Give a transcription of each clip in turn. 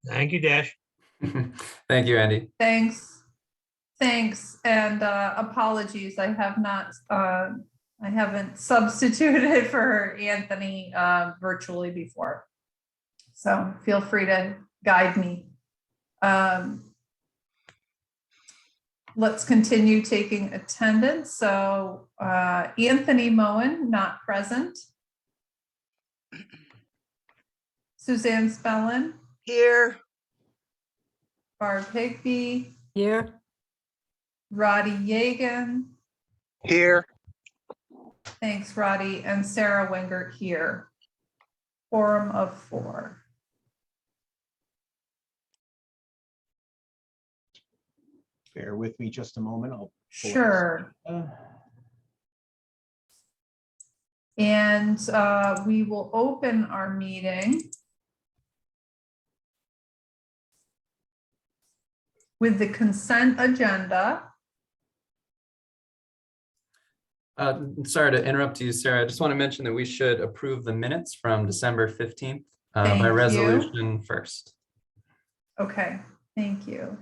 Thank you, Dash. Thank you, Andy. Thanks. And apologies, I haven't substituted for Anthony virtually before. So feel free to guide me. Let's continue taking attendance. So Anthony Moen, not present. Suzanne Spellin. Here. Barb Higby. Here. Roddy Yagan. Here. Thanks, Roddy. And Sarah Wingert here. Quorum of 4. Bear with me just a moment. I'll pull up Sure. And we will open our meeting with the consent agenda. Sorry to interrupt you, Sarah. I just want to mention that we should approve the minutes from December 15th Thank by you. resolution first. Okay, thank you.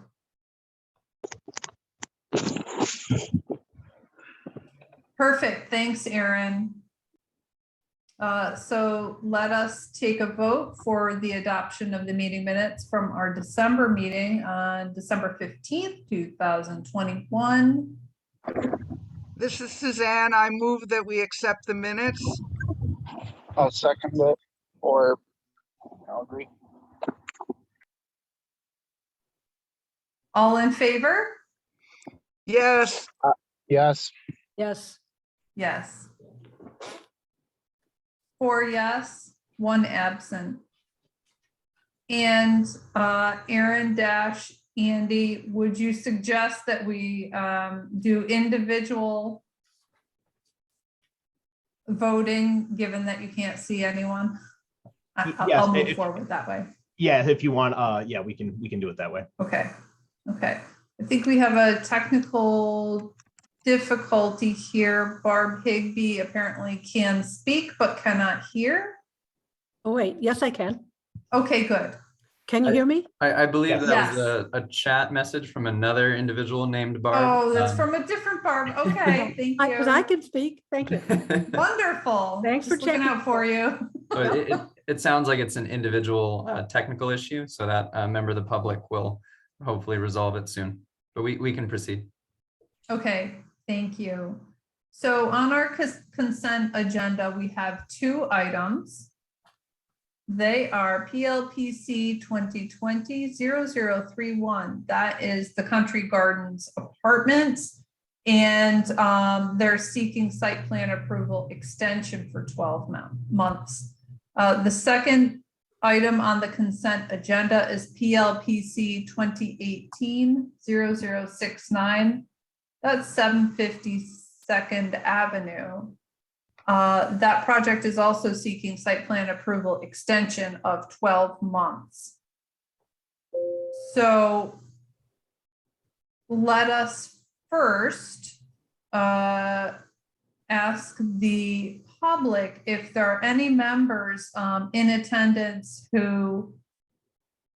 Perfect, thanks, Aaron. So let us take a vote for the adoption of the meeting minutes from our December meeting on December 15th, 2021. This is Suzanne. I move that we accept the minutes. I'll second it, or I'll agree. All in favor? Yes. Yes. Yes. Yes. 4 yes, 1 absent. And Aaron Dash, Andy, would you suggest that we do individual voting, given that you can't see anyone? Yes, I'll move forward that way. Yeah, if you want, yeah, we can do it that way. Okay. I think we have a technical difficulty here. Barb Higby apparently can speak but cannot hear. Oh, wait. Yes, I can. Okay, good. Can you hear me? I believe Yes. that was a chat message from another individual named Barb. Oh, that's from a different Barb. Okay, thank Because you. I can speak. Thank you. Wonderful. Thanks for Just looking checking. out for you. But it sounds like it's an individual technical issue, so that a member of the public will hopefully resolve it soon. But we can proceed. Okay, thank you. So on our consent agenda, we have 2 items. They are PLPC 2020-0031. That is the Country Gardens Apartments. And they're seeking site plan approval extension for 12 months. The second item on the consent agenda is PLPC 2018-0069. That's 752nd Avenue. That project is also seeking site plan approval extension of 12 months. So let us first ask the public if there are any members in attendance who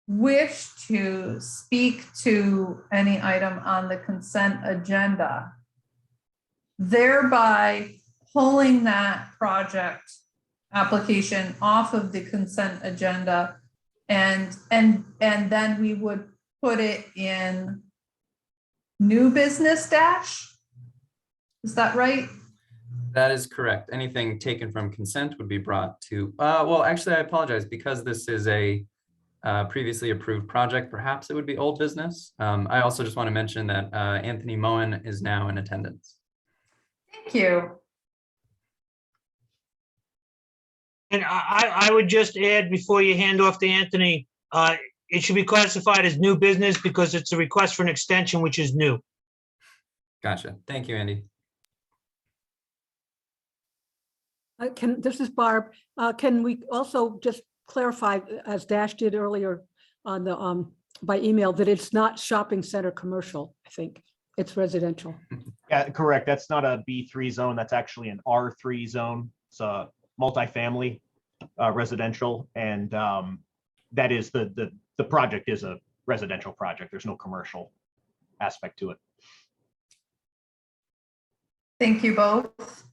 wish to speak to any item on the consent agenda, thereby pulling that project application off of the consent agenda, and then we would put it in new business dash. Is that right? That is correct. Anything taken from consent would be brought to, well, actually, I apologize, because this is a previously approved project, perhaps it would be old business. I also just want to mention that Anthony Moen is now in attendance. Thank you. And I would just add, before you hand off to Anthony, it should be classified as new business because it's a request for an extension, which is new. Gotcha. Thank you, Andy. This is Barb. Can we also just clarify, as Dash did earlier on the by email, that it's not shopping center commercial? I think it's residential. Yeah, correct. That's not a B3 zone. That's actually an R3 zone. It's a multifamily residential, and that is the the project is a residential project. There's no commercial aspect to it. Thank you both.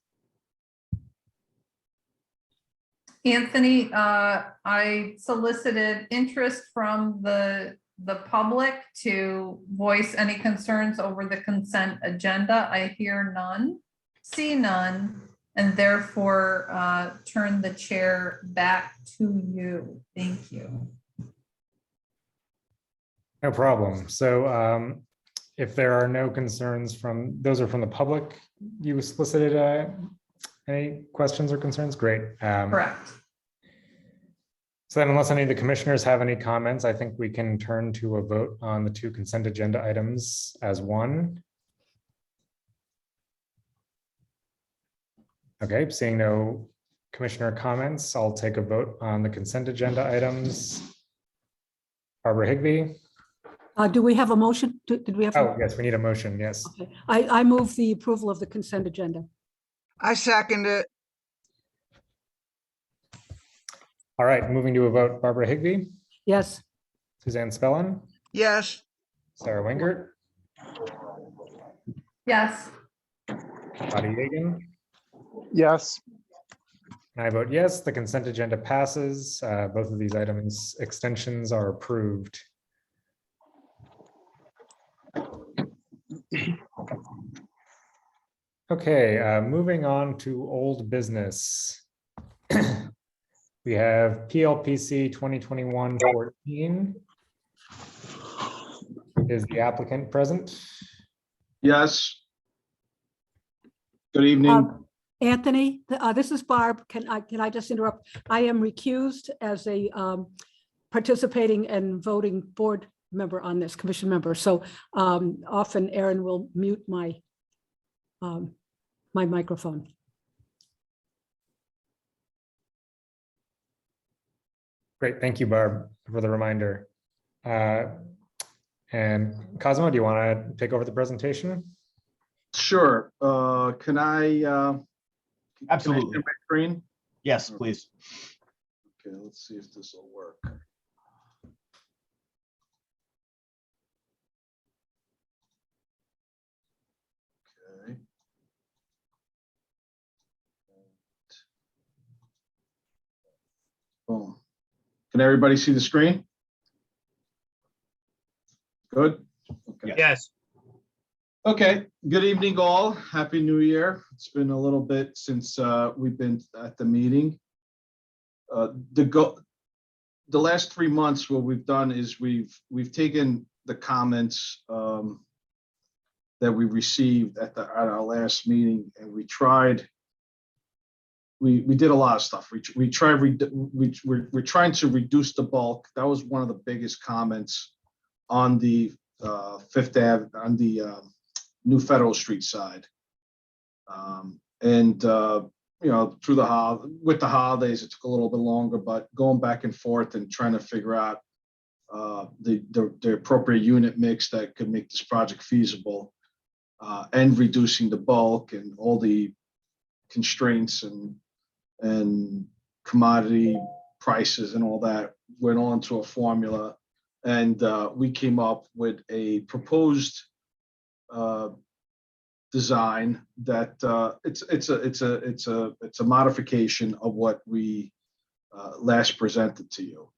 Anthony, I solicited interest from the public to voice any concerns over the consent agenda. I hear none, see none, and therefore turn the chair back to you. Thank you. No problem. So if there are no concerns from, those are from the public, you solicited any questions or concerns? Great. Correct. So then unless any of the commissioners have any comments, I think we can turn to a vote on the two consent agenda items as one. Okay, seeing no commissioner comments, I'll take a vote on the consent agenda items. Barbara Higbee. Do we have a motion? Did we have? Oh, yes, we need a motion. Yes. Okay. I move the approval of the consent agenda. I second it. All right, moving to a vote. Barbara Higbee, Yes. Suzanne Spellin, Yes, Sarah Wingert, Yes. Buddy Yegan. Yes. And I vote yes, the consent agenda passes. Both of these items extensions are approved. Okay, moving on to old business. We have PLPC 2021-14. Is the applicant present? Yes. Good evening. Anthony, this is Barb. Can I just interrupt? I am recused as a participating and voting board member on this, commission member. So often Aaron will mute my my microphone. Great, thank you, Barb, for the reminder. And Cosmo, do you want to take over the presentation? Sure. Can I Absolutely. share my screen? Yes, please. Okay, let's see if this will work. Okay. Boom. Can everybody see the screen? Good? Okay. Yes. Okay, good evening all. Happy New Year. It's been a little bit since we've been at the meeting. The last 3 months, what we've done is we've taken the comments that we received at our last meeting, and we did a lot of stuff. We're trying to reduce the bulk. That was one of the biggest comments on the Fifth Ave, on the New Federal Street side. You know, with the holidays, it took a little bit longer, but going back and forth and trying to figure out the appropriate unit mix that could make this project feasible, and reducing the bulk and all the constraints and commodity prices and all that, went on to a formula. And we came up with a proposed design that it's a modification of what we last presented to you.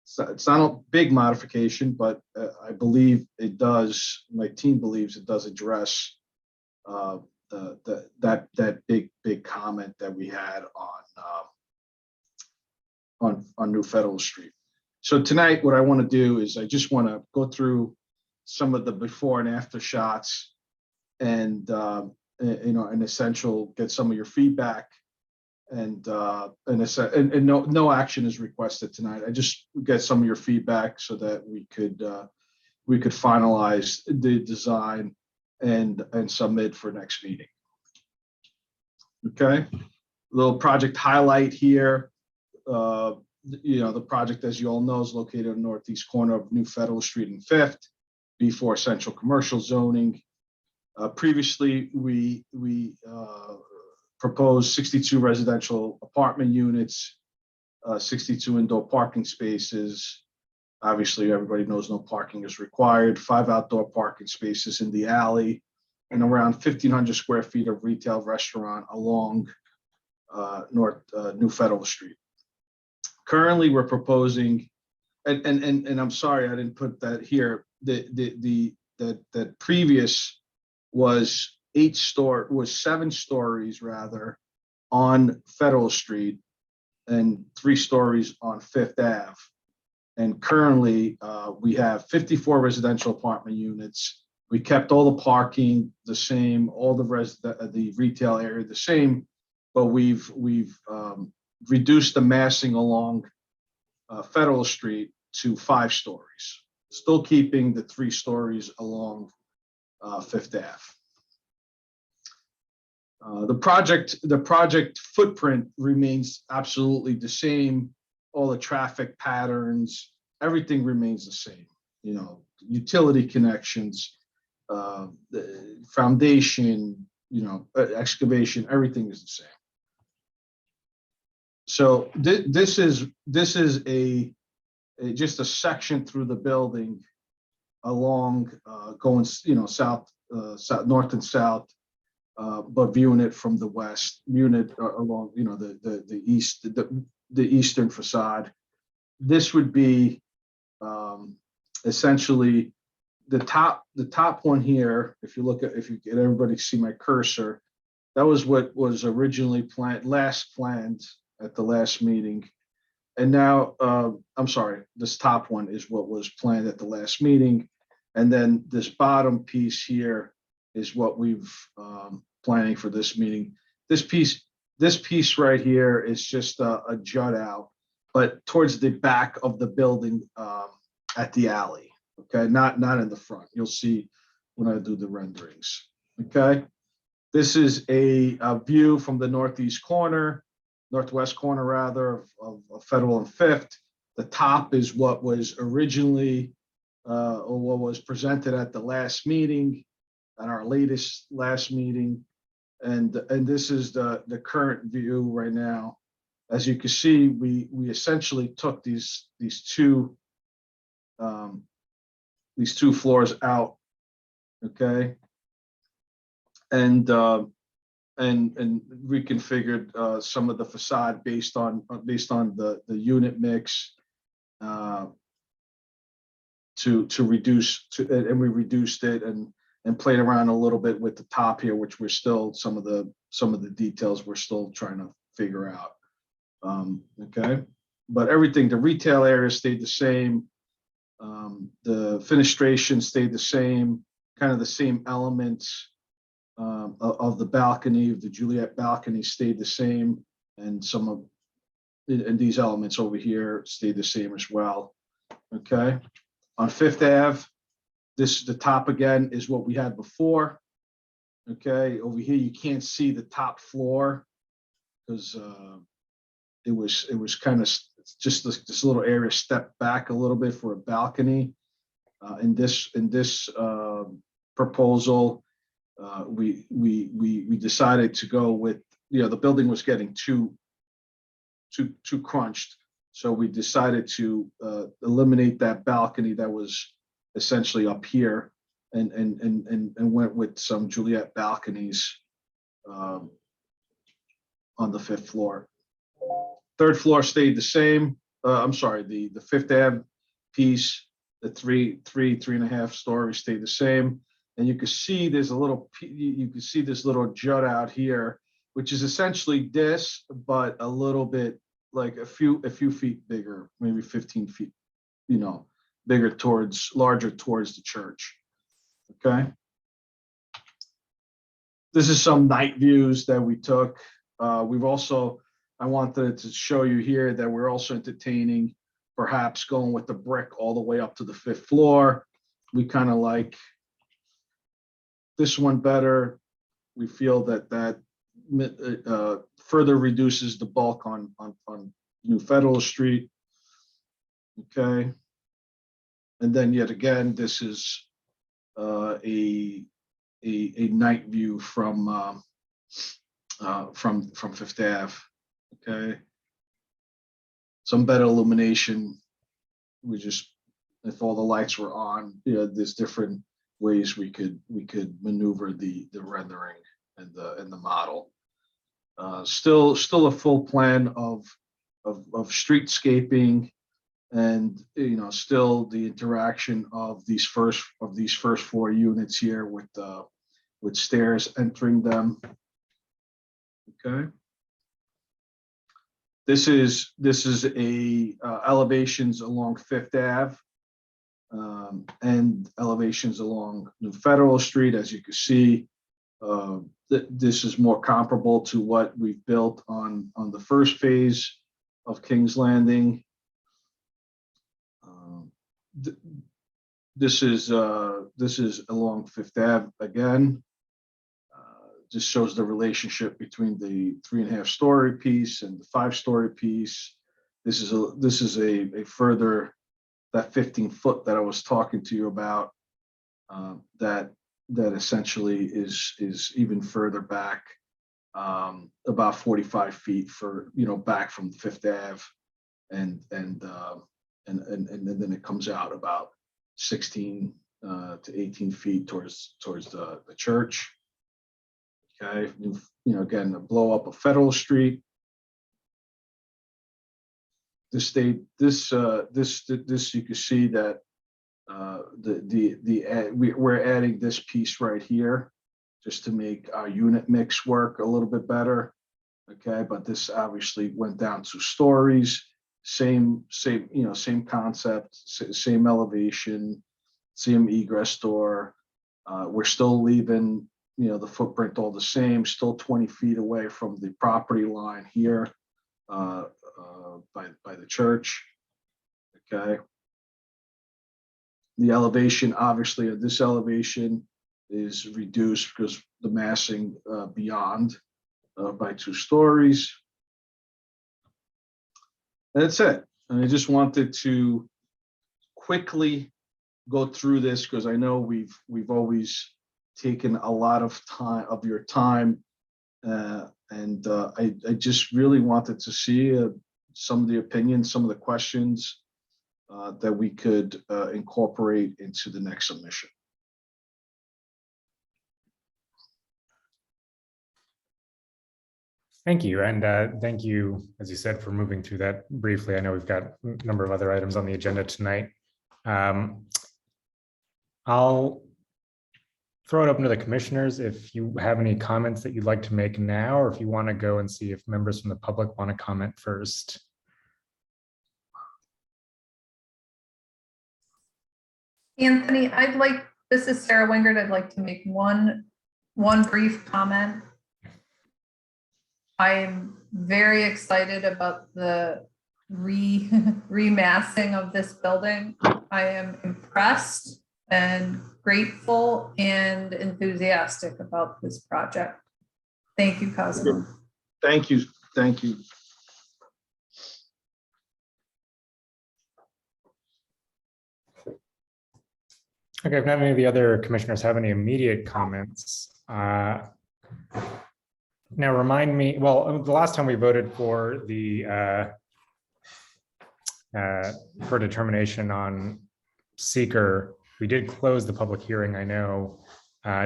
So it's not a big modification, but I believe it does. My team believes it does address that big comment that we had on New Federal Street. So tonight, what I want to do is I just want to go through some of the before and after shots, and you know, in essential, get some of your feedback, and no action is requested tonight. I just get some of your feedback so that we could finalize the design and submit for next meeting. Okay, little project highlight here. You know, the project, as you all know, is located in the northeast corner of New Federal Street and Fifth, B4 Central Commercial Zoning. Previously, we proposed 62 residential apartment units, 62 indoor parking spaces, Obviously, everybody knows no parking is required, 5 outdoor parking spaces in the alley, and around 1,500 square feet of retail restaurant along New Federal Street. Currently, we're proposing, and I'm sorry, I didn't put that here. The previous was 7 stories rather on Federal Street and 3 stories on Fifth Ave. And currently, we have 54 residential apartment units. We kept all the parking the same, all the retail area the same, but we've reduced the massing along Federal Street to 5 stories, still keeping the 3 stories along Fifth Ave. The project footprint remains absolutely the same. All the traffic patterns, everything remains the same. You know, utility connections, the foundation, you know, excavation, everything is the same. So this is just a section through the building along going, you know, south, north and south, but viewing it from the west, viewing it along, you know, the east, the eastern facade. This would be essentially the top one here. If you get everybody see my cursor, that was what was originally planned at the last meeting. And now, I'm sorry, this top one is what was planned at the last meeting. And then this bottom piece here is what we've planning for this meeting. This piece right here is just a jut out, but towards the back of the building at the alley. Okay, not in the front. You'll see when I do the renderings. Okay, this is a view from the northwest corner rather of Federal and Fifth. The top is what was originally or what was presented at the last meeting, at our last meeting. And this is the current view right now. As you can see, we essentially took these two floors out, okay, and reconfigured some of the facade based on the unit mix to reduce and we reduced it and played around a little bit with the top here, which we're still some of the details we're still trying to figure out. Okay, but everything, the retail area stayed the same. The fenestration stayed the same, kind of the same elements of the balcony, of the Juliet balcony stayed the same, and these elements over here stayed the same as well. Okay, on Fifth Ave, the top again is what we had before. Okay, over here you can't see the top floor because it was kind of just this little area stepped back a little bit for a balcony. In this proposal, we decided to go with, you know, the building was getting too crunched, so we decided to eliminate that balcony that was essentially up here and went with some Juliet balconies on the 5th floor. 3rd floor stayed the same. I'm sorry, the 5th Ave piece, the 3.5 stories stayed the same. And you can see there's this little jut out here, which is essentially this, but a little bit like a few feet bigger, maybe 15 feet, you know, larger towards the church. Okay. This is some night views that we took. I wanted to show you here that we're also entertaining perhaps going with the brick all the way up to the 5th floor. We kind of like this one better. We feel that further reduces the bulk on New Federal Street. Okay. And then yet again, this is a night view from 5th Ave. Okay. Some better illumination. We just if all the lights were on, there's different ways we could maneuver the rendering and the model. Still a full plan of streetscaping, and still the interaction of these first floor units here with stairs entering them. Okay. This is a elevations along Fifth Ave and elevations along New Federal Street. As you can see, this is more comparable to what we've built on the first phase of King's Landing. This is along Fifth Ave again. Just shows the relationship between the 3.5-story piece and the 5-story piece. This is a further, that 15-foot that I was talking to you about, that essentially is even further back, about 45 feet back from Fifth Ave, and then it comes out about 16 to 18 feet towards the church. Okay, again, the blow up of Federal Street. This you can see that we're adding this piece right here just to make our unit mix work a little bit better. Okay, but this obviously went down 2 stories, same concept, same elevation, same egress door. We're still leaving the footprint all the same, still 20 feet away from the property line here by the church. Okay. The elevation, obviously, of this elevation is reduced because the massing beyond by 2 stories. And that's it. And I just wanted to quickly go through this because I know we've always taken a lot of your time, and I just really wanted to see some of the opinions, some of the questions that we could incorporate into the next submission. Thank you. And thank you, as you said, for moving through that briefly. I know we've got a number of other items on the agenda tonight. I'll throw it open to the commissioners if you have any comments that you'd like to make now, or if you want to go and see if members from the public want to comment first. Anthony, this is Sarah Wingard. I'd like to make one brief comment. I am very excited about the remassing of this building. I am impressed and grateful and enthusiastic about this project. Thank you, Cosmo. Thank you. Thank you. Okay, if not any of the other commissioners have any immediate comments. Now remind me, well, the last time we voted for the for determination on seeker, we did close the public hearing, I know.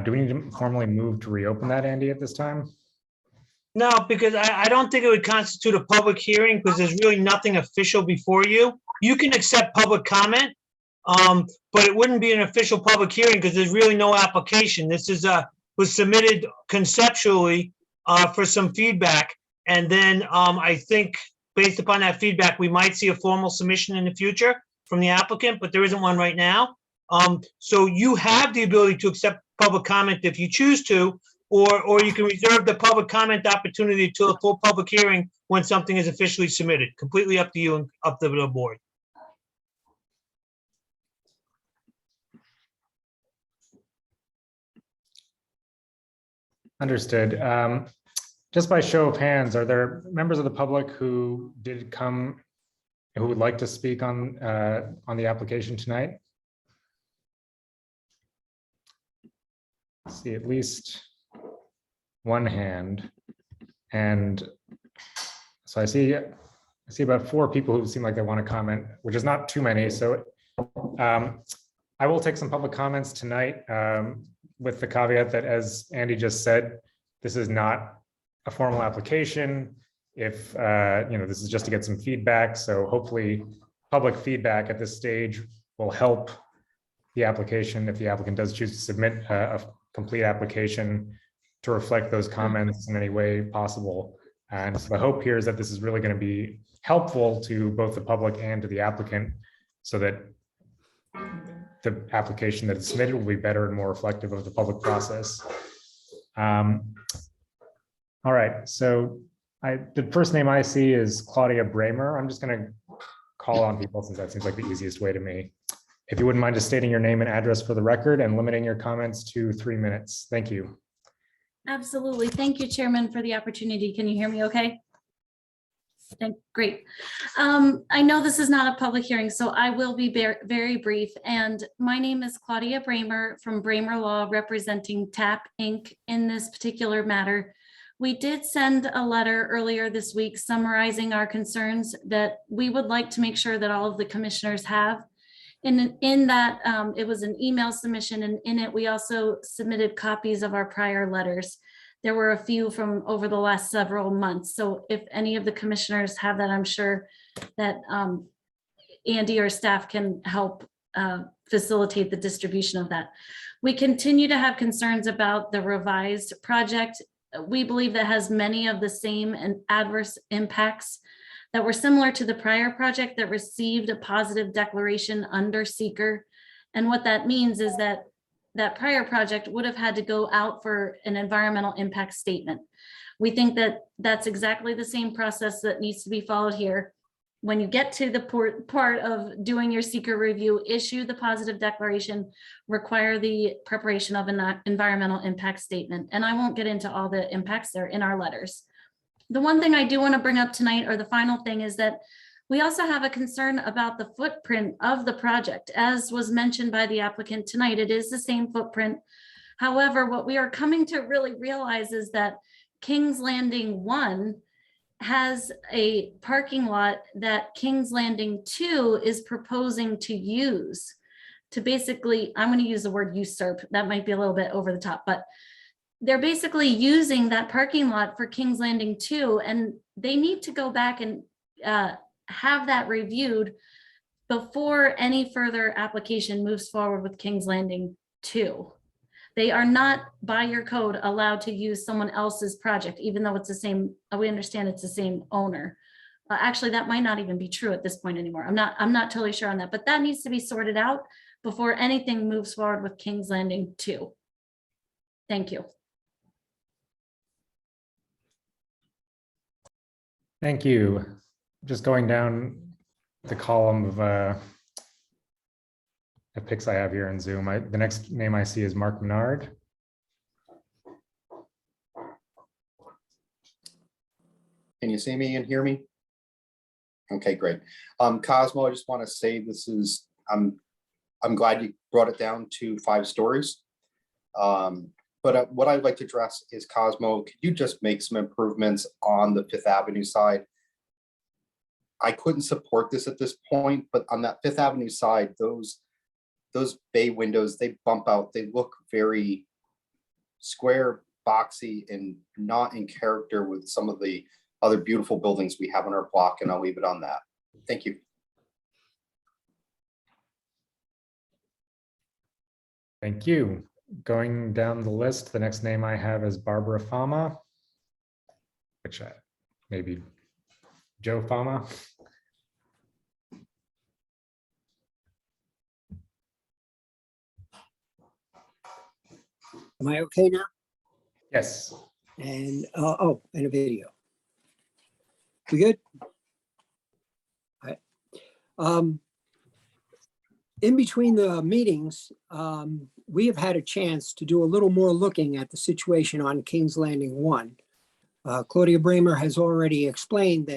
Do we need to formally move to reopen that, Andy, at this time? No, because I don't think it would constitute a public hearing because there's really nothing official before you. You can accept public comment, but it wouldn't be an official public hearing because there's really no application. This was submitted conceptually for some feedback. And then I think based upon that feedback, we might see a formal submission in the future from the applicant, but there isn't one right now. So you have the ability to accept public comment if you choose to, or you can reserve the public comment opportunity until a full public hearing when something is officially submitted. Completely up to you and up to the board. Understood. Just by show of hands, are there members of the public who did come who would like to speak on the application tonight? See at least one hand, and so I see about 4 people who seem like they want to comment, which is not too many. So I will take some public comments tonight with the caveat that, as Andy just said, this is not a formal application. If, this is just to get some feedback. So hopefully public feedback at this stage will help the application if the applicant does choose to submit a complete application to reflect those comments in any way possible. And so the hope here is that this is really going to be helpful to both the public and to the applicant so that the application that is submitted will be better and more reflective of the public process. All right, so the first name I see is Claudia Bramer. I'm just going to call on people since that seems like the easiest way to me. If you wouldn't mind just stating your name and address for the record and limiting your comments to 3 minutes. Thank you. Absolutely. Thank you, Chairman, for the opportunity. Can you hear me okay? Great. I know this is not a public hearing, so I will be very brief. And my name is Claudia Bramer from Bramer Law, representing TAP Inc. in this particular matter. We did send a letter earlier this week summarizing our concerns that we would like to make sure that all of the commissioners have. In that, it was an email submission, and in it, we also submitted copies of our prior letters. There were a few from over the last several months. So if any of the commissioners have that, I'm sure that Andy or staff can help facilitate the distribution of that. We continue to have concerns about the revised project. We believe that has many of the same and adverse impacts that were similar to the prior project that received a positive declaration under seeker. And what that means is that that prior project would have had to go out for an environmental impact statement. We think that that's exactly the same process that needs to be followed here. When you get to the part of doing your seeker review, issue the positive declaration, require the preparation of an environmental impact statement. And I won't get into all the impacts there in our letters. The one thing I do want to bring up tonight, or the final thing, is that we also have a concern about the footprint of the project. As was mentioned by the applicant tonight, it is the same footprint. However, what we are coming to really realize is that King's Landing 1 has a parking lot that King's Landing 2 is proposing to use to basically, I'm going to use the word usurp. That might be a little bit over the top, but they're basically using that parking lot for King's Landing 2, and they need to go back and have that reviewed before any further application moves forward with King's Landing 2. They are not, by your code, allowed to use someone else's project, even though it's the same, we understand it's the same owner. Actually, that might not even be true at this point anymore. I'm not totally sure on that, but that needs to be sorted out before anything moves forward with King's Landing 2. Thank you. Thank you. Just going down the column of pics I have here in Zoom. The next name I see is Mark Menard. Can you see me and hear me? Okay, great. Cosmo, I just want to say this is, I'm glad you brought it down to 5 stories. But what I'd like to address is, Cosmo, could you just make some improvements on the 5th Avenue side? I couldn't support this at this point, but on that 5th Avenue side, those bay windows, they bump out. They look very square, boxy, and not in character with some of the other beautiful buildings we have on our block, and I'll leave it on that. Thank you. Thank you. Going down the list, the next name I have is Barbara Fama, which maybe Joe Fama. Am I okay now? Yes. And, and a video. We good? All right. In between the meetings, we have had a chance to do a little more looking at the situation on King's Landing 1. Claudia Bramer has already explained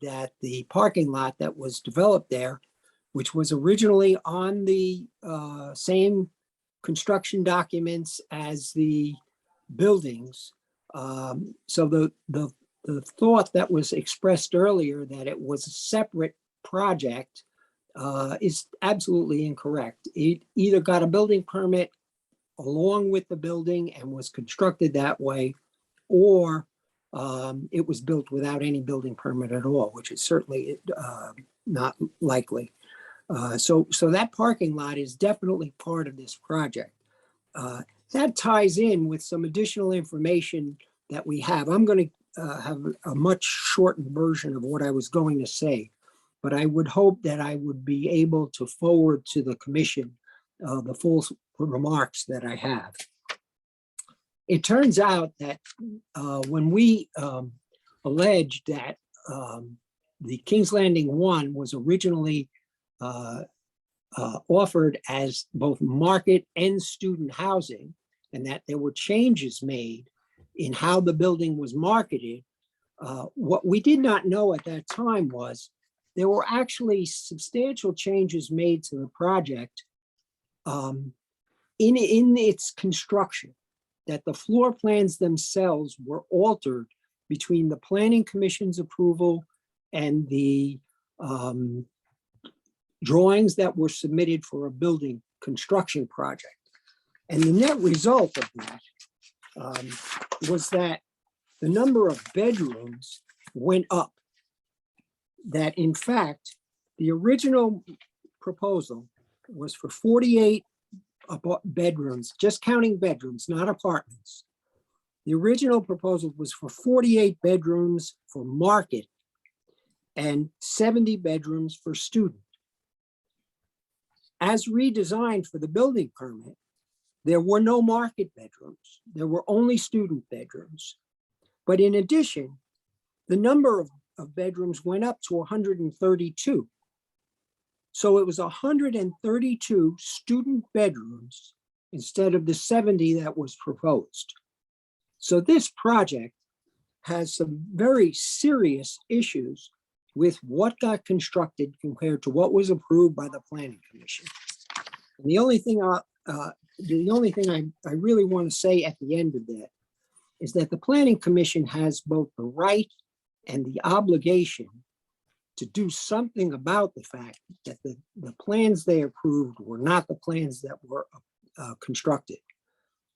that the parking lot that was developed there, which was originally on the same construction documents as the buildings. So the thought that was expressed earlier that it was a separate project is absolutely incorrect. It either got a building permit along with the building and was constructed that way, or it was built without any building permit at all, which is certainly not likely. So that parking lot is definitely part of this project. That ties in with some additional information that we have. I'm going to have a much shortened version of what I was going to say, but I would hope that I would be able to forward to the commission the full remarks that I have. It turns out that when we alleged that the King's Landing 1 was originally offered as both market and student housing, and that there were changes made in how the building was marketed, what we did not know at that time was there were actually substantial changes made to the project in its construction, that the floor plans themselves were altered between the Planning Commission's approval and the drawings that were submitted for a building construction project. And the net result of that was that the number of bedrooms went up. That in fact, the original proposal was for 48 bedrooms, just counting bedrooms, not apartments. The original proposal was for 48 bedrooms for market and 70 bedrooms for student. As redesigned for the building permit, there were no market bedrooms. There were only student bedrooms. But in addition, the number of bedrooms went up to 132. So it was 132 student bedrooms instead of the 70 that was proposed. So this project has some very serious issues with what got constructed compared to what was approved by the Planning Commission. And the only thing I really want to say at the end of that is that the Planning Commission has both the right and the obligation to do something about the fact that the plans they approved were not the plans that were constructed.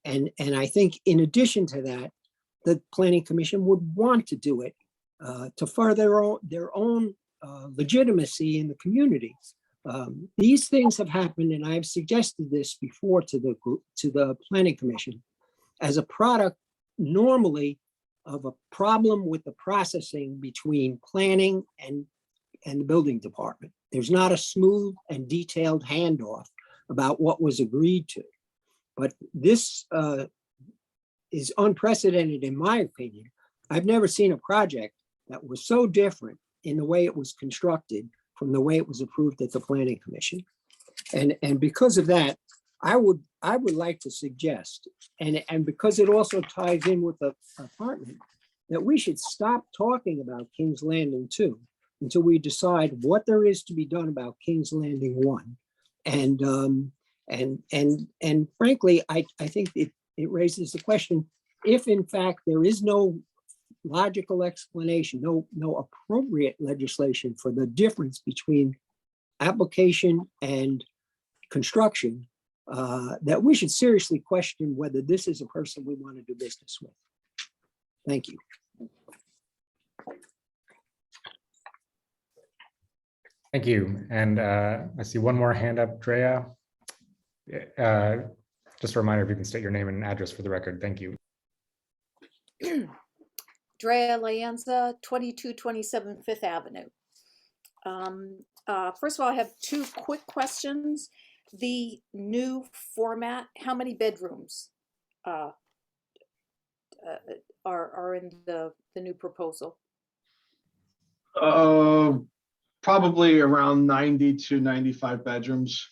And I think in addition to that, the Planning Commission would want to do it to further their own legitimacy in the community. These things have happened, and I've suggested this before to the Planning Commission as a product normally of a problem with the processing between planning and the building department. There's not a smooth and detailed handoff about what was agreed to. But this is unprecedented in my opinion. I've never seen a project that was so different in the way it was constructed from the way it was approved at the Planning Commission. And because of that, I would like to suggest, and because it also ties in with the apartment, that we should stop talking about King's Landing 2 until we decide what there is to be done about King's Landing 1. And frankly, I think it raises the question, if in fact there is no logical explanation, no appropriate legislation for the difference between application and construction, that we should seriously question whether this is a person we want to do business with. Thank you. Thank you. And I see one more hand up, Drea. Just a reminder, if you can state your name and address for the record. Thank you. Drea Lianza, 2227 Fifth Avenue. First of all, I have two quick questions. The new format, how many bedrooms are in the new proposal? Probably around 90 to 95 bedrooms,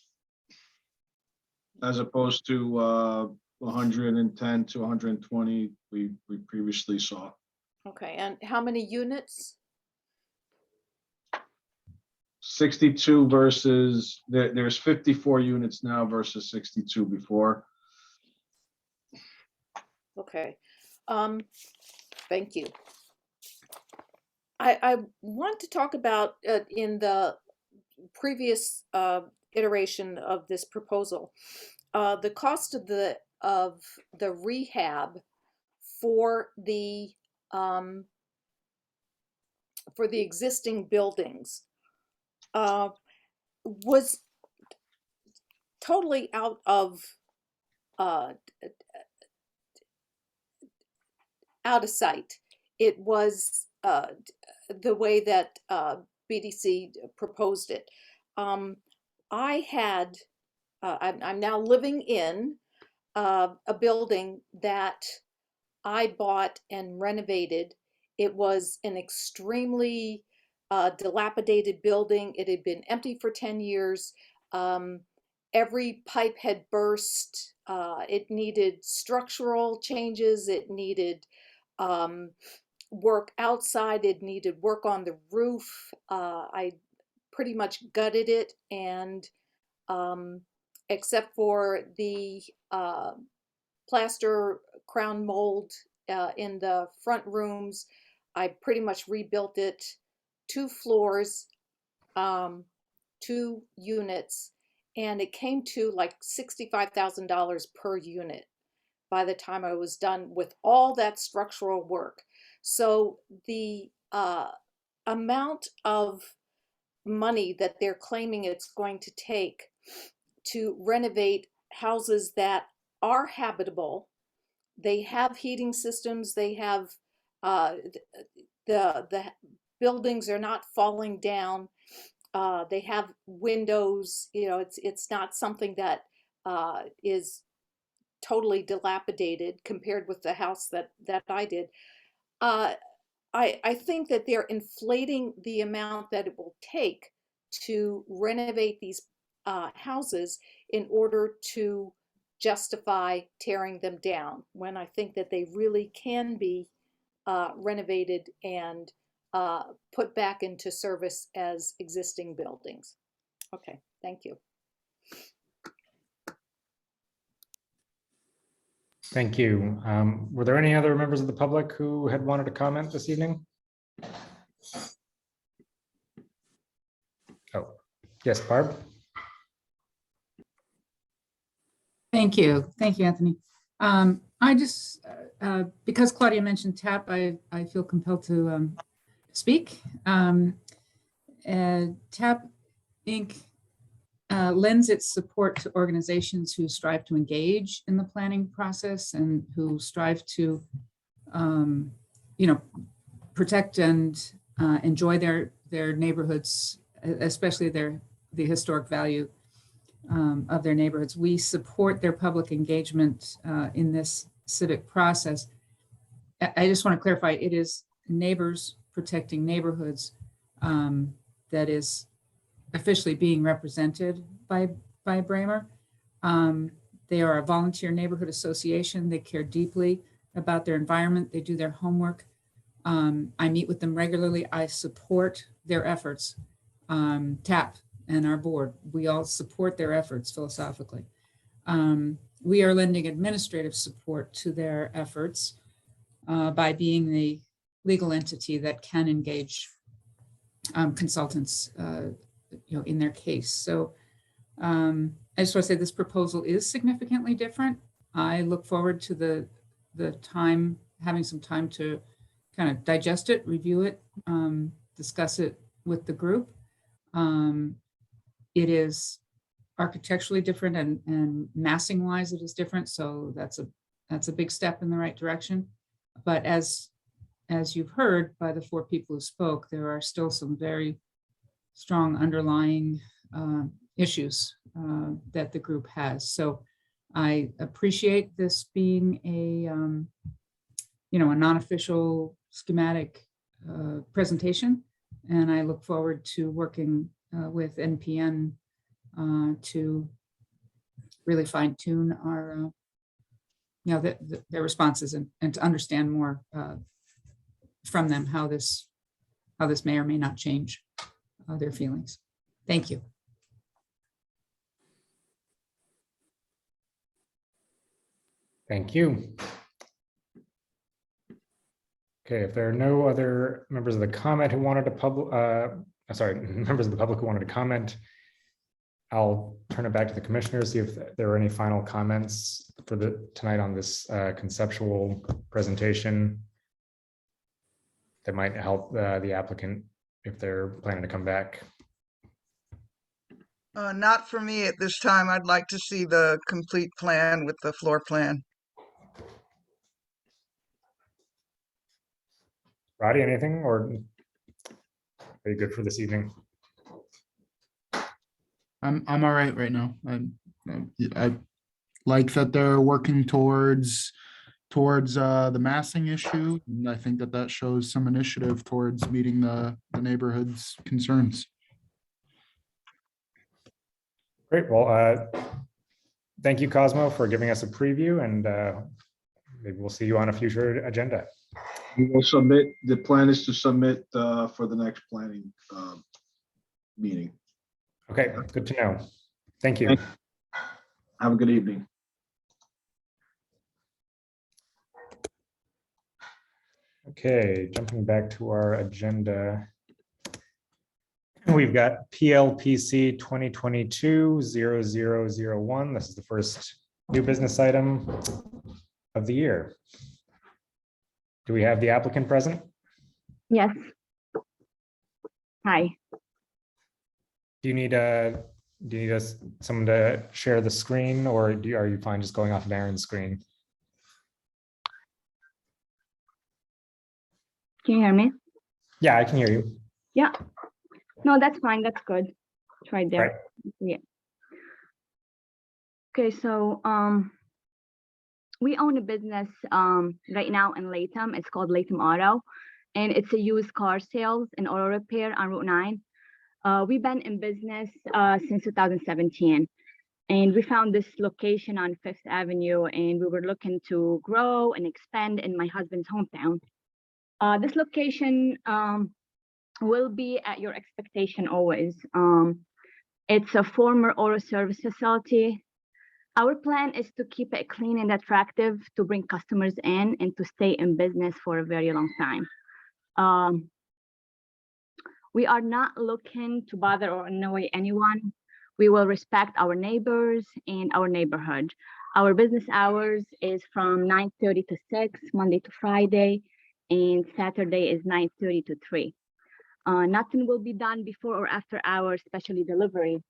as opposed to 110 to 120 we previously saw. Okay, and how many units? 62 versus, there's 54 units now versus 62 before. Okay, thank you. I want to talk about in the previous iteration of this proposal, the cost of the rehab for the existing buildings was totally out of sight. It was the way that BDC proposed it. I'm now living in a building that I bought and renovated. It was an extremely dilapidated building. It had been empty for 10 years. Every pipe had burst. It needed structural changes. It needed work outside. It needed work on the roof. I pretty much gutted it, and except for the plaster crown mold in the front rooms, I pretty much rebuilt it. 2 floors, 2 units, and it came to like $65,000 per unit by the time I was done with all that structural work. So the amount of money that they're claiming it's going to take to renovate houses that are habitable, they have heating systems, they have the buildings are not falling down, they have windows, it's not something that is totally dilapidated compared with the house that I did. I think that they're inflating the amount that it will take to renovate these houses in order to justify tearing them down, when I think that they really can be renovated and put back into service as existing buildings. Okay, thank you. Thank you. Were there any other members of the public who had wanted to comment this evening? Oh, yes, Barb. Thank you, Anthony. I just, because Claudia mentioned TAP, I feel compelled to speak. TAP Inc. Lends its support to organizations who strive to engage in the planning process and who strive to, protect and enjoy their neighborhoods, especially the historic value of their neighborhoods. We support their public engagement in this civic process. I just want to clarify, it is neighbors protecting neighborhoods that is officially being represented by Bramer. They are a volunteer neighborhood association. They care deeply about their environment. They do their homework. I meet with them regularly. I support their efforts. TAP and our board, we all support their efforts philosophically. We are lending administrative support to their efforts by being the legal entity that can engage consultants in their case. So I just want to say this proposal is significantly different. I look forward to the time, having some time to kind of digest it, review it, discuss it with the group. It is architecturally different and massing wise it is different. So that's a big step in the right direction. But as you've heard by the 4 people who spoke, there are still some very strong underlying issues that the group has. So I appreciate this being a non-official schematic presentation, and I look forward to working with NPN to really fine tune our their responses and to understand more from them how this may or may not change their feelings. Thank you. Thank you. Okay, if there are no other members of the comment who wanted to sorry, members of the public who wanted to comment. I'll turn it back to the commissioners, see if there are any final comments for tonight on this conceptual presentation that might help the applicant if they're planning to come back. Not for me at this time. I'd like to see the complete plan with the floor plan. Roddy, anything, or are you good for this evening? I'm all right now. I like that they're working towards the massing issue, and I think that shows some initiative towards meeting the neighborhood's concerns. Great. Well, thank you, Cosmo, for giving us a preview, and maybe we'll see you on a future agenda. We will submit, the plan is to submit for the next planning meeting. Okay, good to know. Thank you. Have a good evening. Okay, jumping back to our agenda. We've got PLPC 2022-0001. This is the first new business item of the year. Do we have the applicant present? Yes. Hi. Do you need someone to share the screen, or are you fine just going off of Aaron's screen? Can you hear me? Yeah, I can hear you. Yeah. No, that's fine. That's good. It's right there. Right. Yeah. Okay, so we own a business right now in Latham. It's called Latham Auto, and it's a used car sales and auto repair on Route 9. We've been in business since 2017, and we found this location on 5th Avenue, and we were looking to grow and expand in my husband's hometown. This location will be at your expectation always. It's a former auto service facility. Our plan is to keep it clean and attractive to bring customers in and to stay in business for a very long time. We are not looking to bother or annoy anyone. We will respect our neighbors and our neighborhood. Our business hours is from 9:30 to 6, Monday to Friday, and Saturday is 9:30 to 3. Nothing will be done before or after hours, especially delivery.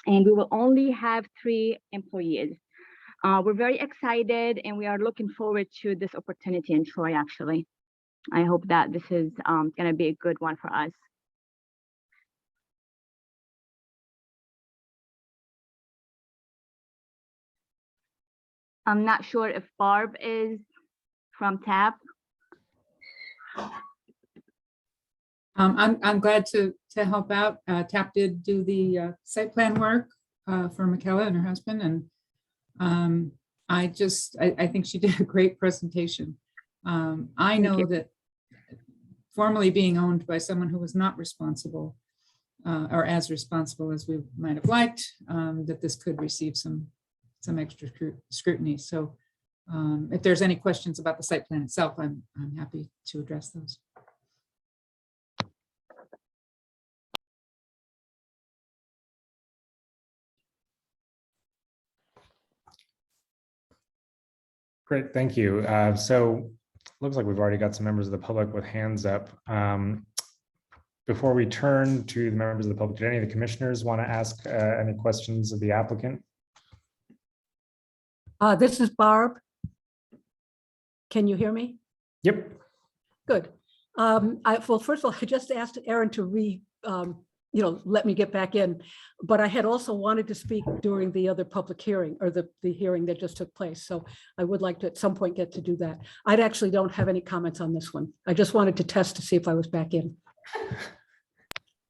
And we will only have 3 employees. We're very excited, and we are looking forward to this opportunity in Troy, actually. I hope that this is going to be a good one for us. I'm not sure if Barb is from TAP. I'm glad to help out. TAP did do the site plan work for Michaela and her husband, and I think she did a great presentation. I know that formerly being owned by someone who was not responsible or as responsible as we might have liked, that this could receive some extra scrutiny. So if there's any questions about the site plan itself, I'm happy to address those. Great, thank you. So looks like we've already got some members of the public with hands up. Before we turn to the members of the public, did any of the commissioners want to ask any questions of the applicant? This is Barb. Can you hear me? Yep. Good. Well, first of all, I just asked Aaron to let me get back in, but I had also wanted to speak during the other public hearing, or the hearing that just took place. So I would like to at some point get to do that. I actually don't have any comments on this one. I just wanted to test to see if I was back in.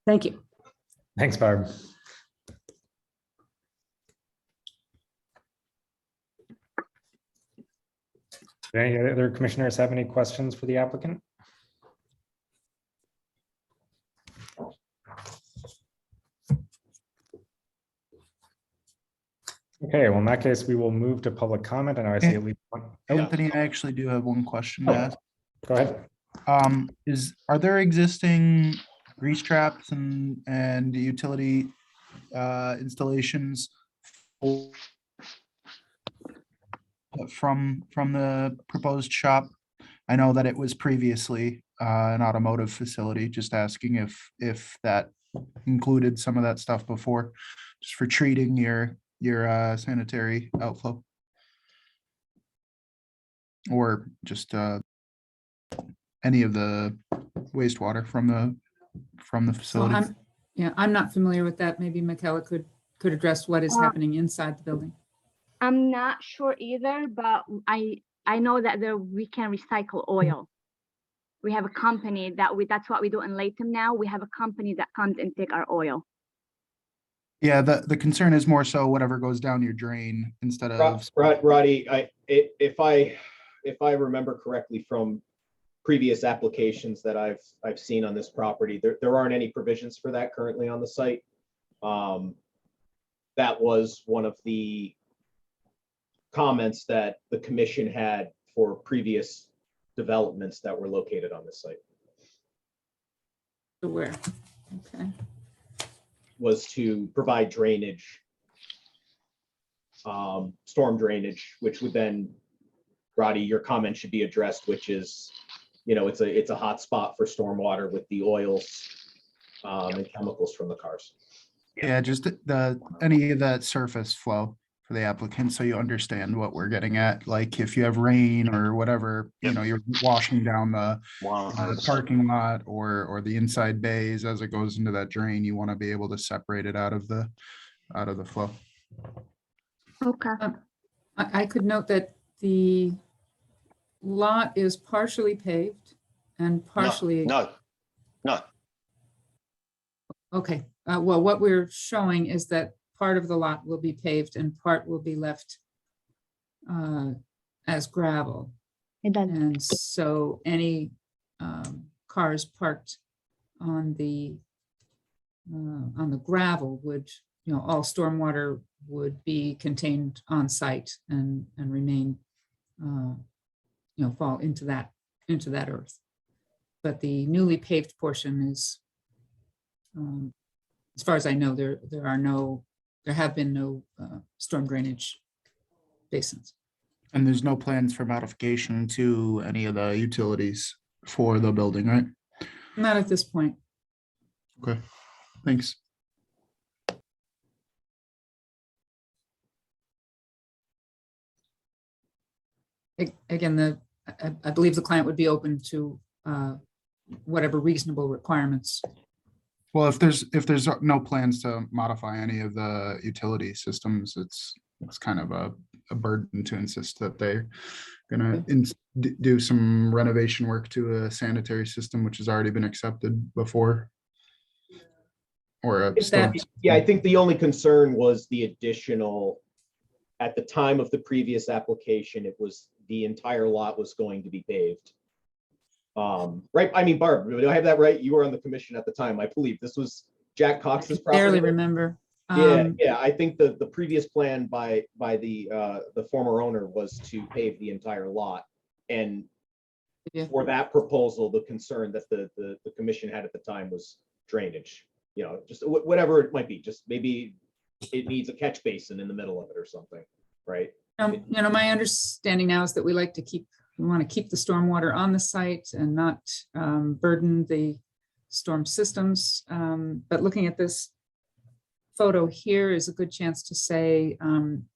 Thank you. Thanks, Barb. Do any other commissioners have any questions for the applicant? Okay, well, in that case, we will move to public comment. And I see at least one. Oh. Anthony, I actually do have one question to ask. Go ahead. Are there existing grease traps and utility installations from the proposed shop. I know that it was previously an automotive facility, just asking if that included some of that stuff before, just for treating your sanitary outflow. Or just any of the wastewater from the So facility. I'm not familiar with that. Maybe Michaela could address what is happening inside the building. I'm not sure either, but I know that we can recycle oil. We have a company that's what we do in Latham now. We have a company that comes and take our oil. Yeah, the concern is more so whatever goes down your drain instead of. Roddy, if I remember correctly from previous applications that I've seen on this property, there aren't any provisions for that currently on the site. That was one of the comments that the commission had for previous developments that were located on this site. Where? Okay. Was to provide drainage, storm drainage, which would then, Roddy, your comment should be addressed, which is, it's a hot spot for stormwater with the oils and chemicals from the cars. Yeah, just any of that surface flow for the applicant, so you understand what we're getting at. Like if you have rain or whatever, you're washing down the parking lot or the inside bays as it goes into that drain, you want to be able to separate it out of the flow. Okay. I could note that the lot is partially paved and partially. No. Okay, well, what we're showing is that part of the lot will be paved and part will be left as gravel. And so any cars parked on the gravel would, all stormwater would be contained on site and remain, fall into that earth. But the newly paved portion is, as far as I know, there have been no storm drainage basins. And there's no plans for modification to any of the utilities for the building, right? Not at this point. Okay, thanks. Again, I believe the client would be open to whatever reasonable requirements. Well, if there's no plans to modify any of the utility systems, it's kind of a burden to insist that they're gonna do some renovation work to a sanitary system, which has already been accepted before. Or yeah, I think the only concern was the additional, at the time of the previous application, it was the entire lot was going to be paved. Right, I mean, Barb, do I have that right? You were on the commission at the time. I believe this was Jack Cox's property. Barely remember. Yeah, I think the previous plan by the former owner was to pave the entire lot. And for that proposal, the concern that the commission had at the time was drainage, just whatever it might be, just maybe it needs a catch basin in the middle of it or something, right? My understanding now is that we want to keep the stormwater on the site and not burden the storm systems. But looking at this photo here is a good chance to say,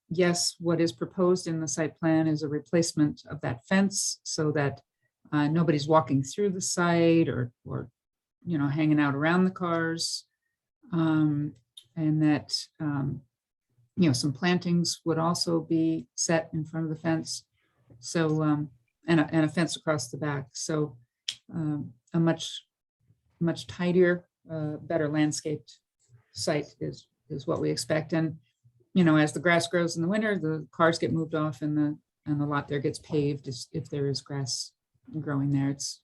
yes, what is proposed in the site plan is a replacement of that fence so that nobody's walking through the site or hanging out around the cars. And that, some plantings would also be set in front of the fence. So, and a fence across the back. So a much tidier, better landscaped site is what we expect. And, as the grass grows in the winter, the cars get moved off and the lot there gets paved if there is grass growing there. It's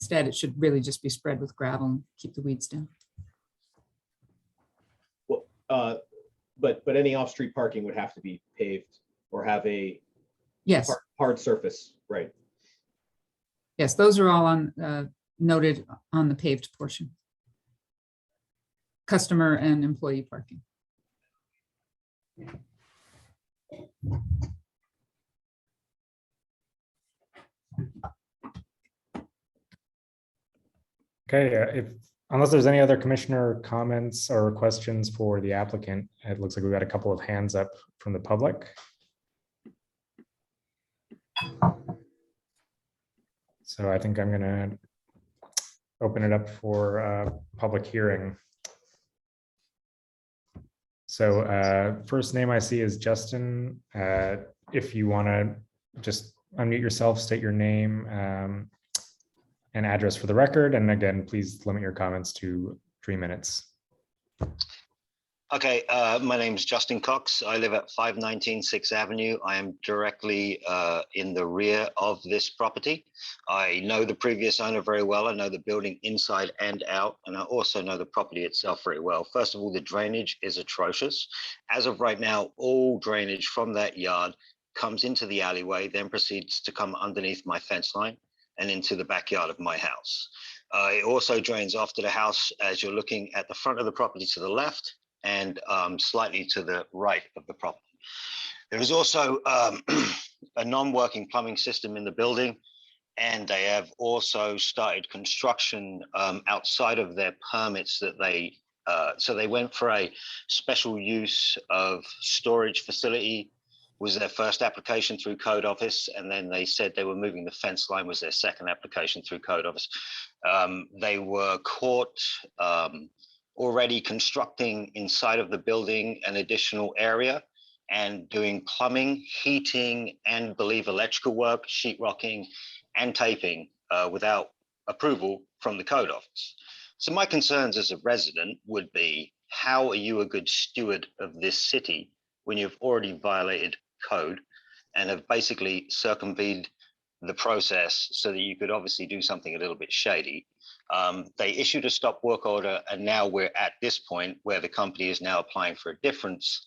instead, it should really just be spread with gravel and keep the weeds down. Well, but any off-street parking would have to be paved or have a yes hard surface, right? Yes, those are all on noted on the paved portion. Customer and employee parking. Okay, unless there's any other commissioner comments or questions for the applicant, it looks like we've got a couple of hands up from the public. So I think I'm gonna open it up for a public hearing. So first name I see is Justin. If you wanna just unmute yourself, state your name and address for the record. And again, please limit your comments to 3 minutes. Okay, my name is Justin Cox. I live at 519 6th Avenue. I am directly in the rear of this property. I know the previous owner very well. I know the building inside and out, and I also know the property itself very well. First of all, the drainage is atrocious. As of right now, all drainage from that yard comes into the alleyway, then proceeds to come underneath my fence line and into the backyard of my house. It also drains off to the house as you're looking at the front of the property to the left, and slightly to the right of the property. There is also a non-working plumbing system in the building, and they have also started construction outside of their permits that so they went for a special use of storage facility was their first application through code office, and then they said they were moving the fence line was their second application through code office. They were caught already constructing inside of the building an additional area and doing plumbing, heating, and believe electrical work, sheetrocking, and taping without approval from the code office. So my concerns as a resident would be, how are you a good steward of this city when you've already violated code and have basically circumvented the process so that you could obviously do something a little bit shady? They issued a stop work order, and now we're at this point where the company is now applying for a difference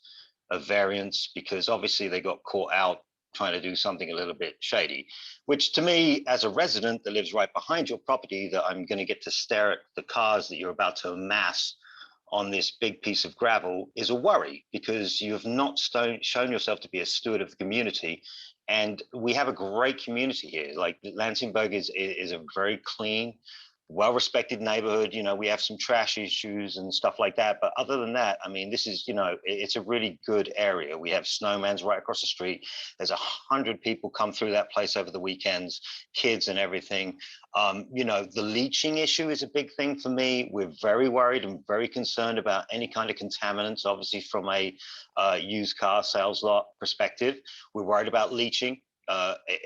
of variance because obviously they got caught out trying to do something a little bit shady, which to me as a resident that lives right behind your property, that I'm going to get to stare at the cars that you're about to amass on this big piece of gravel is a worry, because you have not shown yourself to be a steward of the community. And we have a great community here. Like Lansingburg is a very clean, well-respected neighborhood. You know, we have some trash issues and stuff like that, but other than that, I mean, this is, you know, it's a really good area. We have snowmans right across the street. There's 100 people come through that place over the weekends, kids and everything. You know, the leaching issue is a big thing for me. We're very worried and very concerned about any kind of contaminants, obviously from a used car sales lot perspective. We're worried about leaching,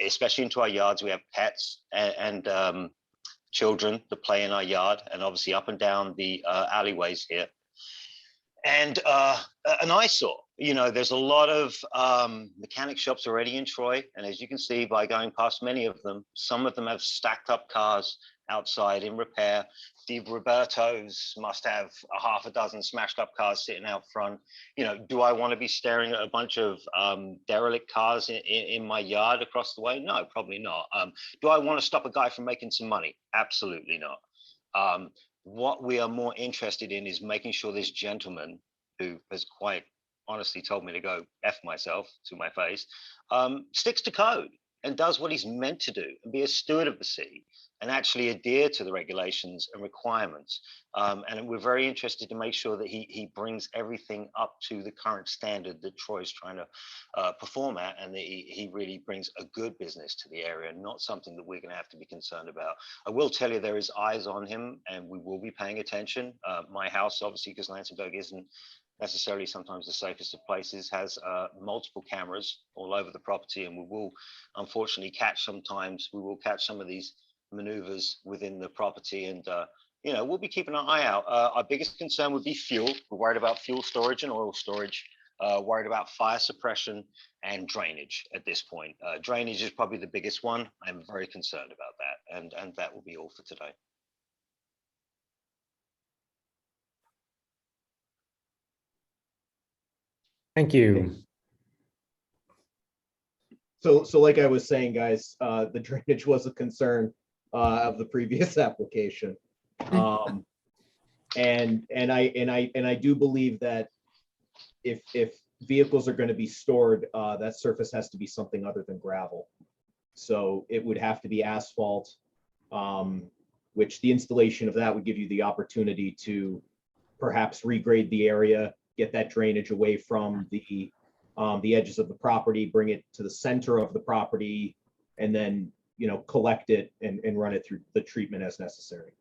especially into our yards. We have pets and children that play in our yard, and obviously up and down the alleyways here. And an eyesore. You know, there's a lot of mechanic shops already in Troy, and as you can see by going past many of them, some of them have stacked up cars outside in repair. The Robertos must have a half a dozen smashed up cars sitting out front. You know, do I want to be staring at a bunch of derelict cars in my yard across the way? No, probably not. Do I want to stop a guy from making some money? Absolutely not. What we are more interested in is making sure this gentleman, who has quite honestly told me to go F myself to my face, sticks to code and does what he's meant to do and be a steward of the city and actually adhere to the regulations and requirements. And we're very interested to make sure that he brings everything up to the current standard that Troy's trying to perform at, and that he really brings a good business to the area, not something that we're going to have to be concerned about. I will tell you there is eyes on him, and we will be paying attention. My house, obviously, because Lansingburg isn't necessarily sometimes the safest of places, has multiple cameras all over the property, and we will unfortunately catch some of these maneuvers within the property, and you know, we'll be keeping an eye out. Our biggest concern would be fuel. We're worried about fuel storage and oil storage, worried about fire suppression and drainage at this point. Drainage is probably the biggest one. I'm very concerned about that, and that will be all for today. Thank you. So like I was saying, guys, the drainage was a concern. of the previous application. And I do believe that if vehicles are going to be stored, that surface has to be something other than gravel. So it would have to be asphalt, which the installation of that would give you the opportunity to perhaps regrade the area, get that drainage away from the edges of the property, bring it to the center of the property, and then, you know, collect it and run it through the treatment as necessary.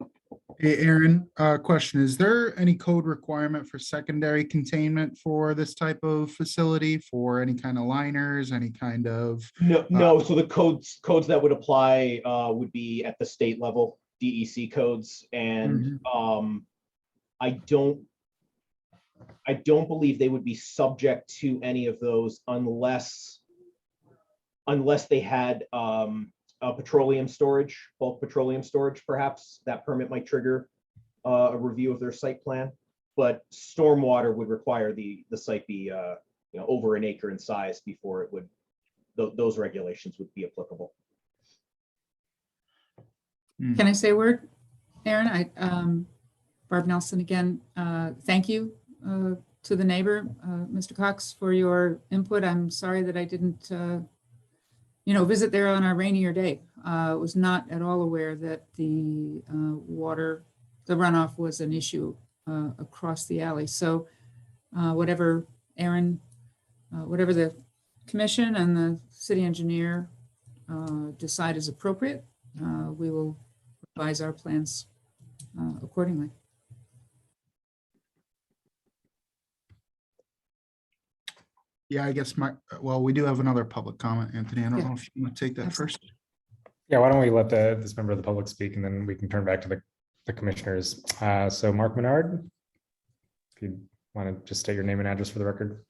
Hey, Aaron, question, is there any code requirement for secondary containment for this type of facility, for any kind of liners, any kind of? No. So the codes that would apply would be at the state level, DEC codes, and I don't believe they would be subject to any of those unless they had petroleum storage, bulk petroleum storage. Perhaps that permit might trigger a review of their site plan, but stormwater would require the site be you know, over an acre in size before it would, those regulations would be applicable. Can I say a word, Aaron? Barb Nelson again. Thank you to the neighbor, Mr. Cox, for your input. I'm sorry that I didn't, you know, visit there on a rainier day. Was not at all aware that the runoff was an issue across the alley. So whatever Aaron, whatever the commission and the city engineer decide is appropriate, we will revise our plans accordingly. Yeah, I guess well, we do have another public comment, Anthony. I don't know if you want to take that first. Yeah, why don't we let this member of the public speak, and then we can turn back to the commissioners. So Mark Menard, if you want to just state your name and address for the record.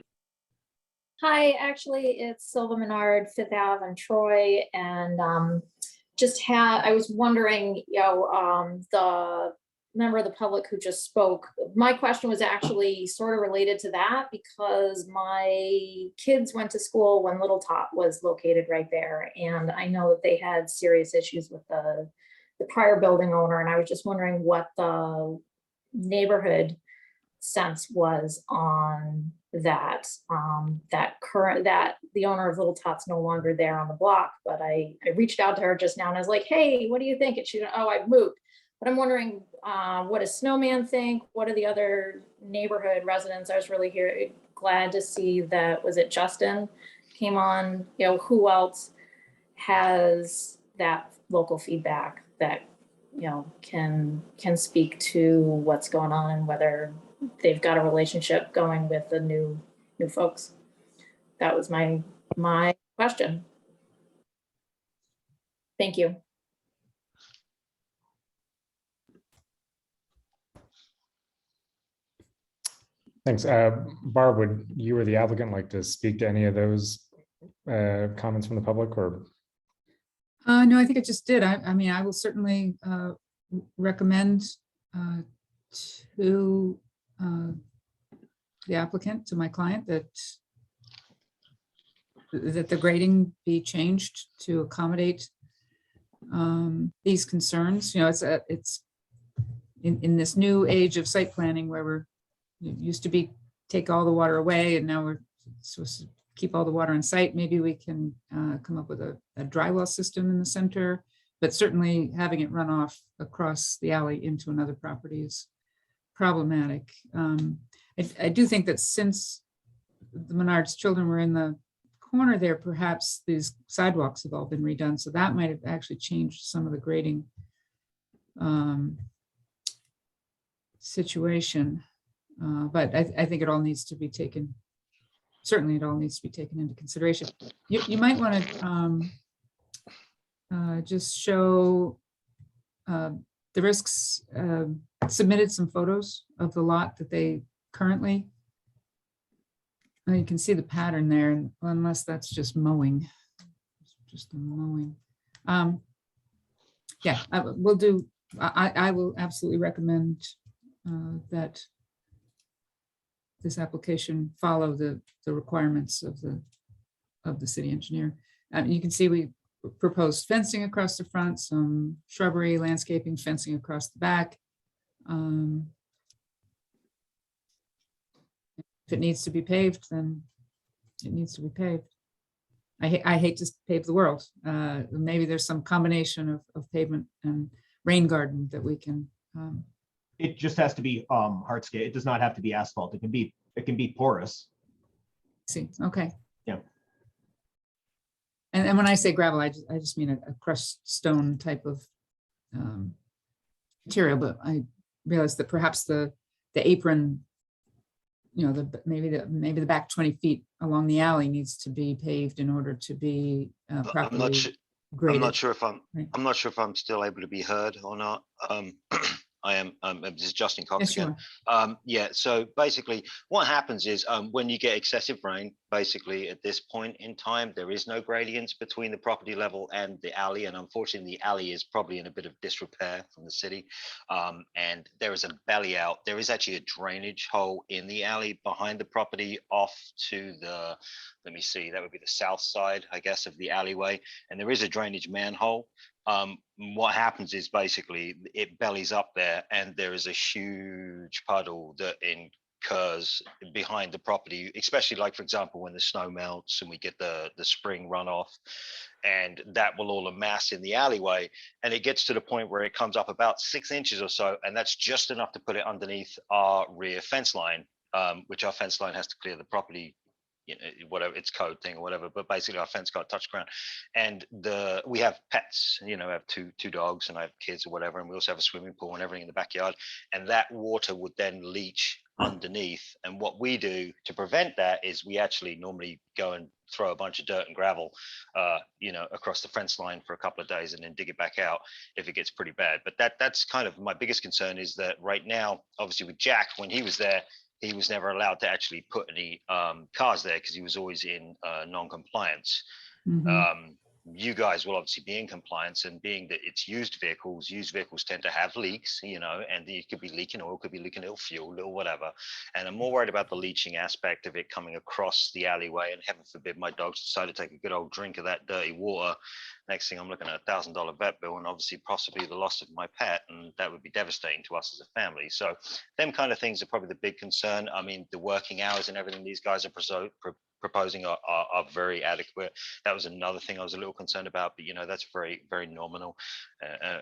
Hi, actually, it's Silva Menard, 5th Ave and Troy, and I was wondering, you know, the member of the public who just spoke, my question was actually sort of related to that, because my kids went to school when Little Tot was located right there, and I know that they had serious issues with the prior building owner, and I was just wondering what the neighborhood sense was on that. That the owner of Little Tot's no longer there on the block, but I reached out to her just now and I was like, hey, what do you think? And she, oh, I've moved. But I'm wondering, what does Snowman think? What are the other neighborhood residents? I was really glad to see that, was it Justin came on, you know, who else has that local feedback that, you know, can speak to what's going on and whether they've got a relationship going with the new folks. That was my question. Thank you. Thanks. Barb, would you or the applicant like to speak to any of those comments from the public, or? No, I think I just did. I mean, I will certainly recommend to the applicant, to my client, that the grading be changed to accommodate these concerns. You know, it's in this new age of site planning where it used to be take all the water away, and now we're supposed to keep all the water on site. Maybe we can come up with a dry well system in the center, but certainly having it run off across the alley into another property is problematic. I do think that since the Menard's children were in the corner there, perhaps these sidewalks have all been redone. So that might have actually changed some of the grading situation. But I think it all needs to be taken, certainly it all needs to be taken into consideration. You might want to just show the risks, submitted some photos of the lot that they currently, you can see the pattern there, unless that's just mowing, just the mowing. Yeah, we'll do, I will absolutely recommend that this application follow the requirements of the city engineer. You can see we proposed fencing across the front, some shrubbery, landscaping, fencing across the back. If it needs to be paved, then it needs to be paved. I hate to pave the world. Maybe there's some combination of pavement and rain garden that we can. It just has to be hardscape. It does not have to be asphalt. It can be porous. See, okay. Yeah. And when I say gravel, I just mean a crushed stone type of material, but I realized that perhaps the apron, you know, maybe the back 20 feet along the alley needs to be paved in order to be properly graded. I'm not sure if I'm still able to be heard or not. I am. This is Justin Cox again. Yeah. So basically, what happens is when you get excessive rain, basically at this point in time, there is no gradients between the property level and the alley, and unfortunately, the alley is probably in a bit of disrepair from the city. And there is a belly out. There is actually a drainage hole in the alley behind the property, off to the. Let me see. That would be the south side, I guess, of the alleyway, and there is a drainage manhole. What happens is basically it bellies up there and there is a huge puddle that incurs behind the property, especially like, for example, when the snow melts and we get the spring runoff, and that will all amass in the alleyway, and it gets to the point where it comes up about 6 inches or so, and that's just enough to put it underneath our rear fence line, which our fence line has to clear the property, you know, whatever it's code thing or whatever, but basically our fence got touch ground. And we have pets, you know, I have two dogs and I have kids or whatever, and we also have a swimming pool and everything in the backyard, and that water would then leach underneath. And what we do to prevent that is we actually normally go and throw a bunch of dirt and gravel, you know, across the fence line for a couple of days and then dig it back out if it gets pretty bad. But that's kind of my biggest concern, is that right now, obviously with Jack, when he was there, he was never allowed to actually put any cars there because he was always in non-compliance. You guys will obviously be in compliance, and being that it's used vehicles tend to have leaks, you know, and it could be leaking oil, could be leaking little fuel, little whatever. And I'm more worried about the leaching aspect of it coming across the alleyway, and heaven forbid my dogs decide to take a good old drink of that dirty water. Next thing I'm looking at $1,000 vet bill, and obviously possibly the loss of my pet, and that would be devastating to us as a family. So them kind of things are probably the big concern. I mean, the working hours and everything these guys are proposing are very adequate. That was another thing I was a little concerned about, but you know, that's very, very nominal.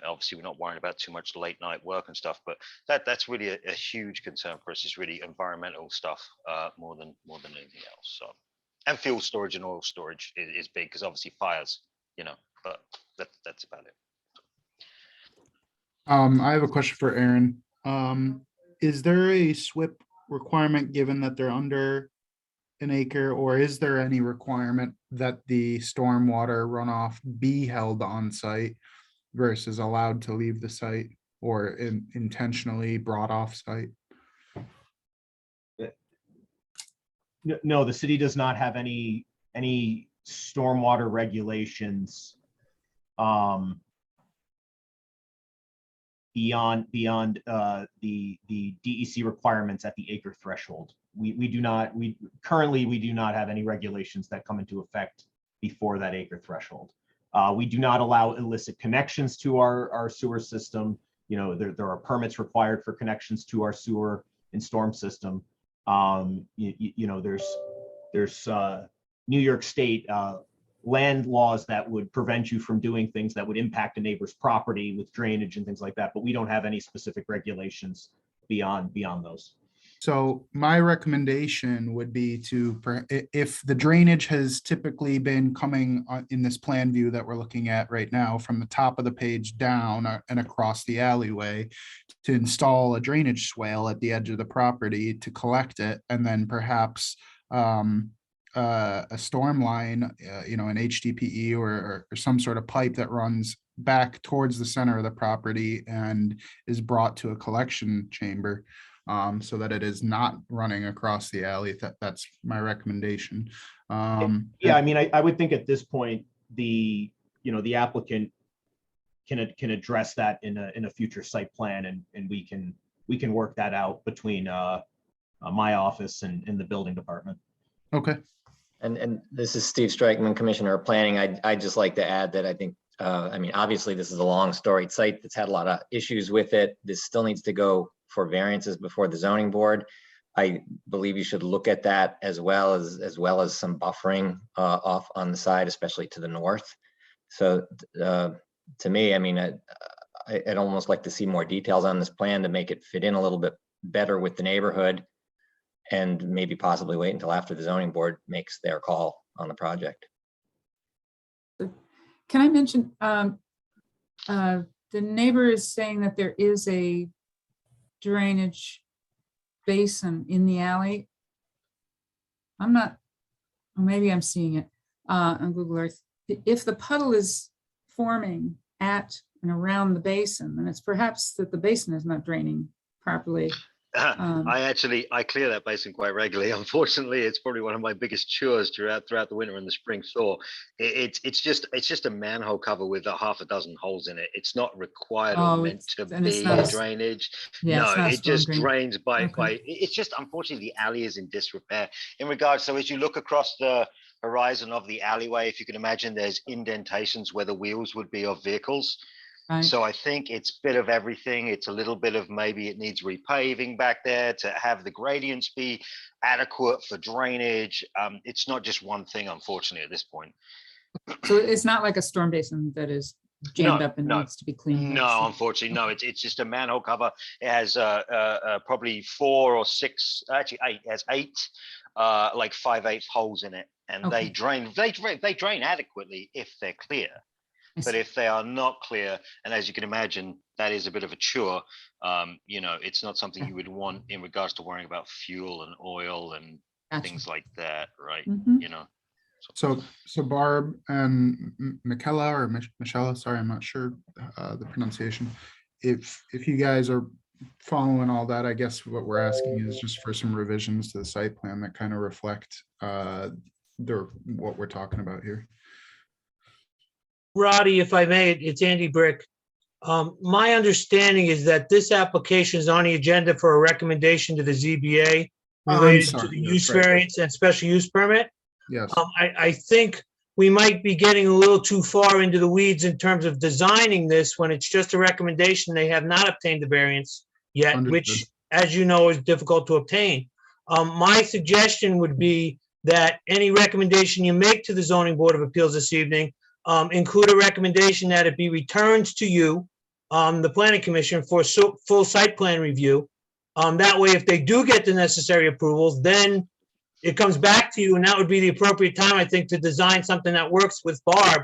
Obviously we're not worrying about too much late night work and stuff, but that's really a huge concern for us, is really environmental stuff more than anything else. So, and fuel storage and oil storage is big, because obviously fires, you know, but that's about it. I have a question for Aaron. Is there a SWIP requirement given that they're under an acre, or is there any requirement that the stormwater runoff be held on site versus allowed to leave the site, or intentionally brought off site? No, the city does not have any stormwater regulations beyond the DEC requirements at the acre threshold. We do not have any regulations that come into effect before that acre threshold. We do not allow illicit connections to our sewer system. You know, there are permits required for connections to our sewer and storm system. You know, there's New York State land laws that would prevent you from doing things that would impact a neighbor's property with drainage and things like that, but we don't have any specific regulations beyond those. So my recommendation would be to, if the drainage has typically been coming in this plan view that we're looking at right now from the top of the page down and across the alleyway, to install a drainage swale at the edge of the property to collect it, and then perhaps a storm line, you know, an HDPE or some sort of pipe that runs back towards the center of the property and is brought to a collection chamber, so that it is not running across the alley. That's my recommendation. Yeah, I mean, I would think at this point, the applicant can address that in a future site plan, and we can work that out between my office and the building department. Okay. And this is Steve Strikeman, Commissioner of Planning. I'd just like to add that I think, I mean, obviously this is a long storied site that's had a lot of issues with it. This still needs to go for variances before the zoning board. I believe you should look at that as well as some buffering off on the side, especially to the north. So to me, I mean, I'd almost like to see more details on this plan to make it fit in a little bit better with the neighborhood, and maybe possibly wait until after the zoning board makes their call on the project. Can I mention, the neighbor is saying that there is a drainage basin in the alley. I'm not, or maybe I'm seeing it on Google Earth. If the puddle is forming at and around the basin, then it's perhaps that the basin is not draining properly. I clear that basin quite regularly. Unfortunately, it's probably one of my biggest chores throughout the winter and the spring thaw. It's just a manhole cover with a half a dozen holes in it. It's not required or meant to be drainage. No, it just drains by it's just, unfortunately, the alley is in disrepair in regards. So as you look across the horizon of the alleyway, if you can imagine, there's indentations where the wheels would be of vehicles. Right. So I think it's a bit of everything. It's a little bit of maybe it needs repaving back there to have the gradients be adequate for drainage. It's not just one thing, unfortunately, at this point. So it's not like a storm basin that is jammed up and needs to be cleaned. No, unfortunately, no. It's just a manhole cover. It has probably 4 or 6, actually 8. It has 8 like 5/8 holes in it, and they drain adequately if they're clear. But if they are not clear, and as you can imagine, that is a bit of a chore, you know, it's not something you would want in regards to worrying about fuel and oil and things like that, right? You know. So Barb and Michela or Michelle, sorry, I'm not sure the pronunciation. If you guys are following all that, I guess what we're asking is just for some revisions to the site plan that kind of reflect what we're talking about here. Roddy, if I may, it's Andy Brick. My understanding is that this application is on the agenda for a recommendation to the ZBA related to the use variance and special use permit. Yes. I think we might be getting a little too far into the weeds in terms of designing this when it's just a recommendation. They have not obtained the variance yet, which, as you know, is difficult to obtain. My suggestion would be that any recommendation you make to the Zoning Board of Appeals this evening include a recommendation that it be returned to you, the Planning Commission, for full site plan review. That way, if they do get the necessary approvals, then it comes back to you, and that would be the appropriate time, I think, to design something that works with Barb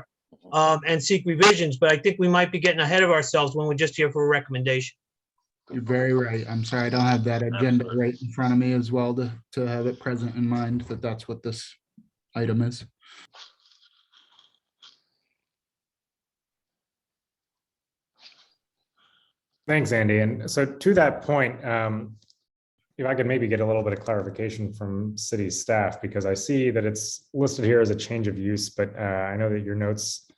and seek revisions. But I think we might be getting ahead of ourselves when we're just here for a recommendation. You're very right. I'm sorry, I don't have that agenda right in front of me as well to have it present in mind that that's what this item is. Thanks, Andy. And so to that point, if I could maybe get a little bit of clarification from city staff, because I see that it's listed here as a change of use, but I know that your notes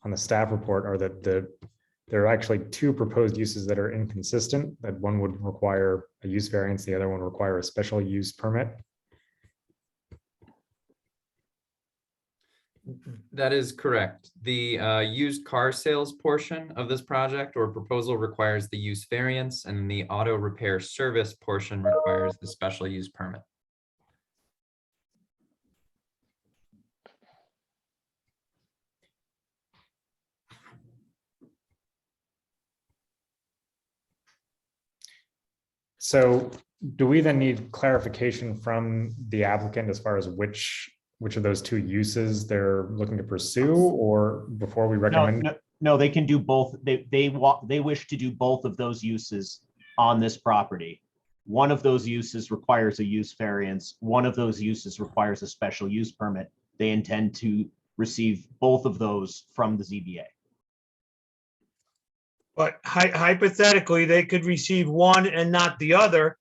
on the staff report are that there are actually 2 proposed uses that are inconsistent, that one would require a use variance, the other one would require a special use permit. That is correct. The used car sales portion of this project or proposal requires the use variance, and the auto repair service portion requires the special use permit. So do we then need clarification from the applicant as far as which of those 2 uses they're looking to pursue, or before we recommend? No, they can do both. They wish to do both of those uses on this property. One of those uses requires a use variance. One of those uses requires a special use permit. They intend to receive both of those from the ZBA. But hypothetically, they could receive one and not the other,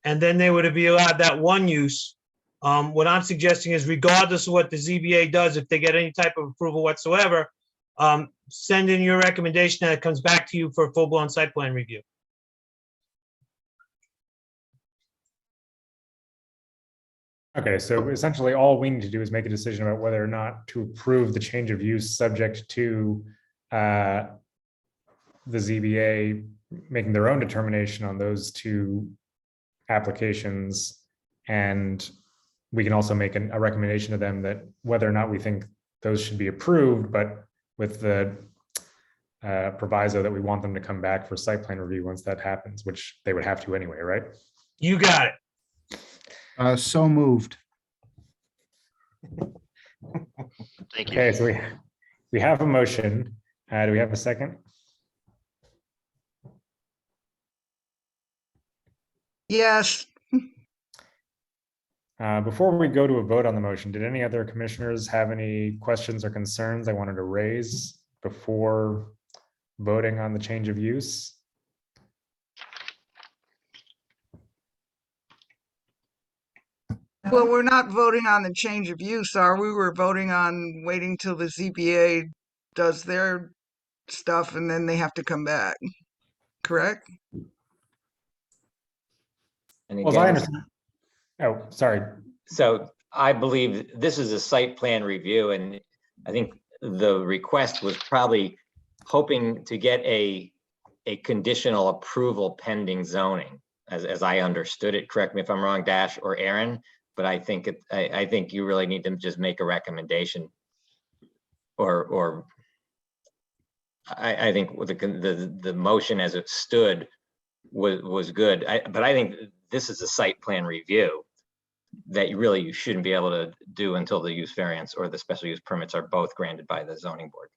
and then they would be allowed that one use. What I'm suggesting is, regardless of what the ZBA does, if they get any type of approval whatsoever, send in your recommendation that it comes back to you for a full-blown site plan review. Okay, so essentially all we need to do is make a decision about whether or not to approve the change of use subject to the ZBA making their own determination on those two applications. And we can also make a recommendation to them that whether or not we think those should be approved, but with the proviso that we want them to come back for site plan review once that happens, which they would have to anyway, right? You got it. So moved. Thank you. Okay, so we have a motion. Do we have a second? Yes. Before we go to a vote on the motion, did any other commissioners have any questions or concerns they wanted to raise before voting on the change of use? Well, we're not voting on the change of use, are we? We're voting on waiting till the ZBA does their stuff and then they have to come back, correct? And Well, as I again, understand. Oh, sorry. so I believe this is a site plan review, and I think the request was probably hoping to get a conditional approval pending zoning, as I understood it. Correct me if I'm wrong, Dash or Aaron, but I think I think you really need to just make a recommendation, or I think the motion as it stood was good. But I think this is a site plan review that you shouldn't be able to do until the use variance or the special use permits are both granted by the zoning board.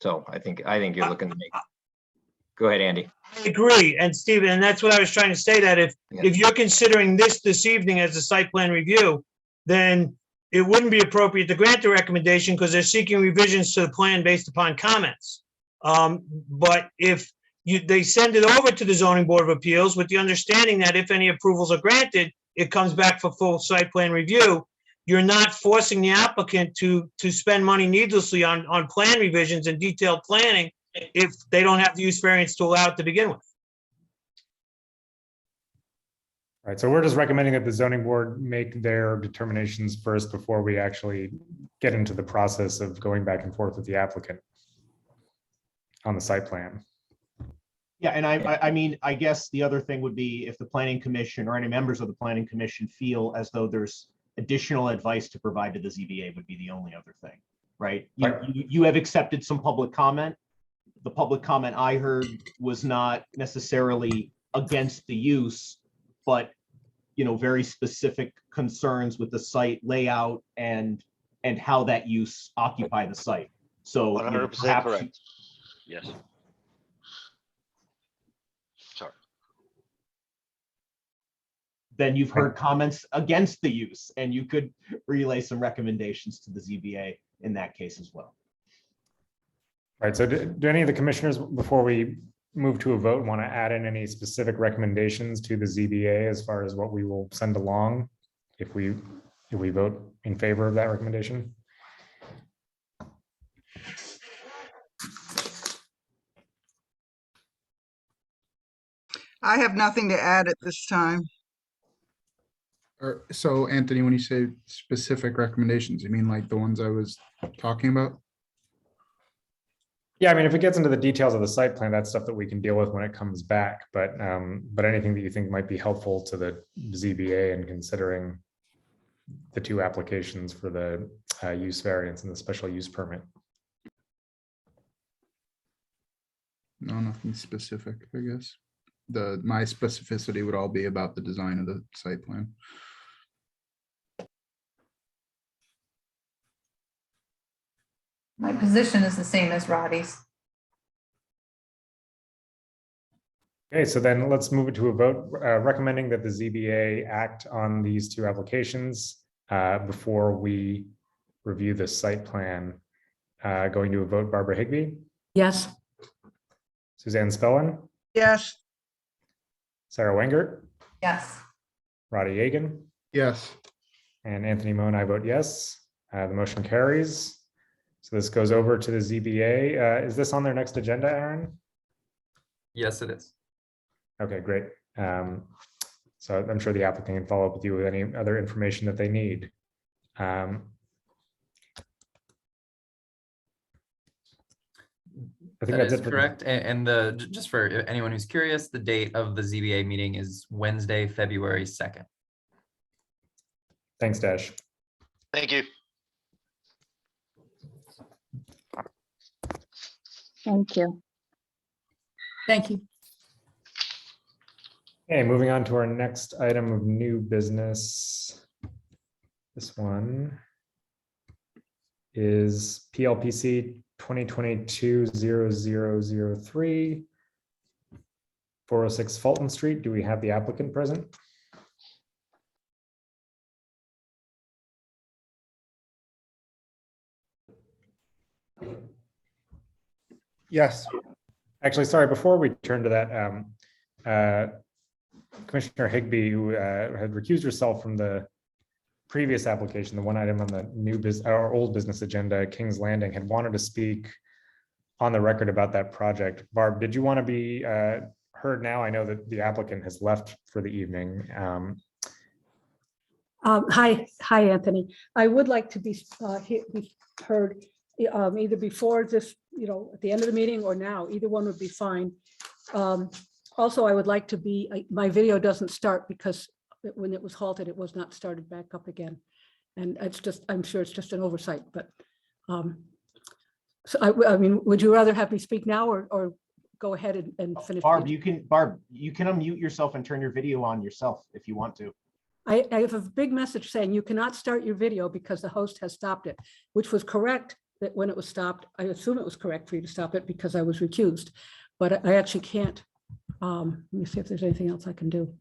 So I think you're looking to make. Go ahead, Andy. I agree, and Stephen, and that's what I was trying to say, that if you're considering this evening as a site plan review, then it wouldn't be appropriate to grant the recommendation because they're seeking revisions to the plan based upon comments. But if they send it over to the zoning board of appeals with the understanding that if any approvals are granted, it comes back for full site plan review. You're not forcing the applicant to spend money needlessly on plan revisions and detailed planning if they don't have the use variance to allow it to begin with. All right, so we're just recommending that the zoning board make their determinations first before we actually get into the process of going back and forth with the applicant on the site plan. Yeah, and I mean, I guess the other thing would be if the planning commission or any members of the planning commission feel as though there's additional advice to provide to the ZBA would be the only other thing, right? You have accepted some public comment. The public comment I heard was not necessarily against the use, but very specific concerns with the site layout and how that use occupy the site. So 100% correct. Yes. Sorry. Then you've heard comments against the use, and you could relay some recommendations to the ZBA in that case as well. Right, so do any of the commissioners, before we move to a vote, want to add in any specific recommendations to the ZBA as far as what we will send along if we vote in favor of that recommendation? I have nothing to add at this time. So Anthony, when you say specific recommendations, you mean like the ones I was talking about? Yeah, I mean, if it gets into the details of the site plan, that's stuff that we can deal with when it comes back. But anything that you think might be helpful to the ZBA in considering the two applications for the use variance and the special use permit. No, nothing specific, I guess. My specificity would all be about the design of the site plan. My position is the same as Roddy's. Okay, so then let's move it to a vote recommending that the ZBA act on these two applications before we review the site plan. Going to a vote, Barbara Higbee. Yes. Suzanne Spellin. Yes. Sarah Wengert. Yes. Roddy Yagan. Yes. And Anthony Moan, I vote yes. The motion carries. So this goes over to the ZBA. Is this on their next agenda, Aaron? Yes, it is. Okay, great. So I'm sure the applicant can follow up with you with any other information that they need. I think That that's is it. correct. And just for anyone who's curious, the date of the ZBA meeting is Wednesday, February 2nd. Thanks, Dash. Thank you. Thank you. Thank you. Okay, moving on to our next item of new business. This one is PLPC 2022-0003, 406 Fulton Street. Do we have the applicant present? Yes. Actually, sorry, before we turn to that, Commissioner Higbee, who had recused herself from the previous application, the one item on the new business or old business agenda, King's Landing, had wanted to speak on the record about that project. Barb, did you want to be heard now? I know that the applicant has left for the evening. Hi, Anthony. I would like to be heard either before this, at the end of the meeting or now. Either one would be fine. Also, I would like to be, my video doesn't start because when it was halted, it was not started back up again. And it's just, I'm sure it's just an oversight, but so I mean, would you rather have me speak now or go ahead and finish? Barb, you can unmute yourself and turn your video on yourself if you want to. I have a big message saying you cannot start your video because the host has stopped it, which was correct that when it was stopped. I assume it was correct for you to stop it because I was recused, but I actually can't. Let me see if there's anything else I can do.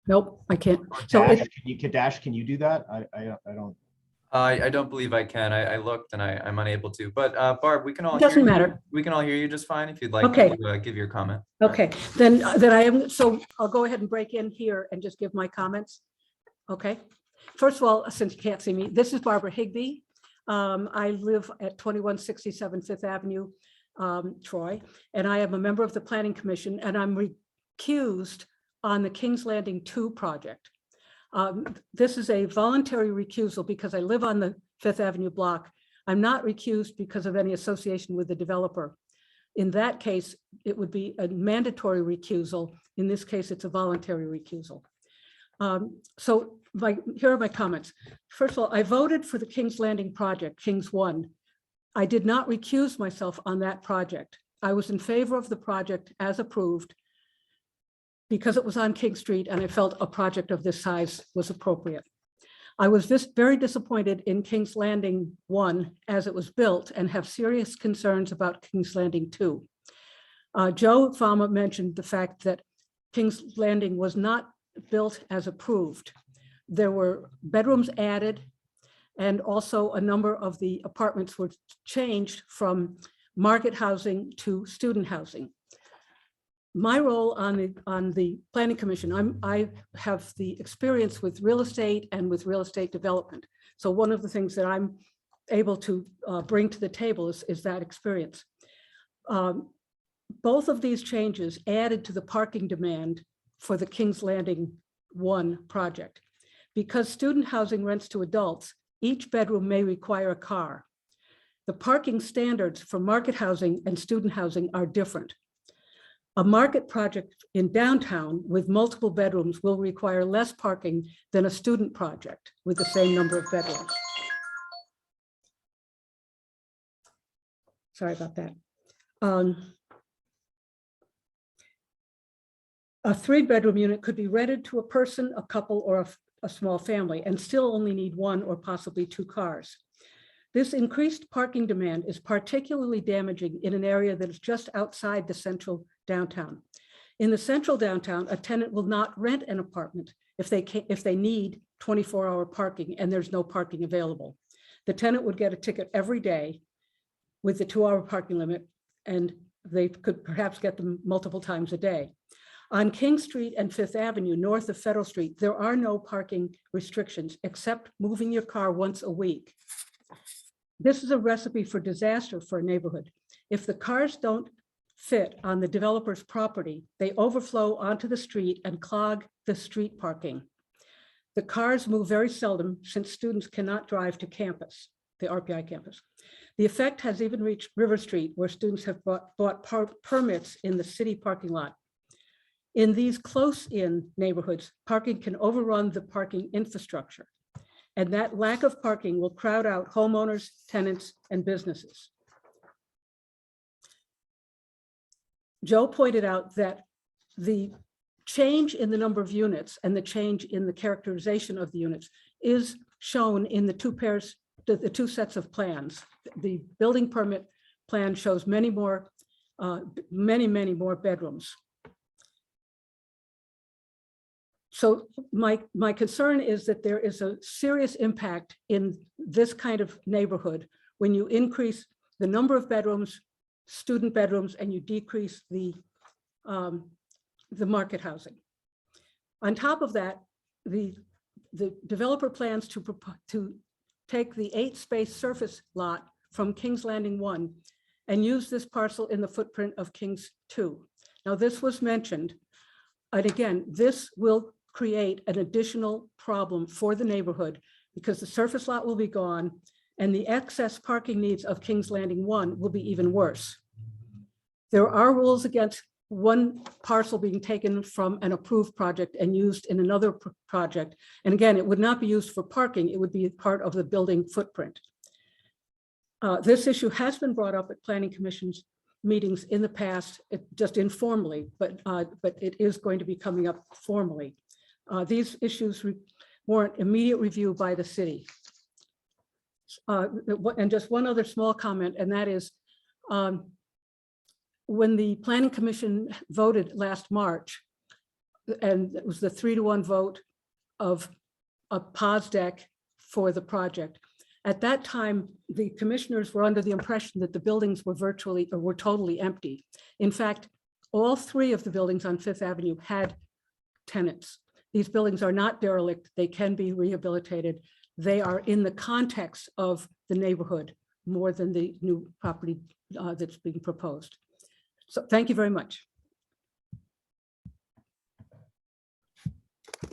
Nope, I can't. So Dash, can you do that? I don't. I don't believe I can. I looked and I'm unable to. But Barb, we can all. It doesn't hear matter. You. We can all hear you just fine if you'd like Okay. to give your comment. Okay, then I am. So I'll go ahead and break in here and just give my comments. Okay. First of all, since you can't see me, this is Barbara Higbee. I live at 2167 Fifth Avenue, Troy, and I am a member of the Planning Commission, and I'm recused on the King's Landing 2 project. This is a voluntary recusal because I live on the Fifth Avenue block. I'm not recused because of any association with the developer. In that case, it would be a mandatory recusal. In this case, it's a voluntary recusal. Here are my comments. First of all, I voted for the King's Landing project, King's 1. I did not recuse myself on that project. I was in favor of the project as approved because it was on King Street and I felt a project of this size was appropriate. I was very disappointed in King's Landing 1 as it was built and have serious concerns about King's Landing 2. Joe Fama mentioned the fact that King's Landing was not built as approved. There were bedrooms added and also a number of the apartments were changed from market housing to student housing. My role on the Planning Commission, I have the experience with real estate and with real estate development. So one of the things that I'm able to bring to the table is that experience. Both of these changes added to the parking demand for the King's Landing 1 project. Because student housing rents to adults, each bedroom may require a car. The parking standards for market housing and student housing are different. A market project in downtown with multiple bedrooms will require less parking than a student project with the same number of bedrooms. Sorry about that. A 3-bedroom unit could be rented to a person, a couple, or a small family and still only need 1 or possibly 2 cars. This increased parking demand is particularly damaging in an area that is just outside the central downtown. In the central downtown, a tenant will not rent an apartment if they need 24-hour parking and there's no parking available. The tenant would get a ticket every day with the 2-hour parking limit, and they could perhaps get them multiple times a day. On King Street and Fifth Avenue, north of Federal Street, there are no parking restrictions except moving your car once a week. This is a recipe for disaster for a neighborhood. If the cars don't fit on the developer's property, they overflow onto the street and clog the street parking. The cars move very seldom since students cannot drive to campus, the RPI campus. The effect has even reached River Street, where students have bought permits in the city parking lot. In these close-in neighborhoods, parking can overrun the parking infrastructure, and that lack of parking will crowd out homeowners, tenants, and businesses. Joe pointed out that the change in the number of units and the change in the characterization of the units is shown in the two sets of plans. The building permit plan shows many more bedrooms. So my concern is that there is a serious impact in this kind of neighborhood when you increase the number of bedrooms, student bedrooms, and you decrease the market housing. On top of that, the developer plans to take the 8-space surface lot from Kings Landing 1 and use this parcel in the footprint of Kings 2. Now, this was mentioned, and again, this will create an additional problem for the neighborhood because the surface lot will be gone and the excess parking needs of Kings Landing 1 will be even worse. There are rules against one parcel being taken from an approved project and used in another project. And again, it would not be used for parking, it would be part of the building footprint. This issue has been brought up at Planning Commission's meetings in the past, just informally, but it is going to be coming up formally. These issues warrant immediate review by the city. And just one other small comment, and that is, when the Planning Commission voted last March, and it was the 3-to-1 vote of a pause deck for the project. At that time, the commissioners were under the impression that the buildings were totally empty. In fact, all 3 of the buildings on Fifth Avenue had tenants. These buildings are not derelict. They can be rehabilitated. They are in the context of the neighborhood more than the new property that's being proposed. So thank you very much.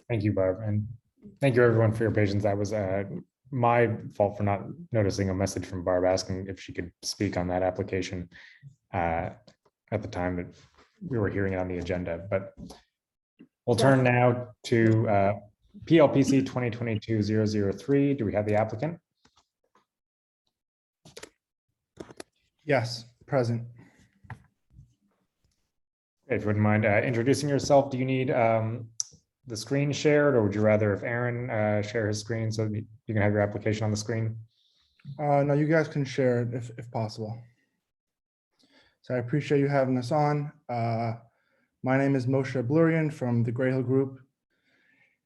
Thank you, Barb. And thank you everyone for your patience. That was my fault for not noticing a message from Barb asking if she could speak on that application at the time that we were hearing it on the agenda. But we'll turn now to PLPC 2022-003. Do we have the applicant? Yes, present. If you wouldn't mind introducing yourself, do you need the screen shared, or would you rather if Aaron share his screen so that you can have your application on the screen? No, you guys can share it if possible. So I appreciate you having us on. My name is Moshe Blurian from the Grayhill Group,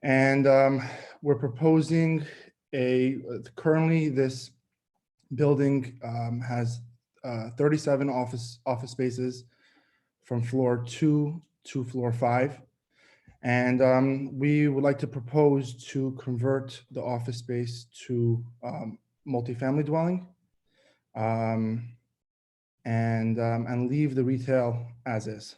and we're proposing currently this building has 37 office spaces from floor 2 to floor 5. And we would like to propose to convert the office space to multifamily dwelling and leave the retail as is.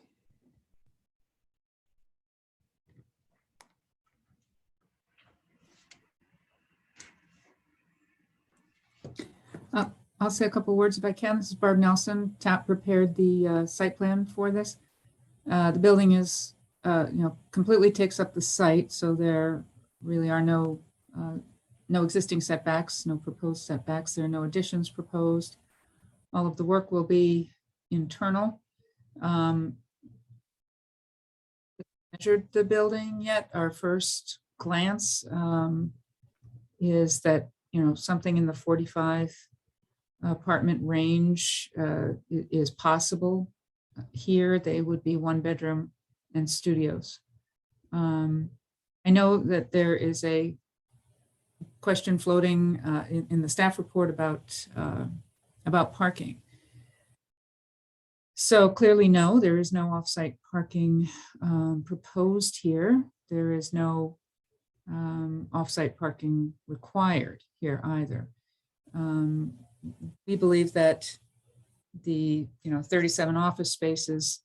I'll say a couple words if I can. This is Barb Nelson. TAP prepared the site plan for this. The building is, completely takes up the site, so there really are no existing setbacks, no proposed setbacks. There are no additions proposed. All of the work will be internal. Measured the building yet. Our first glance is that something in the 45 apartment range is possible. Here they would be 1-bedroom and studios. I know that there is a question floating in the staff report about parking. So clearly, no, there is no offsite parking proposed here. There is no offsite parking required here either. We believe that the, 37 office spaces,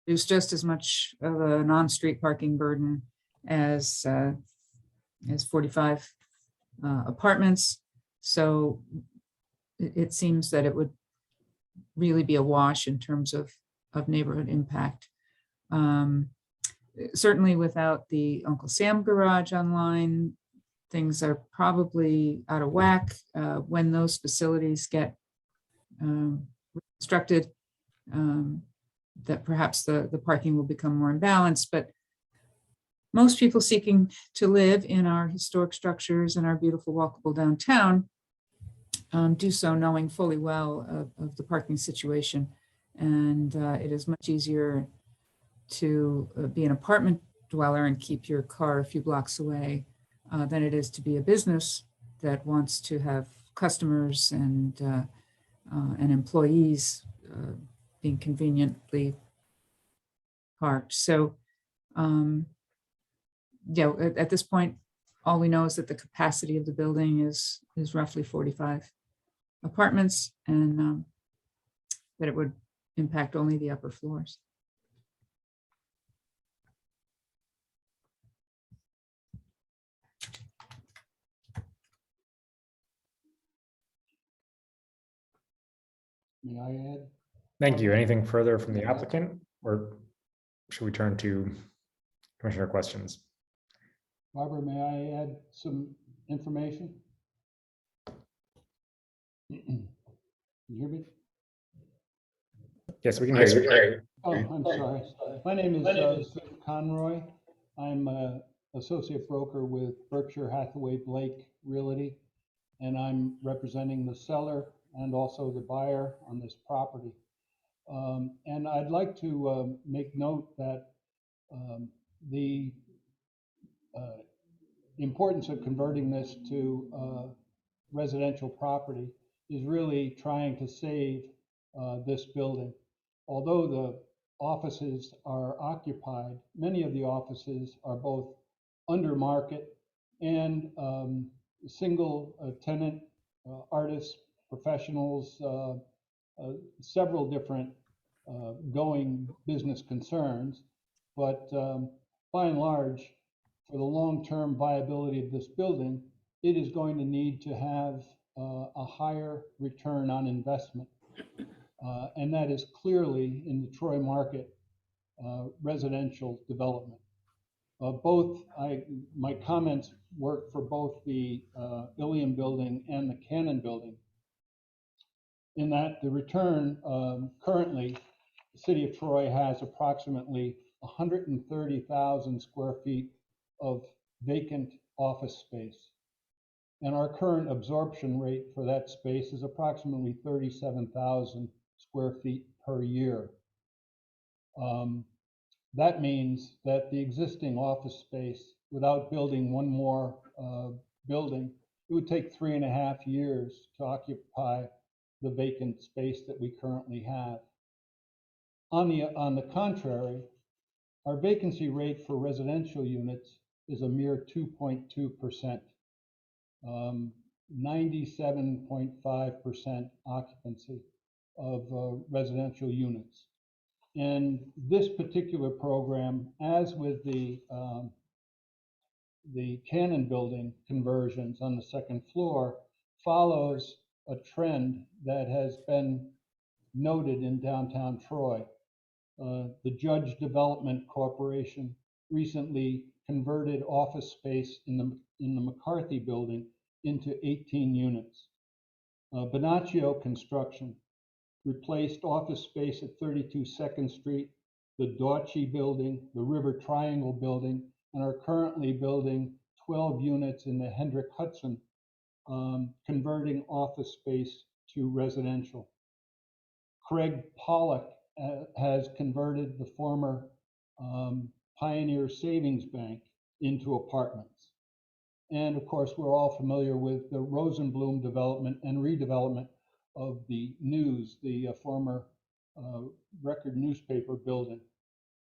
there's just as much of a non-street parking burden as 45 apartments. So it seems that it would really be a wash in terms of neighborhood impact. Certainly without the Uncle Sam garage online, things are probably out of whack. When those facilities get constructed, that perhaps the parking will become more imbalanced, but most people seeking to live in our historic structures and our beautiful walkable downtown do so knowing fully well of the parking situation. And it is much easier to be an apartment dweller and keep your car a few blocks away than it is to be a business that wants to have customers and employees being conveniently parked. So, at this point, all we know is that the capacity of the building is roughly 45 apartments, and that it would impact only the upper floors. May I add? Thank you. Anything further from the applicant, or should we turn to commissioner questions? Barbara, may I add some information? Can you hear me? Yes, we can hear you. Oh, I'm sorry. My name is Sue Conroy. I'm an associate broker with Berkshire Hathaway Blake Realty, and I'm representing the seller and also the buyer on this property. And I'd like to make note that the importance of converting this to residential property is really trying to save this building. Although the offices are occupied, many of the offices are both under market and single tenant artists, professionals, several different going business concerns. But by and large, for the long-term viability of this building, it is going to need to have a higher return on investment. And that is clearly in the Troy market residential development. My comments work for both the Ilium building and the Cannon building, in that the return currently, the city of Troy has approximately 130,000 square feet of vacant office space. And our current absorption rate for that space is approximately 37,000 square feet per year. That means that the existing office space, without building one more building, it would take 3.5 years to occupy the vacant space that we currently have. On the contrary, our vacancy rate for residential units is a mere 2.2%, 97.5% occupancy of residential units. And this particular program, as with the Cannon building conversions on the second floor, follows a trend that has been noted in downtown Troy. The Judge Development Corporation recently converted office space in the McCarthy building into 18 units. Bonaccio Construction replaced office space at 32 2nd Street, the Dauchi building, the River Triangle building, and are currently building 12 units in the Hendrick Hudson, converting office space to residential. Craig Pollock has converted the former Pioneer Savings Bank into apartments. And of course, we're all familiar with the Rosenblum development and redevelopment of the News, the former Record newspaper building.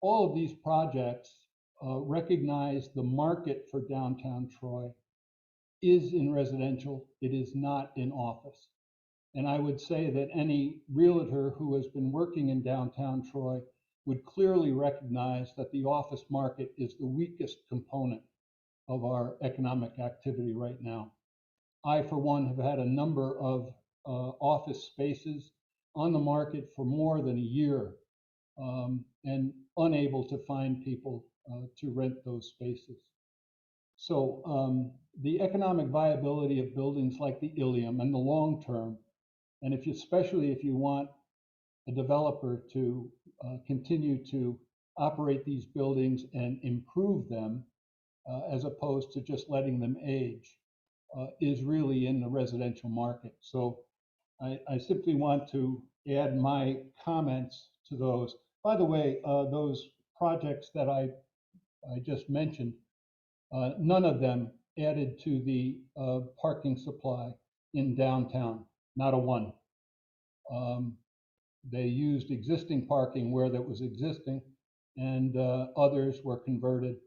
All of these projects recognize the market for downtown Troy is in residential, it is not in office. And I would say that any realtor who has been working in downtown Troy would clearly recognize that the office market is the weakest component of our economic activity right now. I, for one, have had a number of office spaces on the market for more than a year and unable to find people to rent those spaces. So the economic viability of buildings like the Ilium in the long term, and especially if you want a developer to continue to operate these buildings and improve them as opposed to just letting them age, is really in the residential market. So I simply want to add my comments to those. By the way, those projects that I just mentioned, none of them added to the parking supply in downtown, not a one. They used existing parking where that was existing, and others were converted.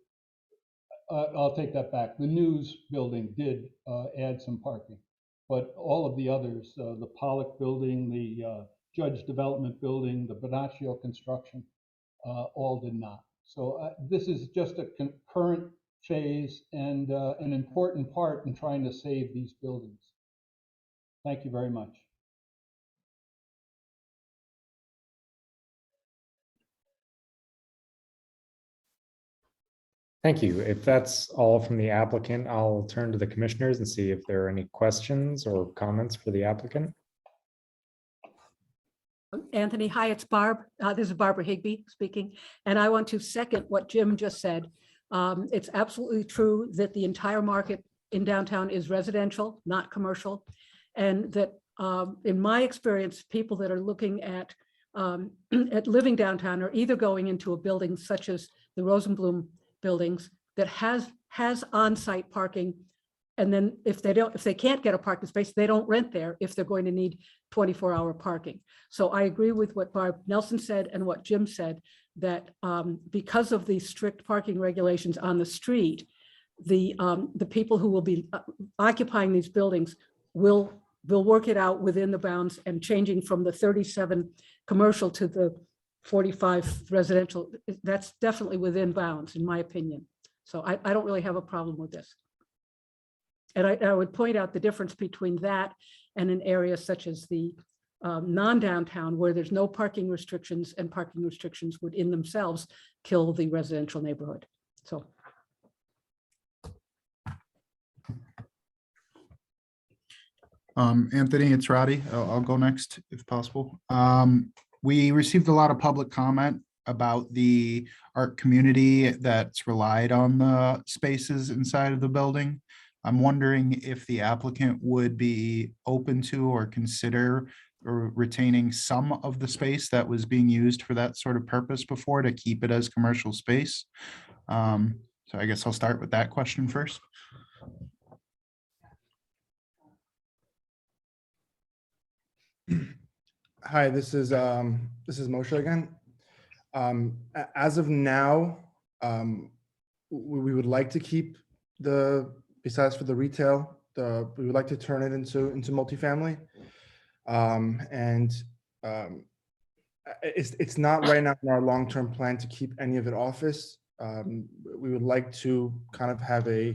I'll take that back. The news building did add some parking, but all of the others, the Pollock building, the Judge Development building, the Bonaccio construction, all did not. So this is just a current phase and an important part in trying to save these buildings. Thank you very much. Thank you. If that's all from the applicant, I'll turn to the commissioners and see if there are any questions or comments for the applicant. Anthony, hi, it's Barb. This is Barbara Higbee speaking, and I want to second what Jim just said. It's absolutely true that the entire market in downtown is residential, not commercial, and that in my experience, people that are looking at living downtown are either going into a building such as the Rosenblum buildings that has on-site parking, and then if they can't get a parking space, they don't rent there if they're going to need 24-hour parking. So I agree with what Barb Nelson said and what Jim said, that because of the strict parking regulations on the street, the people who will be occupying these buildings will work it out within the bounds, and changing from the 37 commercial to the 45 residential, that's definitely within bounds, in my opinion. So I don't really have a problem with this. And I would point out the difference between that and an area such as the non-downtown, where there's no parking restrictions, and parking restrictions would in themselves kill the residential neighborhood. So. Anthony, it's Roddy. I'll go next if possible. We received a lot of public comment about the art community that's relied on the spaces inside of the building. I'm wondering if the applicant would be open to or consider retaining some of the space that was being used for that sort of purpose before, to keep it as commercial space. So I guess I'll start with that question first. Hi, this is Moshe again. As of now, we would like to keep besides for the retail, we would like to turn it into multifamily. It's not right now in our long-term plan to keep any of it office. We would like to kind of have a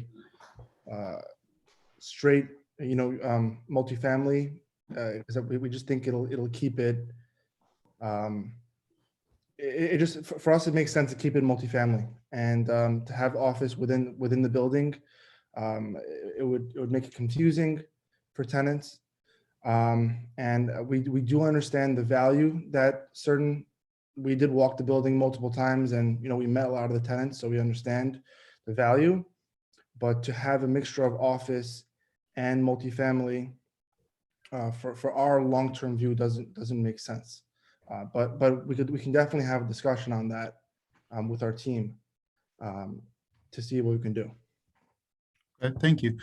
straight, multifamily, because we just think it'll keep it. It just, for us, it makes sense to keep it multifamily, and to have office within the building. It would make it confusing for tenants. And we do understand the value that we did walk the building multiple times, and we met a lot of the tenants, so we understand the value. But to have a mixture of office and multifamily for our long-term view doesn't make sense. But we can definitely have a discussion on that with our team to see what we can do. Okay, thank you.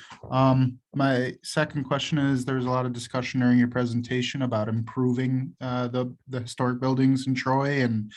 My second question is, there's a lot of discussion during your presentation about improving the historic buildings in Troy, and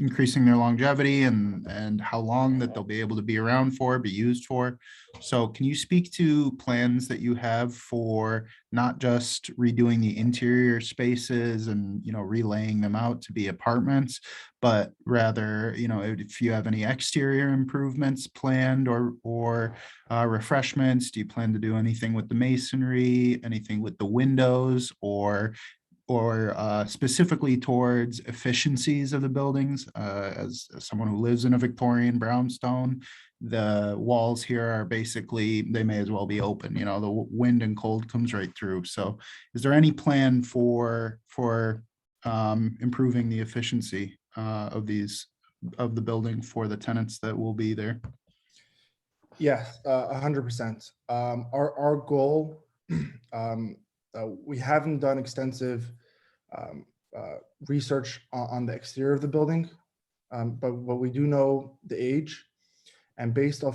increasing their longevity and how long that they'll be able to be around for, be used for. So can you speak to plans that you have for not just redoing the interior spaces and, you know, relaying them out to be apartments, but rather, you know, if you have any exterior improvements planned or refreshments? Do you plan to do anything with the masonry, anything with the windows, or specifically towards efficiencies of the buildings? As someone who lives in a Victorian brownstone, the walls here are basically, they may as well be open, you know, the wind and cold comes right through. So is there any plan for improving the efficiency of the building for the tenants that will be there? Yes, 100%. Our goal, we haven't done extensive research on the exterior of the building, but we do know the age, and based on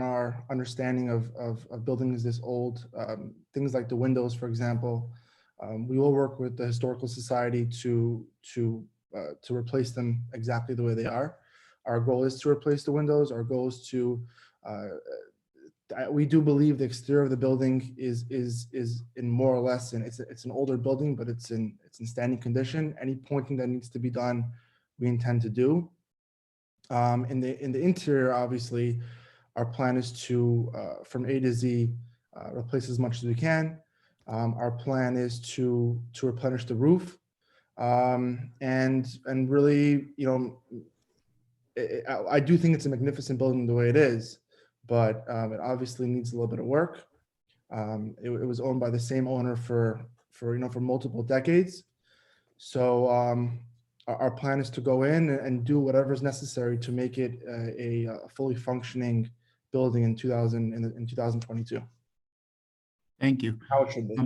our understanding of buildings this old, things like the windows, for example, we will work with the Historical Society to replace them exactly the way they are. Our goal is to replace the windows. Our goal is to we do believe the exterior of the building is in more or less, and it's an older building, but it's in standing condition. Any pointing that needs to be done, we intend to do. In the interior, obviously, our plan is to from A to Z replace as much as we can. Our plan is to replenish the roof, and really, you know, I do think it's a magnificent building the way it is, but it obviously needs a little bit of work. It was owned by the same owner for multiple decades. So our plan is to go in and do whatever is necessary to make it a fully functioning building in 2022. Thank you. How it should be.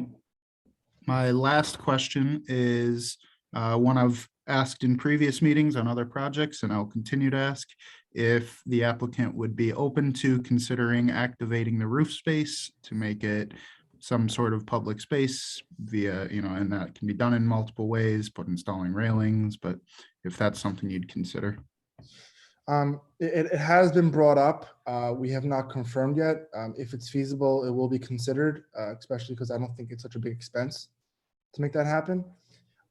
My last question is one I've asked in previous meetings on other projects, and I'll continue to ask if the applicant would be open to considering activating the roof space to make it some sort of public space via, you know, and that can be done in multiple ways, but installing railings, but if that's something you'd consider. It has been brought up. We have not confirmed yet. If it's feasible, it will be considered, especially because I don't think it's such a big expense to make that happen.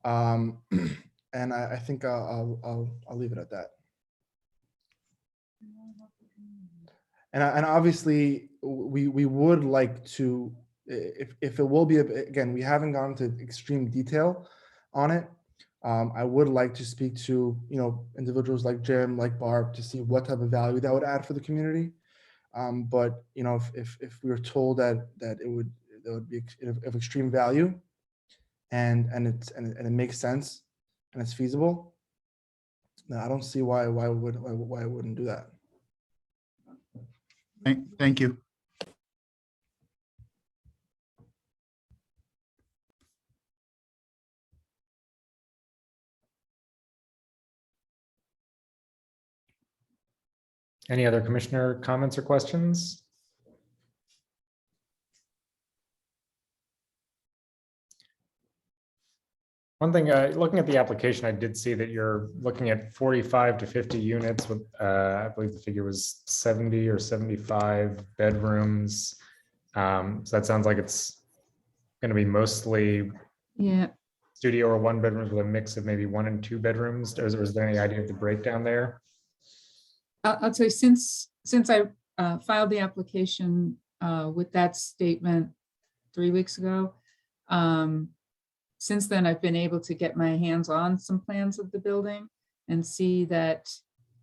And I think I'll leave it at that. And obviously, we would like to, if it will be, again, we haven't gone into extreme detail on it. I would like to speak to, you know, individuals like Jim, like Barb, to see what type of value that would add for the community. But you know, if we were told that it would be of extreme value, and it makes sense and it's feasible, then I don't see why I wouldn't do that. Thank you. Any other commissioner comments or questions? One thing, looking at the application, I did see that you're looking at 45 to 50 units with, I believe the figure was 70 or 75 bedrooms. So that sounds like it's going to be mostly studio or one bedrooms with a mix of maybe 1 and 2 bedrooms. Or is there any idea of the breakdown there? I'll tell you, since I filed the application with that statement 3 weeks ago, since then I've been able to get my hands on some plans of the building and see that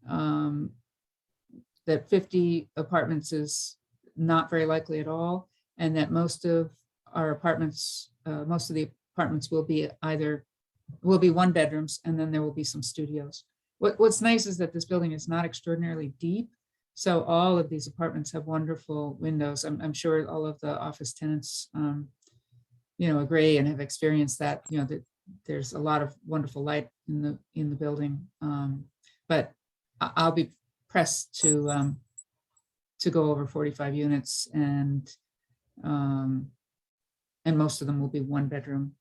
that 50 apartments is not very likely at all, and that most of our apartments, most of the apartments will be 1 bedrooms, and then there will be some studios. What's nice is that this building is not extraordinarily deep, so all of these apartments have wonderful windows. I'm sure all of the office tenants, you know, agree and have experienced that. You know, that there's a lot of wonderful light in the building. But I'll be pressed to go over 45 units, and most of them will be 1 bedroom.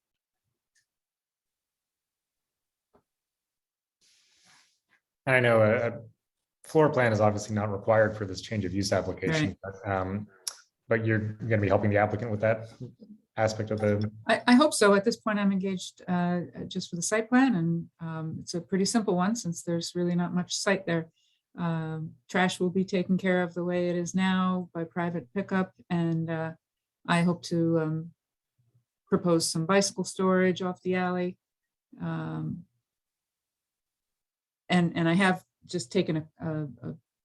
I know a floor plan is obviously not required for this change of use application, but you're going to be helping the applicant with that aspect of the. I hope so. At this point, I'm engaged just for the site plan, and it's a pretty simple one since there's really not much site there. Trash will be taken care of the way it is now by private pickup, and I hope to propose some bicycle storage off the alley. And I have just taken a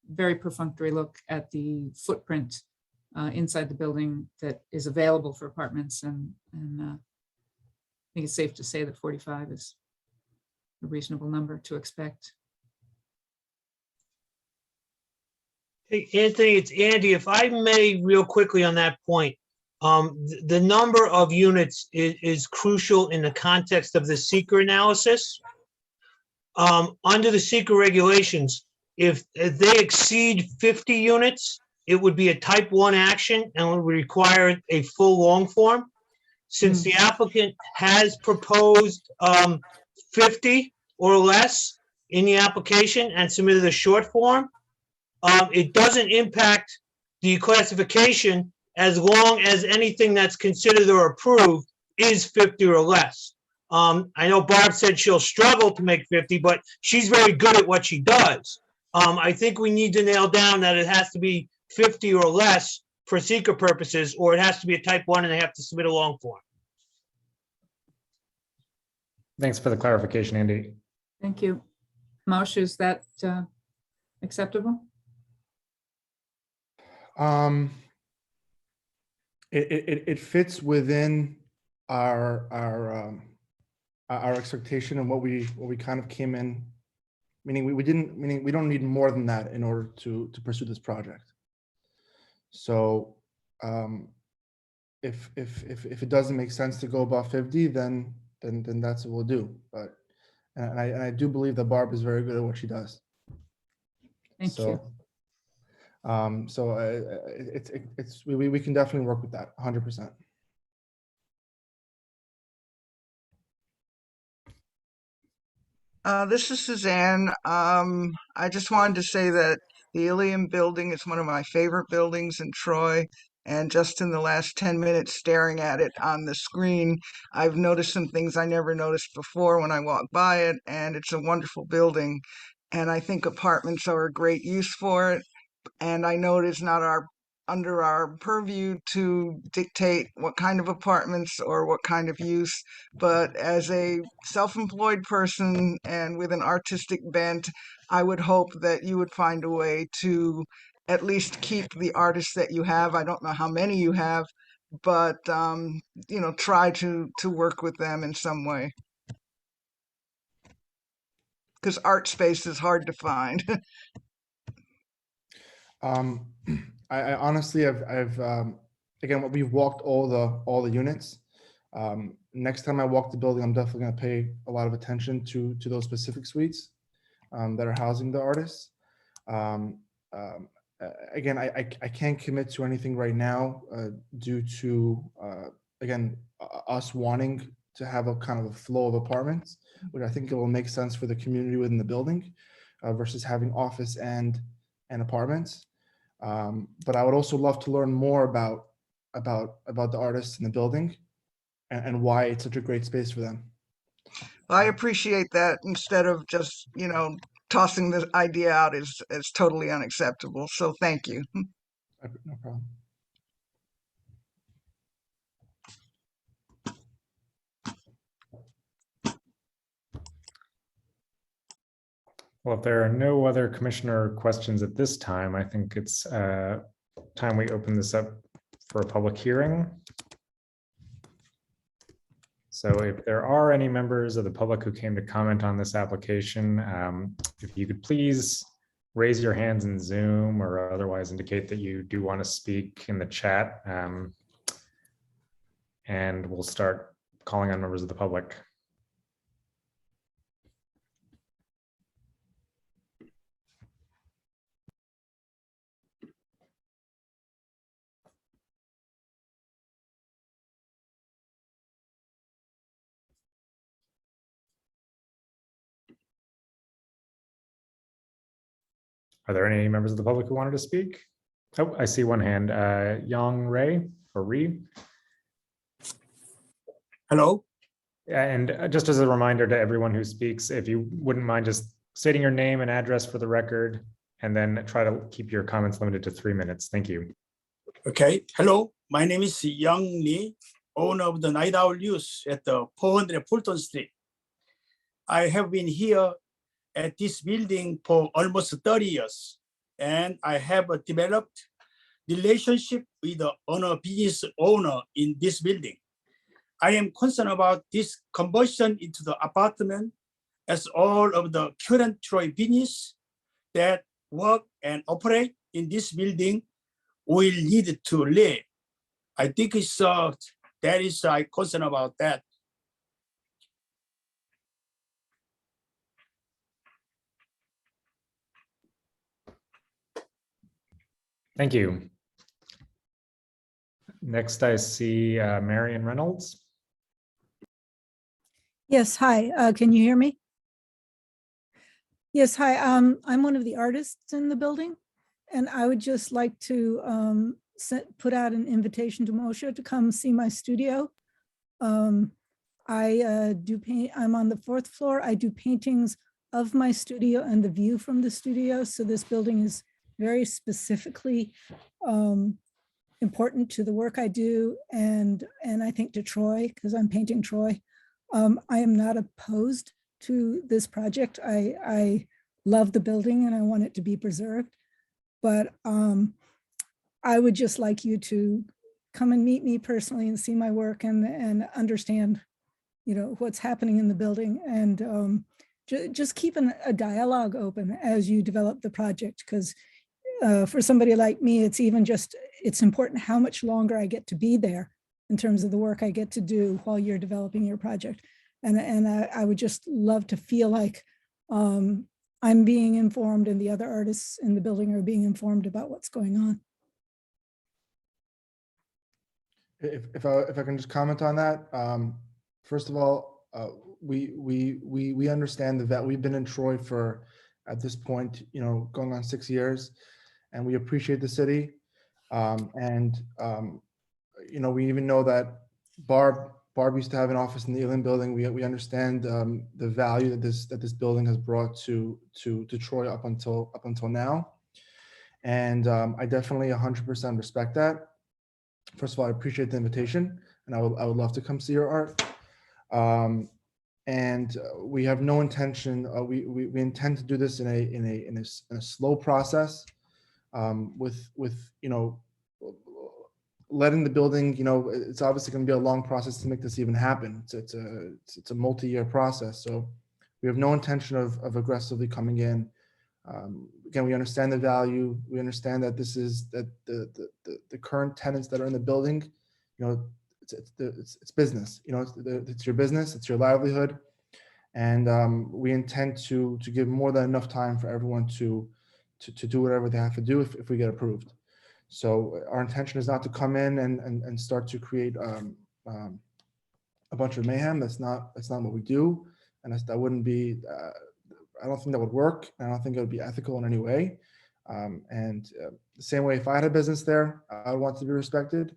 very perfunctory look at the footprint inside the building that is available for apartments, and I think it's safe to say that 45 is a reasonable number to expect. Hey, Anthony, it's Andy. If I may, real quickly on that point, the number of units is crucial in the context of the seeker analysis. Under the seeker regulations, if they exceed 50 units, it would be a type 1 action and would require a full long form. Since the applicant has proposed 50 or less in the application and submitted a short form, it doesn't impact the classification as long as anything that's considered or approved is 50 or less. I know Barb said she'll struggle to make 50, but she's very good at what she does. I think we need to nail down that it has to be 50 or less for seeker purposes, or it has to be a type 1 and they have to submit a long form. Thanks for the clarification, Andy. Thank you. Moshe, is that acceptable? It fits within our expectation and what we kind of came in, meaning we don't need more than that in order to pursue this project. So if it doesn't make sense to go above 50, then that's what we'll do. But and I do believe that Barb is very good at what she does. Thank you. We can definitely work with that 100%. This is Suzanne. I just wanted to say that the Ilium building is one of my favorite buildings in Troy. And just in the last 10 minutes staring at it on the screen, I've noticed some things I never noticed before when I walked by it. And it's a wonderful building. And I think apartments are a great use for it. And I know it is not under our purview to dictate what kind of apartments or what kind of use, but as a self-employed person and with an artistic bent, I would hope that you would find a way to at least keep the artists that you have. I don't know how many you have, but try to work with them in some way. Because art space is hard to find. I honestly, I've again, we've walked all the units. Next time I walk the building, I'm definitely going to pay a lot of attention to those specific suites that are housing the artists. Again, I can't commit to anything right now due to again us wanting to have a kind of a flow of apartments, which I think it will make sense for the community within the building versus having office and apartments. But I would also love to learn more about the artists in the building and why it's such a great space for them. I appreciate that instead of just, tossing the idea out as totally unacceptable. So thank you. No problem. Well, if there are no other commissioner questions at this time, I think it's time we open this up for a public hearing. So if there are any members of the public who came to comment on this application, if you could please raise your hands in Zoom or otherwise indicate that you do want to speak in the chat. And we'll start calling on members of the public. Are there any members of the public who wanted to speak? Oh, I see one hand. Yang Ray or Ree. Hello. And just as a reminder to everyone who speaks, if you wouldn't mind just stating your name and address for the record, and then try to keep your comments limited to 3 minutes. Thank you. Okay. Hello. My name is Young Lee, owner of the Night Owl News at the 400 Fulton Street. I have been here at this building for almost 30 years, and I have developed relationship with the business owner in this building. I am concerned about this conversion into the apartment, as all of the current Troy business that work and operate in this building will need to live. I think it's that is I concerned about that. Thank you. Next, I see Marion Reynolds. Yes, hi. Can you hear me? Yes, hi. I'm one of the artists in the building, and I would just like to put out an invitation to Moshe to come see my studio. I do paint. I'm on the 4th floor. I do paintings of my studio and the view from the studio. So this building is very specifically important to the work I do, and I think to Troy, because I'm painting Troy. I am not opposed to this project. I love the building and I want it to be preserved, but I would just like you to come and meet me personally and see my work and understand, you know, what's happening in the building, and just keep a dialogue open as you develop the project, because for somebody like me, it's important how much longer I get to be there in terms of the work I get to do while you're developing your project. And I would just love to feel like I'm being informed and the other artists in the building are being informed about what's going on. If I can just comment on that, first of all, we understand that we've been in Troy for, at this point, you know, going on 6 years, and we appreciate the city, you know, we even know that Barb used to have an office in the Ealing building. We understand the value that this building has brought to Troy up until now, and I definitely 100% respect that. First of all, I appreciate the invitation, and I would love to come see your art. And we have no intention. We intend to do this in a slow process, with you know, letting the building, you know, it's obviously going to be a long process to make this even happen. It's a multi-year process. So we have no intention of aggressively coming in. Again, we understand the value. We understand that this is that the current tenants that are in the building, you know, it's business. You know, it's your business, it's your livelihood, and we intend to give more than enough time for everyone to do whatever they have to do if we get approved. So our intention is not to come in and start to create a bunch of mayhem. That's not what we do, and that wouldn't be. I don't think that would work. I don't think it would be ethical in any way. The same way, if I had a business there, I would want to be respected.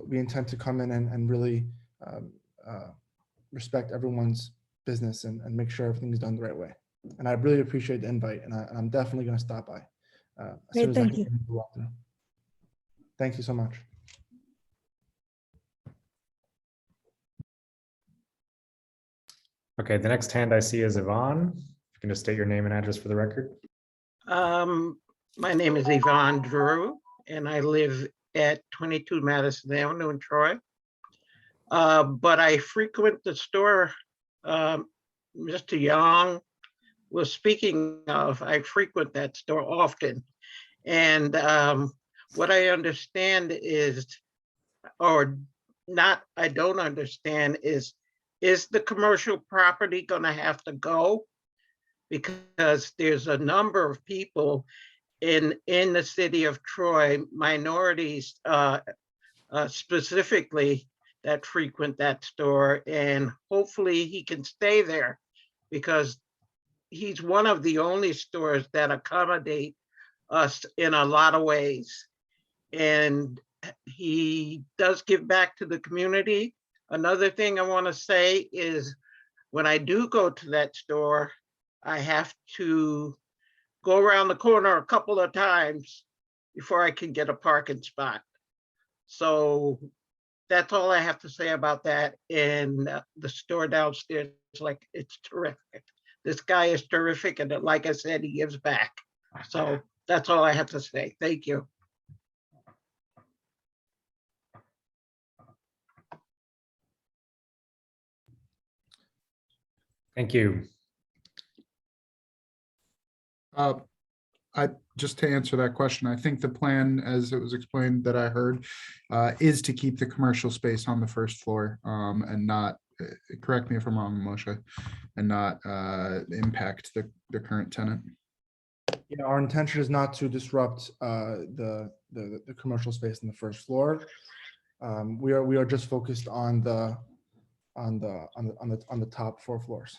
We intend to come in and really respect everyone's business and make sure everything is done the right way. And I really appreciate the invite, and I'm definitely going to stop by. Great, thank you. Thank you so much. Okay, the next hand I see is Yvonne. If you can just state your name and address for the record. My name is Yvonne Drew, and I live at 22 Madison Avenue in Troy. But I frequent the store Mr. Young was speaking of. I frequent that store often. And what I understand is, or not, I don't understand is the commercial property going to have to go? Because there's a number of people in the city of Troy, minorities specifically, that frequent that store, and hopefully he can stay there, because he's one of the only stores that accommodate us in a lot of ways. And he does give back to the community. Another thing I want to say is when I do go to that store, I have to go around the corner a couple of times before I can get a parking spot. So that's all I have to say about that. And the store downstairs, like, it's terrific. This guy is terrific. And like I said, he gives back. So that's all I have to say. Thank you. Thank you. Just to answer that question, I think the plan, as it was explained that I heard, is to keep the commercial space on the first floor and not, correct me if I'm wrong, Moshe, and not impact the current tenant. Yeah, our intention is not to disrupt the commercial space in the first floor. We are just focused on the top 4 floors.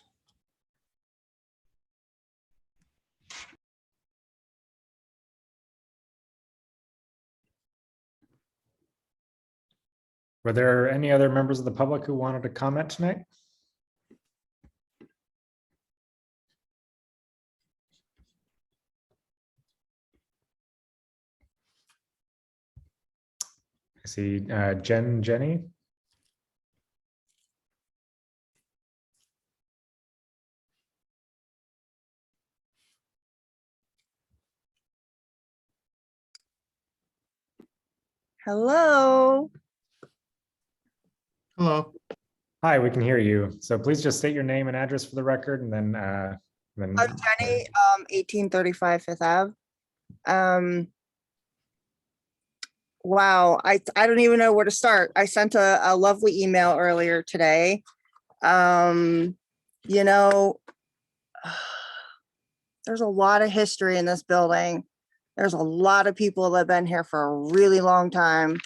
Were there any other members of the public who wanted to comment tonight? I see Jenny. Hello. Hello. Hi, we can hear you. So please just state your name and address for the record, and then I'm Jenny, 1835 Fifth Ave. Wow, I don't even know where to start. I sent a lovely email earlier today. You know, there's a lot of history in this building. There's a lot of people that have been here for a really long time.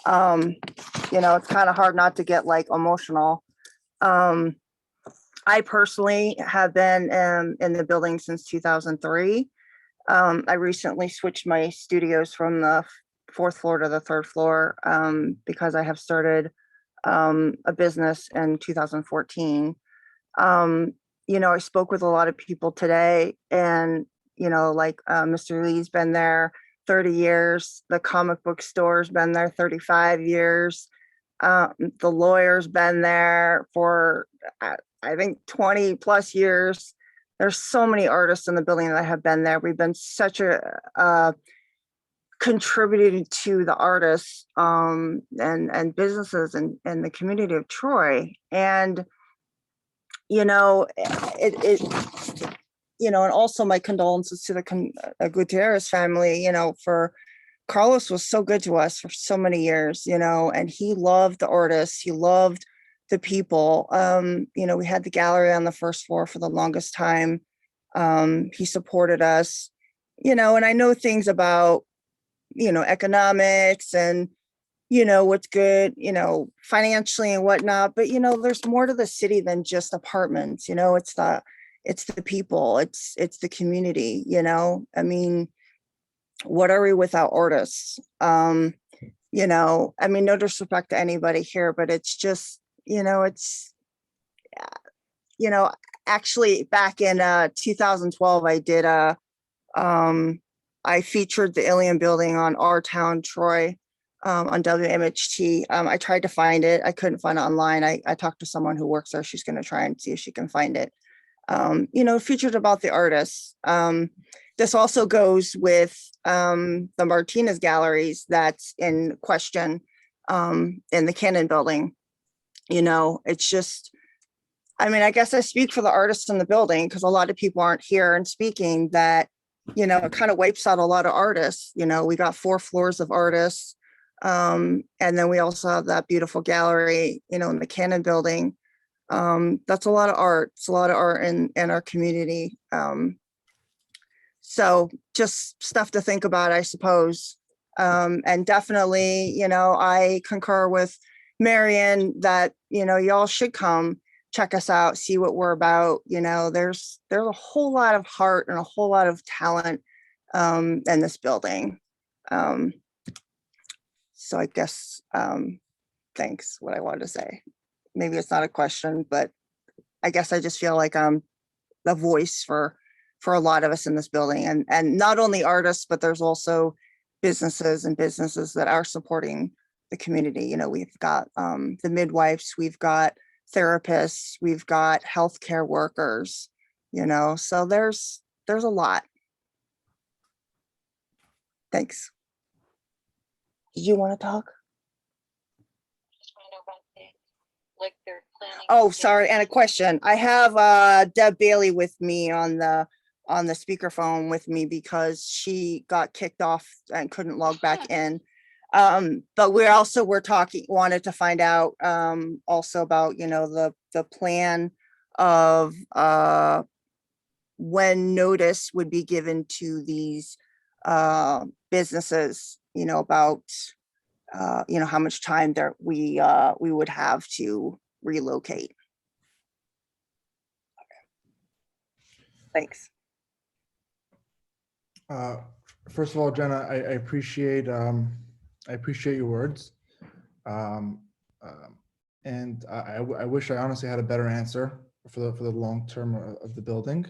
You know, it's kind of hard not to get like emotional. I personally have been in the building since 2003. I recently switched my studios from the 4th floor to the 3rd floor because I have started a business in 2014. You know, I spoke with a lot of people today, and, you know, like Mr. Lee's been there 30 years. The comic book store's been there 35 years. The lawyer's been there for, I think, 20 plus years. There's so many artists in the building that have been there. We've been such a contributed to the artists and businesses and the community of Troy. And, you know, you know, and also my condolences to the Gutierrez family, you know, for Carlos was so good to us for so many years, you know, and he loved the artists. He loved the people. You know, we had the gallery on the 1st floor for the longest time. He supported us, you know, and I know things about, you know, economics and, you know, what's good, you know, financially and whatnot, but, you know, there's more to the city than just apartments, you know, it's the people, it's the community, you know. I mean, what are we without artists? You know, I mean, no disrespect to anybody here, but it's just, you know, it's, you know, actually back in 2012, I did I featured the Alien Building on Our Town, Troy, on WMHT. I tried to find it. I couldn't find it online. I talked to someone who works there. She's going to try and see if she can find it. You know, featured about the artists. This also goes with the Martinez galleries that's in question in the Cannon Building. You know, it's just, I mean, I guess I speak for the artists in the building because a lot of people aren't here and speaking that, you know, it kind of wipes out a lot of artists. You know, we got 4 floors of artists. And then we also have that beautiful gallery, you know, in the Cannon Building. That's a lot of art. It's a lot of art in our community. So just stuff to think about, I suppose. And definitely, you know, I concur with Marion that, you know, y'all should come check us out, see what we're about. You know, there's a whole lot of heart and a whole lot of talent in this building. So I guess thanks, what I wanted to say. Maybe it's not a question, but I guess I just feel like I'm the voice for a lot of us in this building, and not only artists, but there's also businesses that are supporting the community. You know, we've got the midwives, we've got therapists, we've got healthcare workers, you know, so there's a lot. Thanks. Did you want to talk? Oh, sorry, and a question. I have Deb Bailey with me on the speakerphone with me because she got kicked off and couldn't log back in. But wanted to find out also about, you know, the plan of when notice would be given to these businesses, you know, about you know, how much time we would have to relocate. Thanks. First of all, Jenna, I appreciate your words, and I wish I honestly had a better answer for the long term of the building.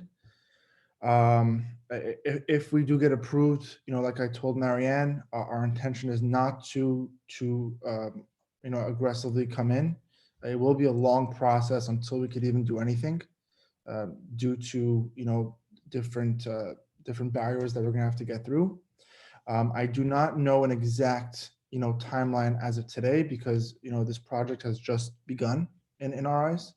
If we do get approved, you know, like I told Marianne, our intention is not to you know, aggressively come in. It will be a long process until we could even do anything, due to, you know, different barriers that we're gonna have to get through. I do not know an exact, you know, timeline as of today because, you know, this project has just begun in our eyes.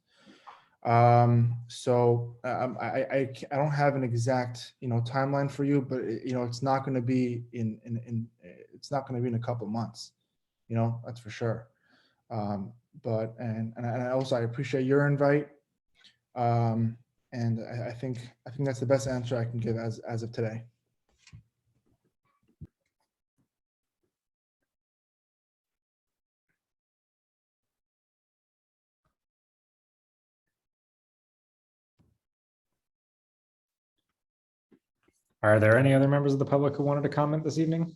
So I don't have an exact, you know, timeline for you, but you know, it's not going to be it's not going to be in a couple months, you know, that's for sure. But I also I appreciate your invite, and I think that's the best answer I can give as of today. Are there any other members of the public who wanted to comment this evening?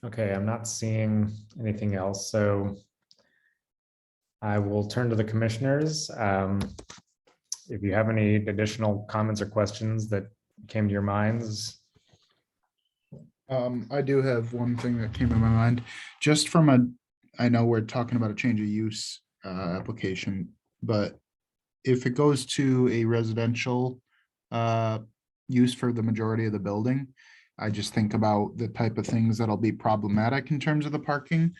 Okay, I'm not seeing anything else, so I will turn to the commissioners. If you have any additional comments or questions that came to your minds. I do have one thing that came to my mind, just from I know we're talking about a change of use application, but if it goes to a residential use for the majority of the building, I just think about the type of things that'll be problematic in terms of the parking.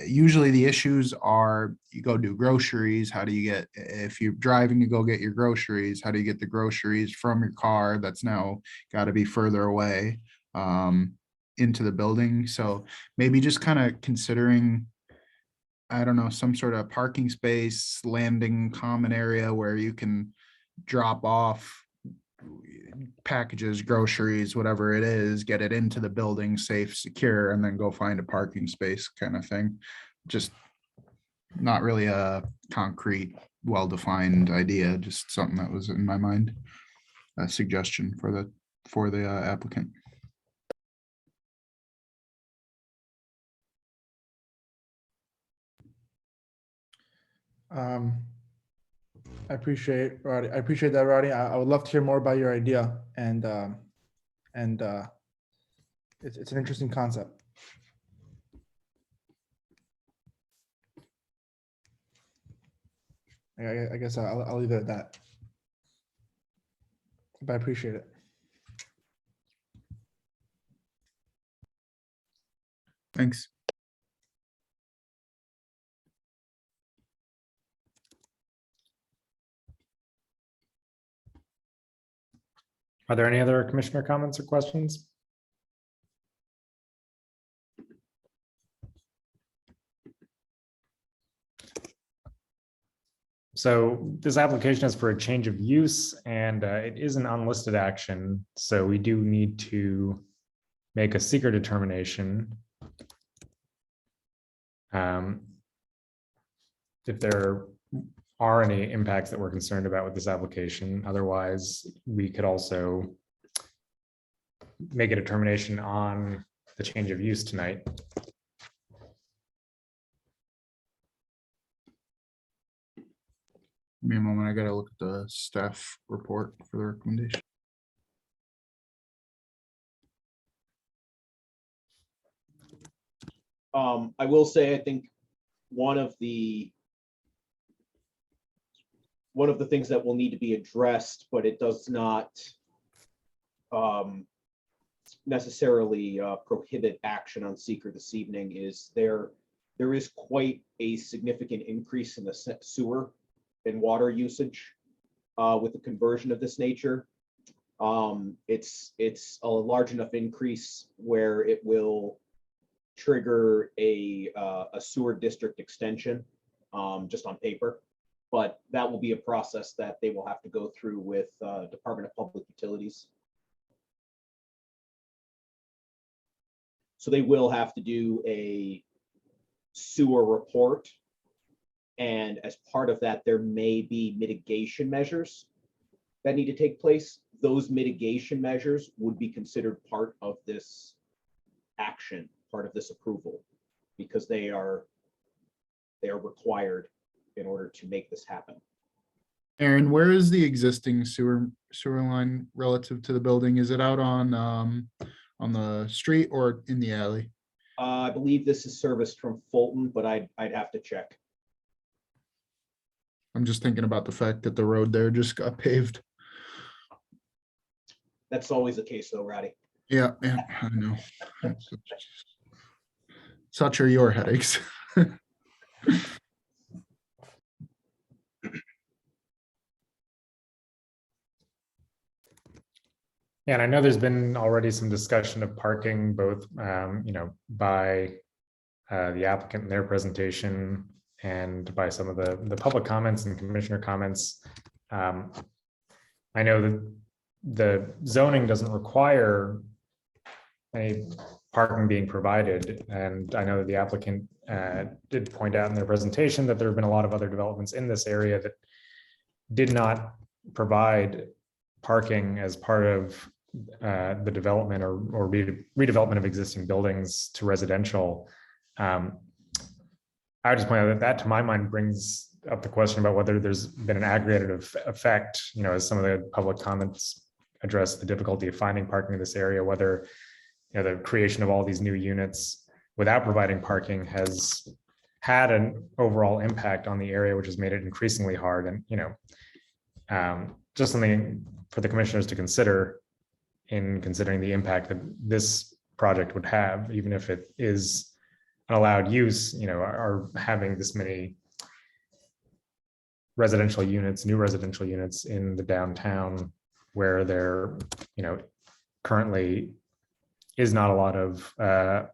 Usually the issues are you go do groceries. How do you get, if you're driving to go get your groceries, how do you get the groceries from your car that's now got to be further away into the building? So maybe just kind of considering, I don't know, some sort of parking space, landing common area where you can drop off packages, groceries, whatever it is, get it into the building safe, secure, and then go find a parking space kind of thing. Just not really a concrete, well-defined idea, just something that was in my mind. A suggestion for the applicant. I appreciate Roddy. I appreciate that, Roddy. I would love to hear more about your idea, and it's an interesting concept. I guess I'll leave it at that. But I appreciate it. Thanks. Are there any other commissioner comments or questions? So this application is for a change of use, and it is an unlisted action. So we do need to make a seeker determination. If there are any impacts that we're concerned about with this application. Otherwise, we could also make a determination on the change of use tonight. Give me a moment, I gotta look at the staff report for the recommendation. I will say, I think one of the things that will need to be addressed, but it does not necessarily prohibit action on seeker this evening, is there is quite a significant increase in the sewer and water usage with the conversion of this nature. It's a large enough increase where it will trigger a sewer district extension just on paper, but that will be a process that they will have to go through with Department of Public Utilities. So they will have to do a sewer report, and as part of that, there may be mitigation measures that need to take place. Those mitigation measures would be considered part of this action, part of this approval, because they are required in order to make this happen. Aaron, where is the existing sewer line relative to the building? Is it out on the street or in the alley? I believe this is serviced from Fulton, but I'd have to check. I'm just thinking about the fact that the road there just got paved. That's always the case though, Ratty. Yeah, I know. Such are your headaches. Yeah, and I know there's been already some discussion of parking, both by the applicant in their presentation and by some of the public comments and commissioner comments. I know that the zoning doesn't require any parking being provided, and I know that the applicant did point out in their presentation that there have been a lot of other developments in this area that did not provide parking as part of the development or redevelopment of existing buildings to residential. I would just point out that to my mind brings up the question about whether there's been an aggregated effect, as some of the public comments address the difficulty of finding parking in this area, whether the creation of all these new units without providing parking has had an overall impact on the area, which has made it increasingly hard. And just something for the commissioners to consider in considering the impact that this project would have, even if it is an allowed use, are having this many residential units, new residential units in the downtown where there, currently is not a lot of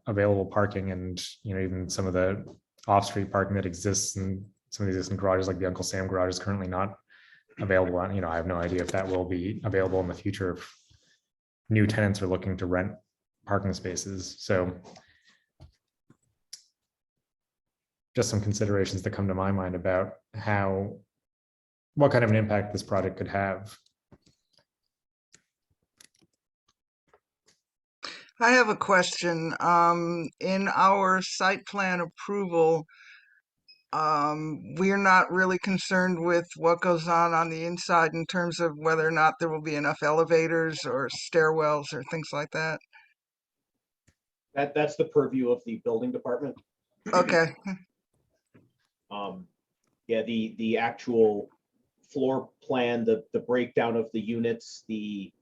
available parking, and even some of the off-street parking that exists in some of the existing garages, like the Uncle Sam garage, is currently not available. On, I have no idea if that will be available in the future if new tenants are looking to rent parking spaces. So just some considerations that come to my mind about what kind of an impact this project could have. I have a question. In our site plan approval, we're not really concerned with what goes on the inside in terms of whether or not there will be enough elevators or stairwells or things like that. That's the purview of the building department. Okay. Yeah, the actual floor plan, the breakdown of the units, the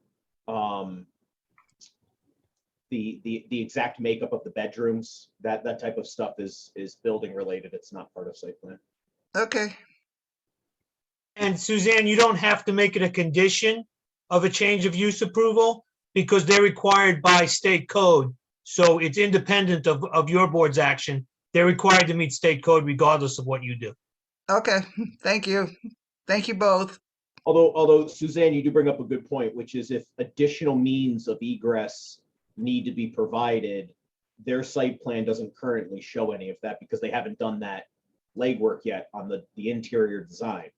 exact makeup of the bedrooms, that type of stuff is building related. It's not part of site plan. Okay. And Suzanne, you don't have to make it a condition of a change of use approval because they're required by state code. So it's independent of your board's action. They're required to meet state code regardless of what you do. Okay, thank you. Thank you both. Although Suzanne, you do bring up a good point, which is if additional means of egress need to be provided, their site plan doesn't currently show any of that because they haven't done that legwork yet on the interior design.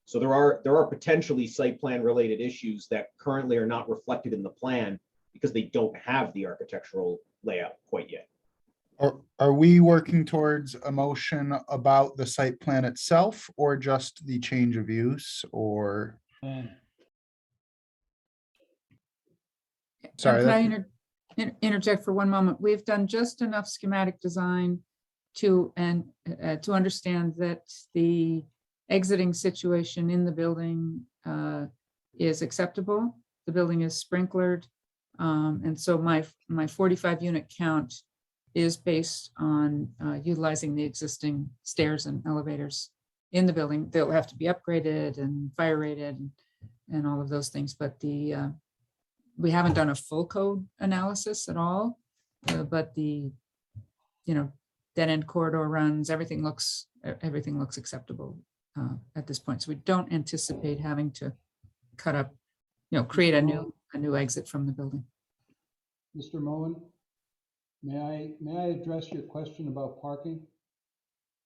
So there are potentially site plan related issues that currently are not reflected in the plan because they don't have the architectural layout quite yet. Are we working towards a motion about the site plan itself or just the change of use or? Sorry. Can I interject for one moment? We've done just enough schematic design to understand that the exiting situation in the building is acceptable. The building is sprinklered. And so my 45 unit count is based on utilizing the existing stairs and elevators in the building. They'll have to be upgraded and fire rated and all of those things, but we haven't done a full code analysis at all, but the dead end corridor runs, everything looks acceptable at this point. So we don't anticipate having to cut up, create a new exit from the building. Mr. Moen, may I address your question about parking?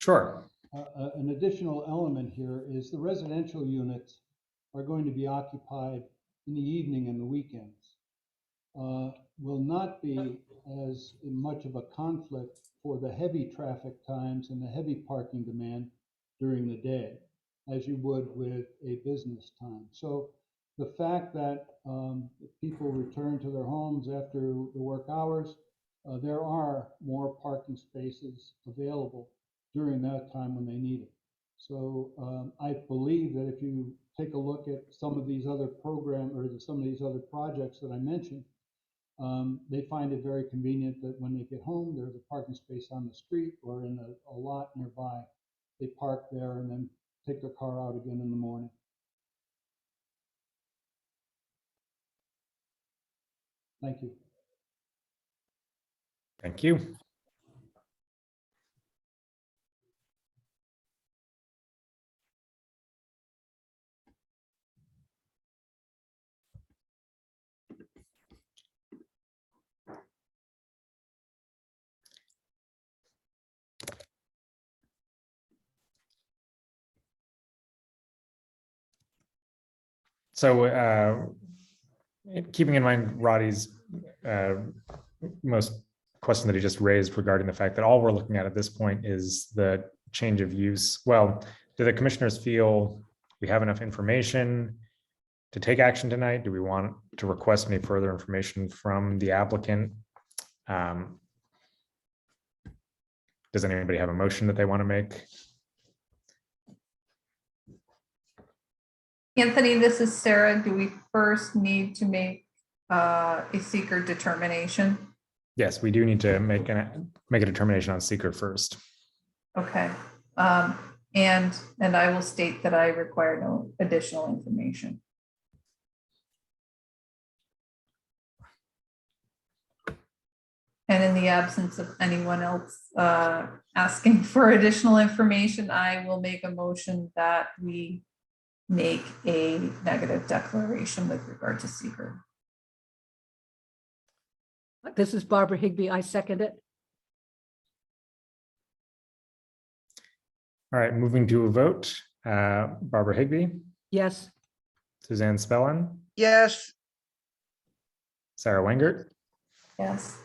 Sure. An additional element here is the residential units are going to be occupied in the evening and the weekends. Will not be as much of a conflict for the heavy traffic times and the heavy parking demand during the day as you would with a business time. So the fact that people return to their homes after the work hours, there are more parking spaces available during that time when they need it. So I believe that if you take a look at some of these other some of these other projects that I mentioned, they find it very convenient that when they get home, there's a parking space on the street or in a lot nearby. They park there and then take their car out again in the morning. Thank you. Thank you. So keeping in mind Roddy's most question that he just raised regarding the fact that all we're looking at this point is the change of use. Well, do the commissioners feel we have enough information to take action tonight? Do we want to request any further information from the applicant? Does anybody have a motion that they want to make? Anthony, this is Sarah. Do we first need to make a seeker determination? Yes, we do need to make a determination on seeker first. Okay. And I will state that I require no additional information. And in the absence of anyone else asking for additional information, I will make a motion that we make a negative declaration with regard to seeker. This is Barbara Higbee. I second it. All right, moving to a vote. Barbara Higbee. Yes. Suzanne Spellin. Yes. Sarah Wengert. Yes.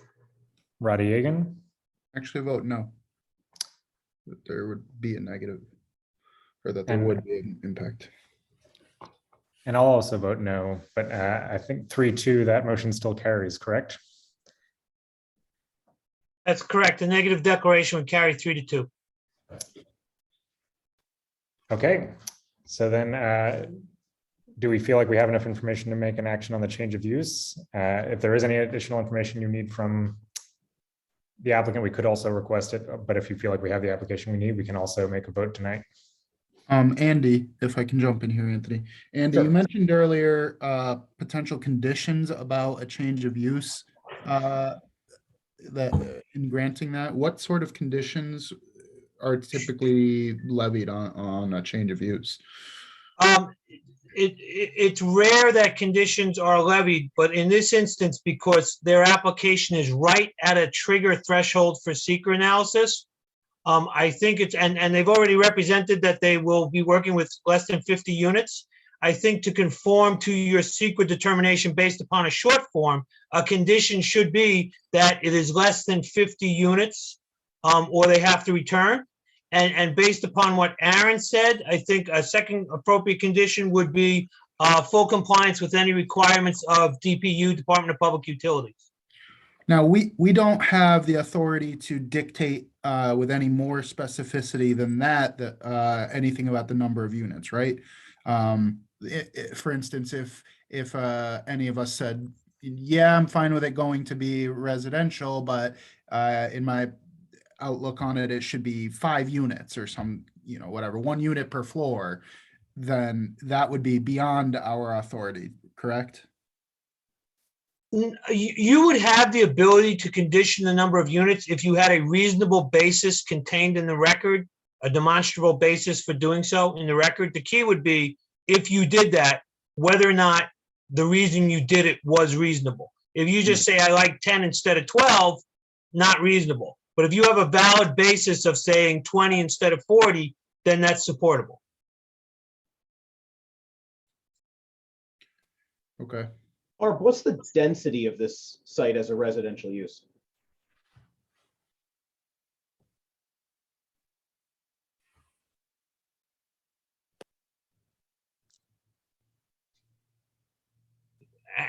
Roddy Yagan. Actually vote no. That there would be a negative, or that there would be an impact. And I'll also vote no, but I think 3-2, that motion still carries, correct? That's correct. The negative declaration would carry 3-2. Okay, so then do we feel like we have enough information to make an action on the change of use? If there is any additional information you need from the applicant, we could also request it, but if you feel like we have the application we need, we can also make a vote tonight. Andy, if I can jump in here, Anthony. Andy, Sure. You mentioned earlier potential conditions about a change of use that in granting that. What sort of conditions are typically levied on a change of use? It's rare that conditions are levied, but in this instance, because their application is right at a trigger threshold for seeker analysis, I think it's, and they've already represented that they will be working with less than 50 units. I think to conform to your secret determination based upon a short form, a condition should be that it is less than 50 units, or they have to return. And based upon what Aaron said, I think a second appropriate condition would be full compliance with any requirements of DPU, Department of Public Utilities. Now, we don't have the authority to dictate with any more specificity than that, anything about the number of units, right? For instance, if any of us said, yeah, I'm fine with it going to be residential, but in my outlook on it, it should be 5 units or some, whatever, 1 unit per floor, then that would be beyond our authority, correct? You would have the ability to condition the number of units if you had a reasonable basis contained in the record, a demonstrable basis for doing so in the record. The key would be, if you did that, whether or not the reason you did it was reasonable. If you just say, I like 10 instead of 12, not reasonable. But if you have a valid basis of saying 20 instead of 40, then that's supportable. Okay. Barb, what's the density of this site as a residential use?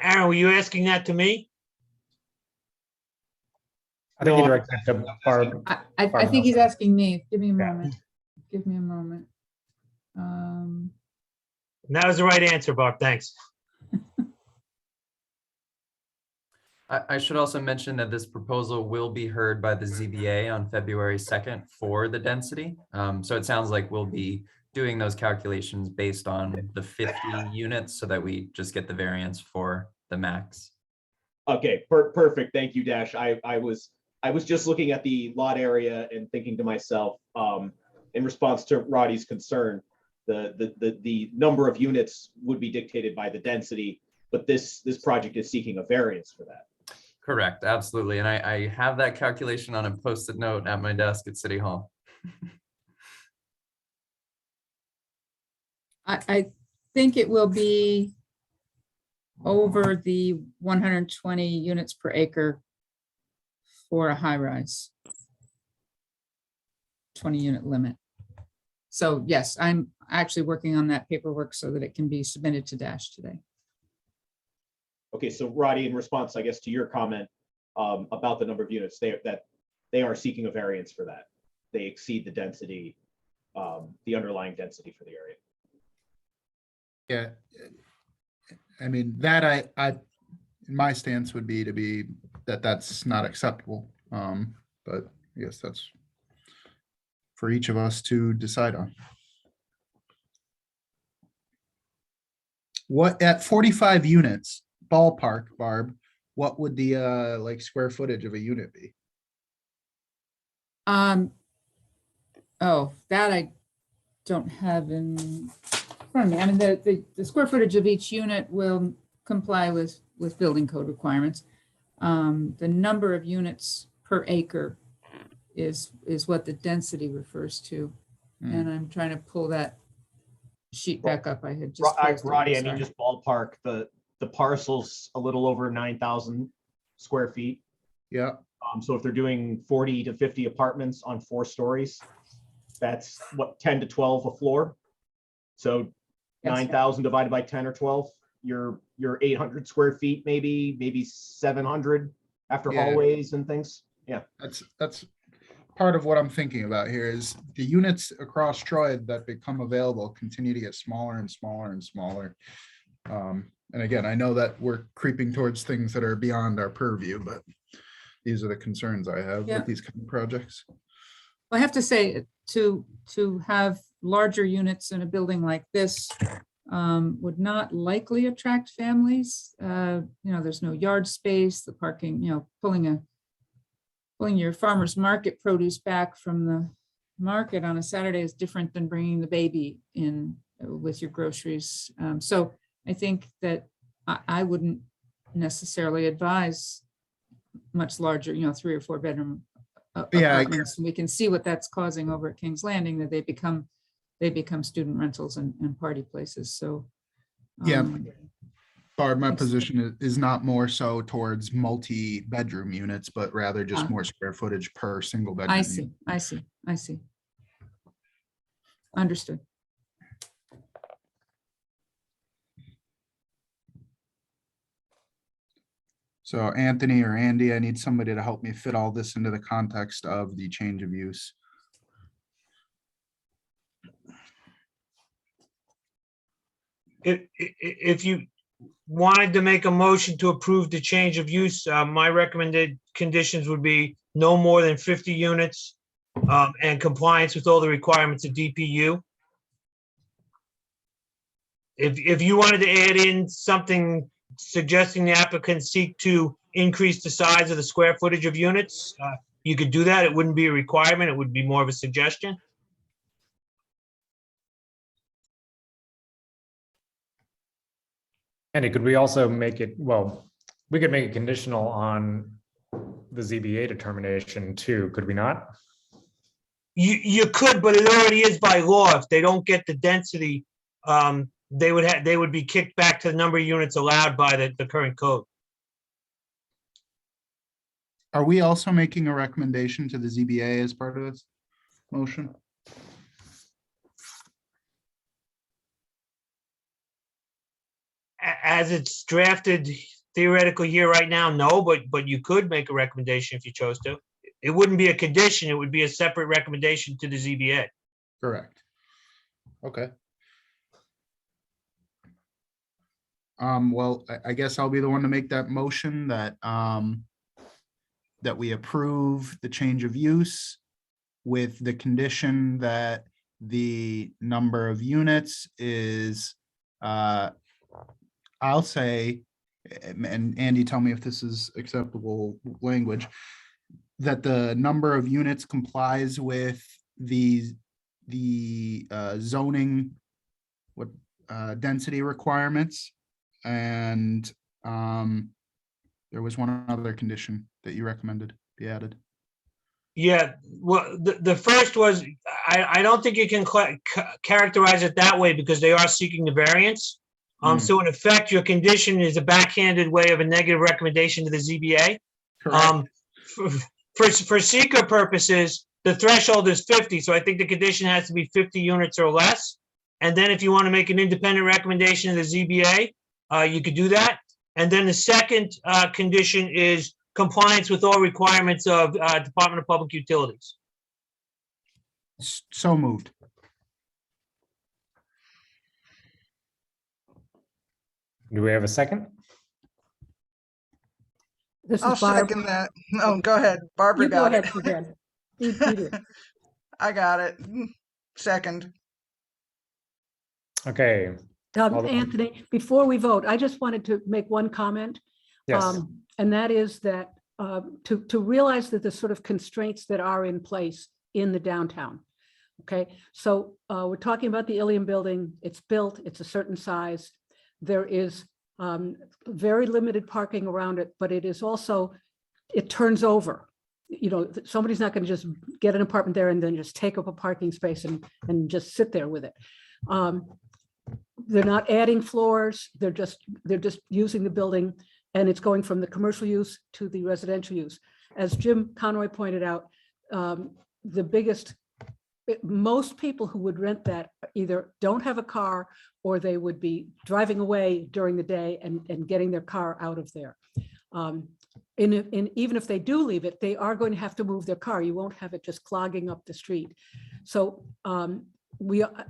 Aaron, were you asking that to me? I think you directed it to Barb. I think he's asking me. Give me a moment. Give me a moment. That was the right answer, Barb. Thanks. I should also mention that this proposal will be heard by the ZBA on February 2nd for the density. So it sounds like we'll be doing those calculations based on the 50 units so that we just get the variance for the max. Okay, perfect. Thank you, Dash. I was just looking at the lot area and thinking to myself, in response to Roddy's concern, the number of units would be dictated by the density, but this project is seeking a variance for that. Correct, absolutely. And I have that calculation on a Post-it note at my desk at City Hall. I think it will be over the 120 units per acre for a high rise. 20 unit limit. So yes, I'm actually working on that paperwork so that it can be submitted to Dash today. Okay, so Roddy, in response, I guess, to your comment about the number of units, they are seeking a variance for that. They exceed the density, the underlying density for the area. Yeah, I mean, that my stance would be that's not acceptable. But I guess that's for each of us to decide on. What at 45 units, ballpark, Barb, what would the like square footage of a unit be? Oh, that I don't have in front of me. I mean, the square footage of each unit will comply with building code requirements. The number of units per acre is what the density refers to. And I'm trying to pull that sheet back up. I had just Roddy, I mean, just ballpark, the parcel's a little over 9,000 square feet. Yeah. So if they're doing 40 to 50 apartments on 4 stories, that's what, 10 to 12 a floor. So 9,000 divided by 10 or 12, you're 800 square feet, maybe 700 after hallways and things. Yeah. That's part of what I'm thinking about here is the units across Troy that become available continue to get smaller and smaller and smaller. And again, I know that we're creeping towards things that are beyond our purview, but these are the concerns I have with these kind of projects. I have to say, to have larger units in a building like this would not likely attract families. There's no yard space, the parking, pulling your farmer's market produce back from market on a Saturday is different than bringing the baby in with your groceries. So I think that I wouldn't necessarily advise much larger, 3 or 4 bedroom apartments. And we can see what that's causing over at King's Landing, that they become student rentals and party places. So Yeah. Barb, my position is not more so towards multi-bedroom units, but rather just more square footage per single bedroom. I see. Understood. So Anthony or Andy, I need somebody to help me fit all this into the context of the change of use. If you wanted to make a motion to approve the change of use, my recommended conditions would be no more than 50 units and compliance with all the requirements of DPU. If you wanted to add in something suggesting the applicant seek to increase the size of the square footage of units, you could do that. It wouldn't be a requirement. It would be more of a suggestion. And could we also make it, well, we could make it conditional on the ZBA determination too, could we not? You could, but it already is by law. If they don't get the density, they would be kicked back to the number of units allowed by the current code. Are we also making a recommendation to the ZBA as part of this motion? As it's drafted theoretically here right now, no, but you could make a recommendation if you chose to. It wouldn't be a condition, it would be a separate recommendation to the ZBA. Correct. Okay. Well, I guess I'll be the one to make that motion that that we approve the change of use with the condition that the number of units is, I'll say, and Andy, tell me if this is acceptable language, that the number of units complies with the zoning density requirements. And there was one other condition that you recommended be added. Yeah, well, the first was, I don't think you can characterize it that way because they are seeking the variance. So in effect, your condition is a backhanded way of a negative recommendation to the ZBA. For seeker purposes, the threshold is 50, so I think the condition has to be 50 units or less. And then if you want to make an independent recommendation to the ZBA, you could do that. And then the second condition is compliance with all requirements of Department of Public Utilities. So moved. Do we have a second? This I'll is Barb. second that. No, go ahead. Barbara You go got ahead, it. Suzanne. You do. I got it. Second. Okay. Anthony, before we vote, I just wanted to make one comment. Yes. And that is that to realize that the sort of constraints that are in place in the downtown. Okay, so we're talking about the Ilium building. It's built, it's a certain size. There is very limited parking around it, but it is also, it turns over. Somebody's not going to just get an apartment there and then just take up a parking space and just sit there with it. They're not adding floors. They're just using the building, and it's going from the commercial use to the residential use. As Jim Conroy pointed out, most people who would rent that either don't have a car or they would be driving away during the day and getting their car out of there. Even if they do leave it, they are going to have to move their car. You won't have it just clogging up the street. So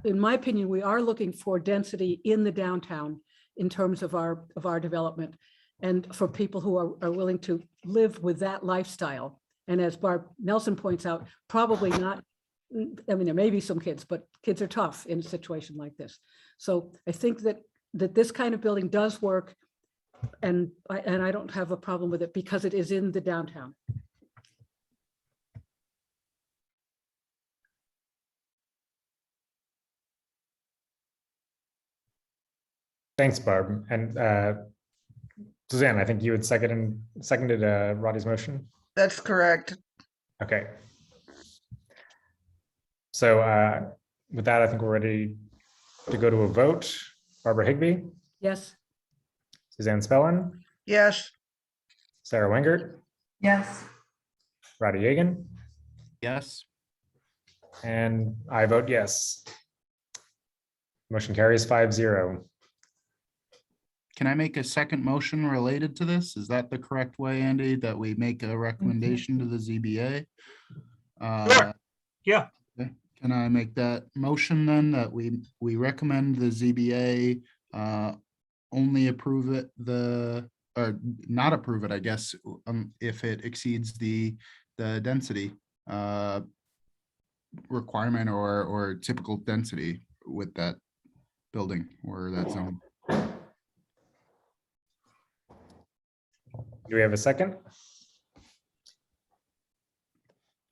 in my opinion, we are looking for density in the downtown in terms of our development, and for people who are willing to live with that lifestyle. And as Barb Nelson points out, probably not, I mean, there may be some kids, but kids are tough in a situation like this. So I think that this kind of building does work, and I don't have a problem with it because it is in the downtown. Thanks, Barb. And Suzanne, I think you had seconded Roddy's motion. That's correct. Okay. So with that, I think we're ready to go to a vote. Barbara Higbee, Yes. Suzanne Spellin, Yes. Sarah Wengert, Yes. Roddy Yagan, Yes. and I vote yes. Motion carries 5-0. Can I make a second motion related to this? Is that the correct way, Andy, that we make a recommendation to the ZBA? Sure. Yeah. Okay. Can I make that motion then, that we recommend the ZBA only approve it, or not approve it, I guess, if it exceeds the density requirement or typical density with that building or that zone? Do we have a second?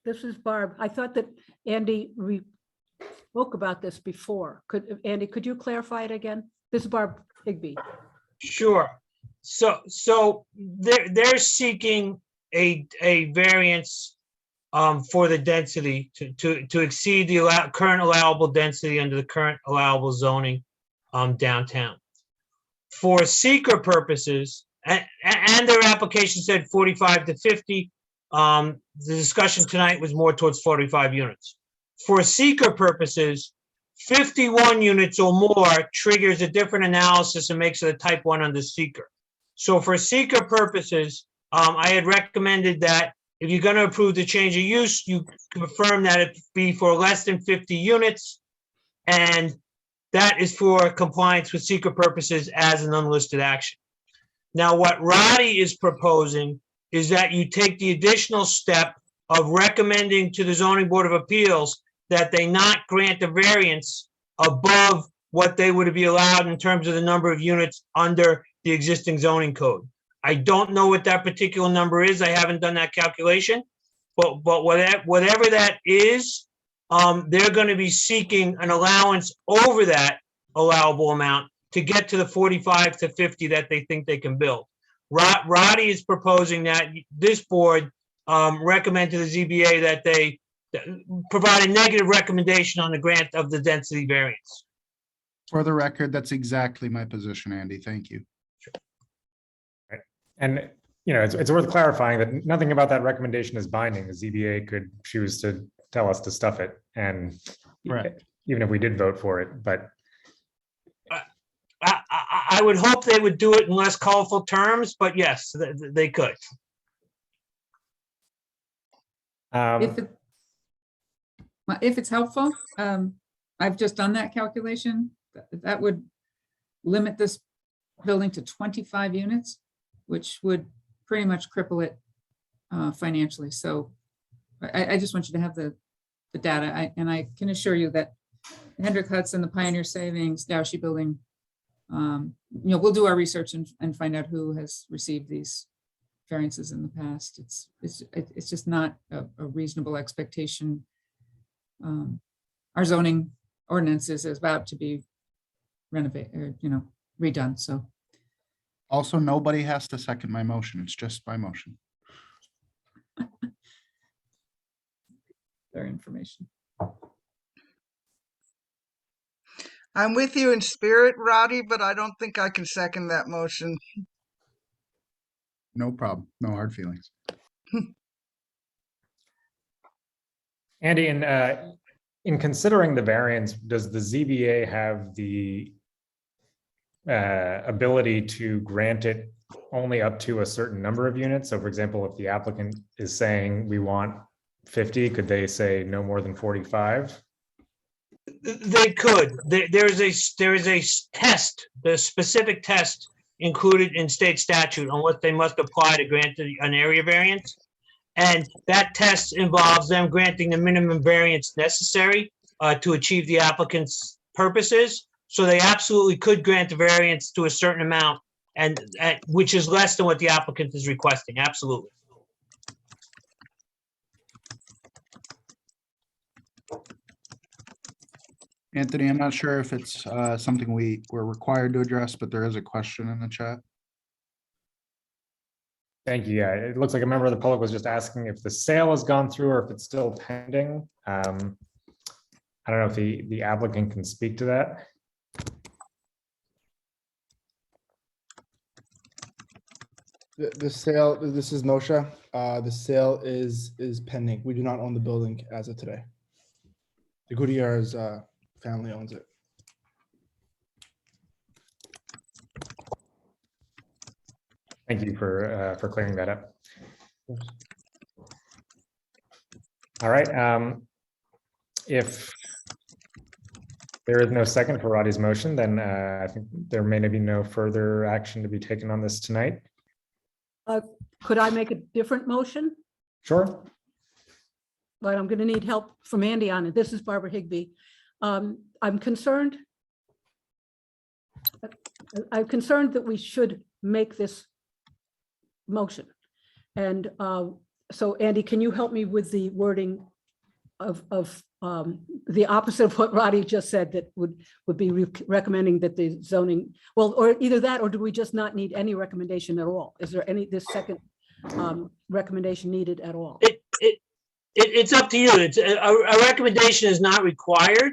This is Barb. I thought that Andy spoke about this before. Andy, could you clarify it again? This is Barb Higbee. Sure. So they're seeking a variance for the density to exceed the current allowable density under the current allowable zoning downtown. For seeker purposes, and their application said 45 to 50. The discussion tonight was more towards 45 units. For seeker purposes, 51 units or more triggers a different analysis and makes it a type 1 under seeker. So for seeker purposes, I had recommended that if you're going to approve the change of use, you confirm that it be for less than 50 units. And that is for compliance with seeker purposes as an unlisted action. Now, what Roddy is proposing is that you take the additional step of recommending to the Zoning Board of Appeals that they not grant a variance above what they would be allowed in terms of the number of units under the existing zoning code. I don't know what that particular number is. I haven't done that calculation, but whatever that is, they're going to be seeking an allowance over that allowable amount to get to the 45 to 50 that they think they can build. Roddy is proposing that this board recommend to the ZBA that they provide a negative recommendation on the grant of the density variance. For the record, that's exactly my position, Andy. Thank you. Right. And it's worth clarifying that nothing about that recommendation is binding. The ZBA could choose to tell us to stuff it, and even if we did vote for it, but I would hope they would do it in less colorful terms, but yes, they could. If it's helpful, I've just done that calculation. That would limit this building to 25 units, which would pretty much cripple it financially. So I just want you to have the data. And I can assure you that Hendrick Hudson, the Pioneer Savings, Dowshy Building, we'll do our research and find out who has received these variances in the past. It's just not a reasonable expectation. Our zoning ordinance is about to be renovated, or redone. So Also, nobody has to second my motion. It's just my motion. their information. I'm with you in spirit, Roddy, but I don't think I can second that motion. No problem. No hard feelings. Andy, in considering the variance, does the ZBA have the ability to grant it only up to a certain number of units? So for example, if the applicant is saying we want 50, could they say no more than 45? They could. There is a test, the specific test included in state statute on what they must apply to grant an area variance. And that test involves them granting the minimum variance necessary to achieve the applicant's purposes. So they absolutely could grant the variance to a certain amount, and which is less than what the applicant is requesting. Absolutely. Anthony, I'm not sure if it's something we're required to address, but there is a question in the chat. Thank you. Yeah, it looks like a member of the public was just asking if the sale has gone through or if it's still pending. I don't know if the applicant can speak to that. The sale, this is Moshe. The sale is pending. We do not own the building as of today. The Gutierrez family owns it. Thank you for clearing that up. All right. If there is no second for Roddy's motion, then I think there may be no further action to be taken on this tonight. Could I make a different motion? Sure. But I'm going to need help from Andy on it. This is Barbara Higbee. I'm concerned that we should make this motion. And so Andy, can you help me with the wording of the opposite of what Roddy just said, that would be recommending that the zoning, well, or either that, or do we just not need any recommendation at all? Is there this second recommendation needed at all? It's up to you. It's a recommendation is not required.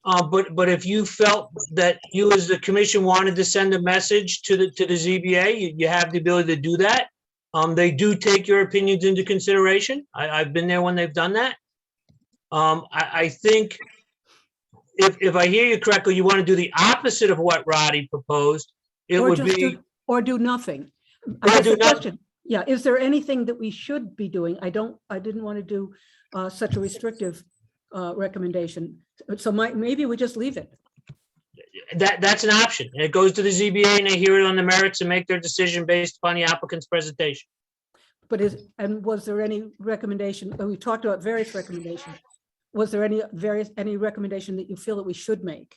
But if you felt that you as the commission wanted to send a message to the ZBA, you have the ability to do that. They do take your opinions into consideration. I've been there when they've done that. I think if I hear you correctly, you want to do the opposite of what Roddy proposed. It would be or do nothing. Or do nothing. Yeah, is there anything that we should be doing? I didn't want to do such a restrictive recommendation. So maybe we just leave it. That's an option. And it goes to the ZBA and they hear it on the merits and make their decision based upon the applicant's presentation. But was there any recommendation? We talked about various recommendations. Was there any recommendation that you feel that we should make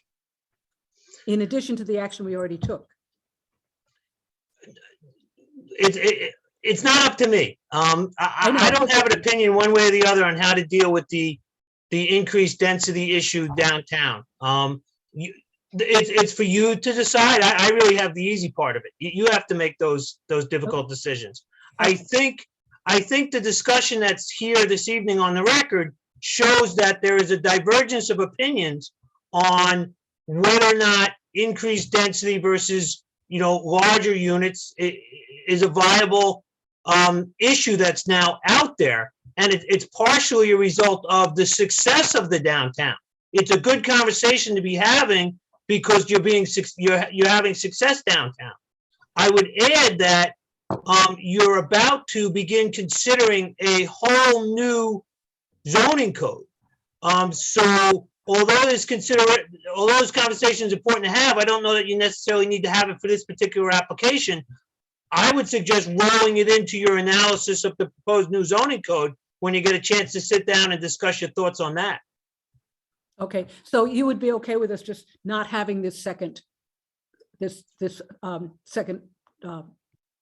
in addition to the action we already took? It's not up to me. I don't have an opinion one way or the other on how to deal with the increased density issue downtown. It's for you to decide. I really have the easy part of it. You have to make those difficult decisions. I think the discussion that's here this evening on the record shows that there is a divergence of opinions on whether or not increased density versus larger units is a viable issue that's now out there. And it's partially a result of the success of the downtown. It's a good conversation to be having because you're having success downtown. I would add that you're about to begin considering a whole new zoning code. So although this conversation is important to have, I don't know that you necessarily need to have it for this particular application. I would suggest rolling it into your analysis of the proposed new zoning code when you get a chance to sit down and discuss your thoughts on that. Okay, so you would be okay with us just not having this second.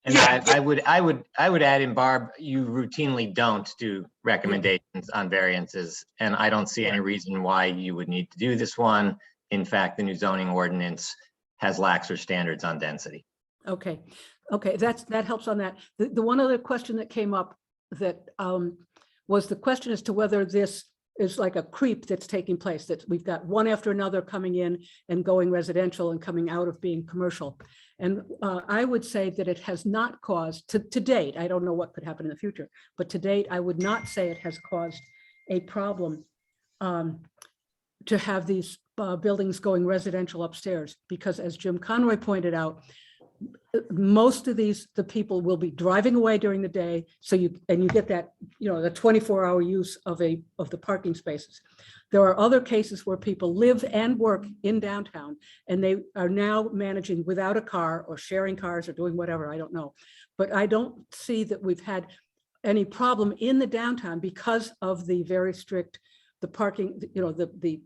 And I would add in, Barb, you routinely don't do recommendations on variances, and I don't see any reason why you would need to do this one. In fact, the new zoning ordinance has laxer standards on density. Okay, that helps on that. The one other question that came up that was the question as to whether this is like a creep that's taking place, that we've got one after another coming in and going residential and coming out of being commercial. And I would say that it has not caused, to date, I don't know what could happen in the future, but to date, I would not say it has caused a problem to have these buildings going residential upstairs, because as Jim Conroy pointed out, most of the people will be driving away during the day. So you get that, the 24-hour use of the parking spaces. There are other cases where people live and work in downtown and they are now managing without a car or sharing cars or doing whatever, I don't know. But I don't see that we've had any problem in the downtown because of the very strict, the parking, the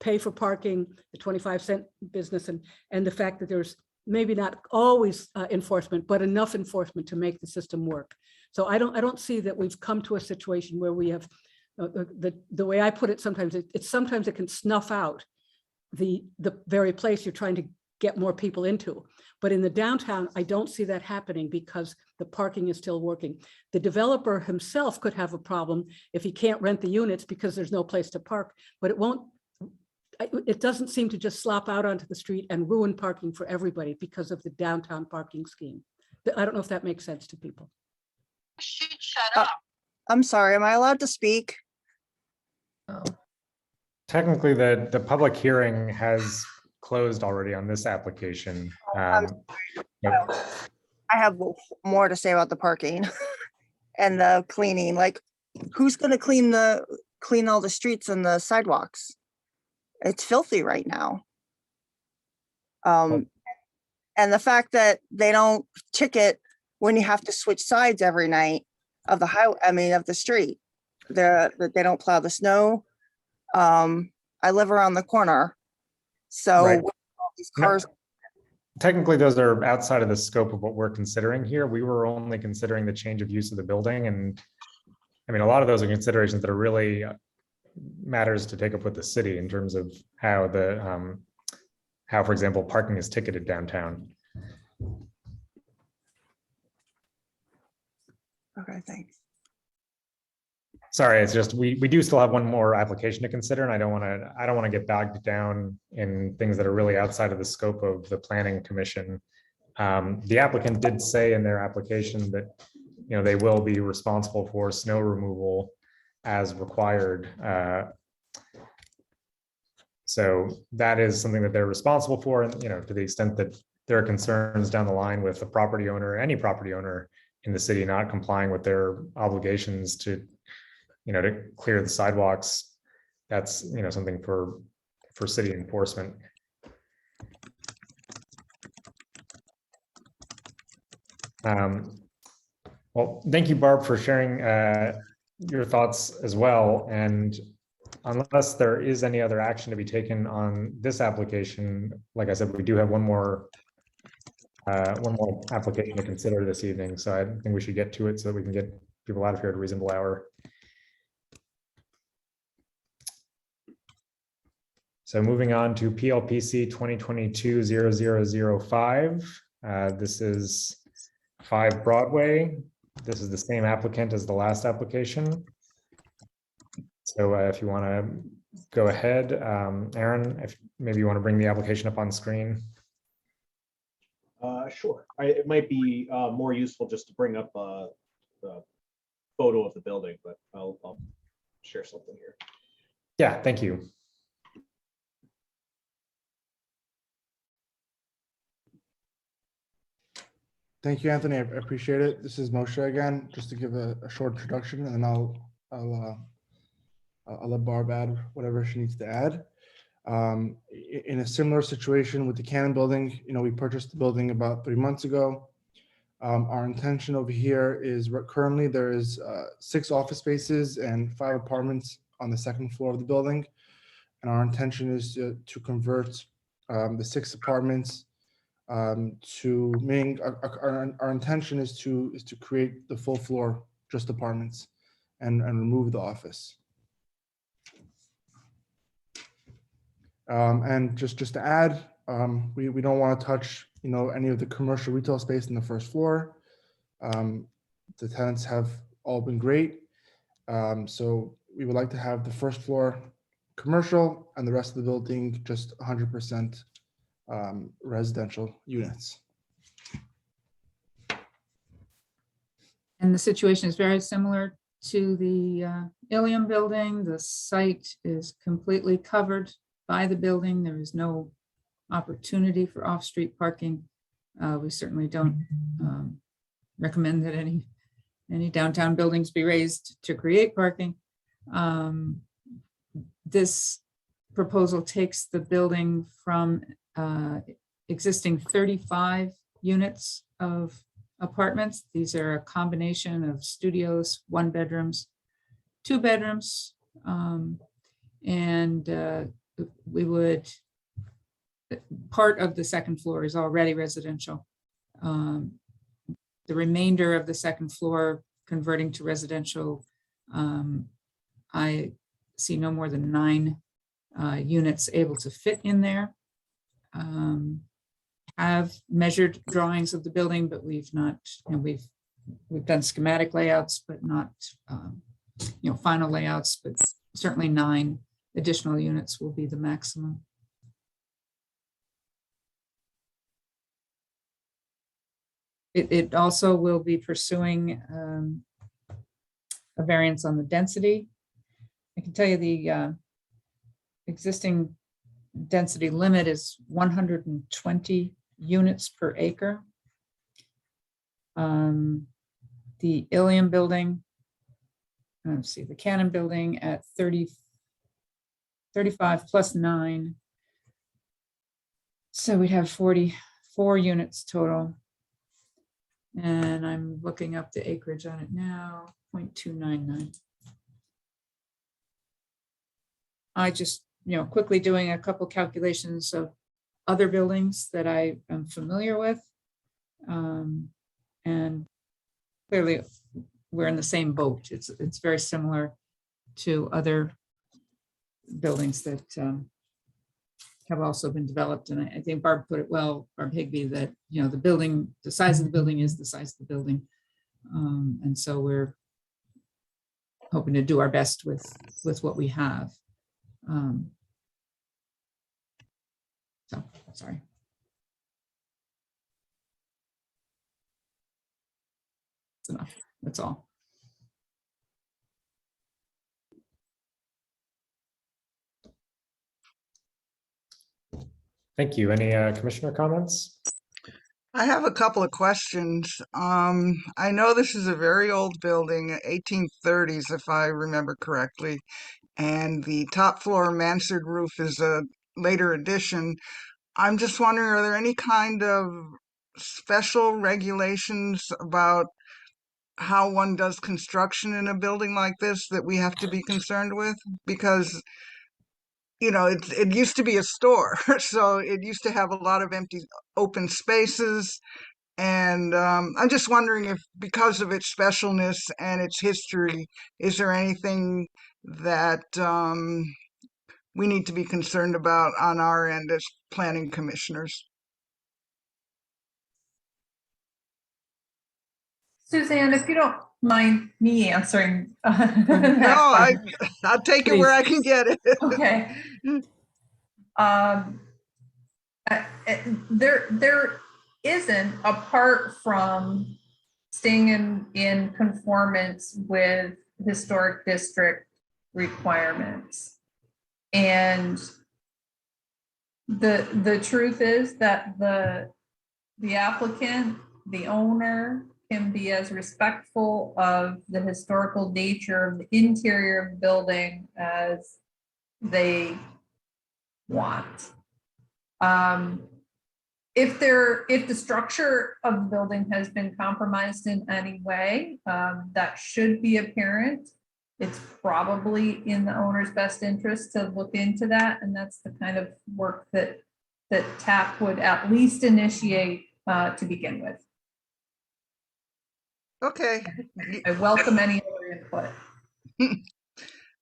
pay for parking, the 25-cent business, and the fact that there's maybe not always enforcement, but enough enforcement to make the system work. So I don't see that we've come to a situation where we have the way I put it, sometimes it can snuff out the very place you're trying to get more people into. But in the downtown, I don't see that happening because the parking is still working. The developer himself could have a problem if he can't rent the units because there's no place to park, but it doesn't seem to just slop out onto the street and ruin parking for everybody because of the downtown parking scheme. I don't know if that makes sense to people. I'm sorry, am I allowed to speak? Technically, the public hearing has closed already on this application. Yep. I have more to say about the parking and the cleaning. Like, who's gonna clean all the streets and the sidewalks? It's filthy right now. And the fact that they don't ticket when you have to switch sides every night of the highway, of the street. That they don't plow the snow. I live around the corner. So Right. with all these cars. Technically, those are outside of the scope of what we're considering here. We were only considering the change of use of the building. And a lot of those are considerations that are really matters to take up with the city in terms of how how, for example, parking is ticketed downtown. Okay, thanks. Sorry, it's just we do still have one more application to consider, and I don't want to get bogged down in things that are really outside of the scope of the planning commission. The applicant did say in their application that they will be responsible for snow removal as required. So that is something that they're responsible for, and to the extent that there are concerns down the line with the property owner, any property owner in the city not complying with their obligations to clear the sidewalks, that's something for city enforcement. Well, thank you, Barb, for sharing your thoughts as well. And unless there is any other action to be taken on this application, like I said, we do have one more application to consider this evening. So I think we should get to it so that we can get people out of here at a reasonable hour. So moving on to PLPC 2022-0005. This is 5 Broadway. This is the same applicant as the last application. So if you want to go ahead, Aaron, if maybe you want to bring the application up on screen. Sure. It might be more useful just to bring up the photo of the building, but I'll share something here. Yeah, thank you. Thank you, Anthony. I appreciate it. This is Moshe again, just to give a short introduction, and then I'll let Barb add whatever she needs to add. In a similar situation with the Cannon building, we purchased the building about 3 months ago. Our intention over here is currently there is 6 office spaces and 5 apartments on the 2nd floor of the building. And our intention is to convert the 6 apartments meaning our intention is to create the full floor, just apartments, and remove the office. And just to add, we don't want to touch any of the commercial retail space in the 1st floor. The tenants have all been great, so we would like to have the 1st floor commercial and the rest of the building just 100% residential units. And the situation is very similar to the Ilium building. The site is completely covered by the building. There is no opportunity for off-street parking. We certainly don't recommend that any downtown buildings be raised to create parking. This proposal takes the building from existing 35 units of apartments. These are a combination of studios, 1 bedrooms, 2 bedrooms, and we would, part of the 2nd floor is already residential. The remainder of the 2nd floor converting to residential, I see no more than 9 units able to fit in there. Have measured drawings of the building, but we've not, we've done schematic layouts, but not, final layouts, but certainly 9 additional units will be the maximum. It also will be pursuing a variance on the density. I can tell you the existing density limit is 120 units per acre. The Ilium building, let's see, the Cannon building at 35 plus 9. So we'd have 44 units total. And I'm looking up the acreage on it now, 0.299. I just, quickly doing a couple calculations of other buildings that I am familiar with. And clearly we're in the same boat. It's very similar to other buildings that have also been developed. And I think Barb put it well, Barb Higbee, that, the size of the building is the size of the building. And so we're hoping to do our best with what we have. So, sorry. That's enough. That's all. Thank you. Any commissioner comments? I have a couple of questions. I know this is a very old building, 1830s, if I remember correctly, and the top floor mansard roof is a later addition. I'm just wondering, are there any kind of special regulations about how one does construction in a building like this that we have to be concerned with? Because it used to be a store, so it used to have a lot of empty open spaces. And I'm just wondering if, because of its specialness and its history, is there anything that we need to be concerned about on our end as planning commissioners? Suzanne, if you don't mind me answering. No, I'll take it where I can get it. Okay. There isn't, apart from staying in conformance with historic district requirements. And the truth is that the applicant, the owner, can be as respectful of the historical nature of the interior of the building as they want. If the structure of the building has been compromised in any way, that should be apparent. It's probably in the owner's best interest to look into that, and that's the kind of work that TAP would at least initiate to begin with. Okay. I welcome any other input.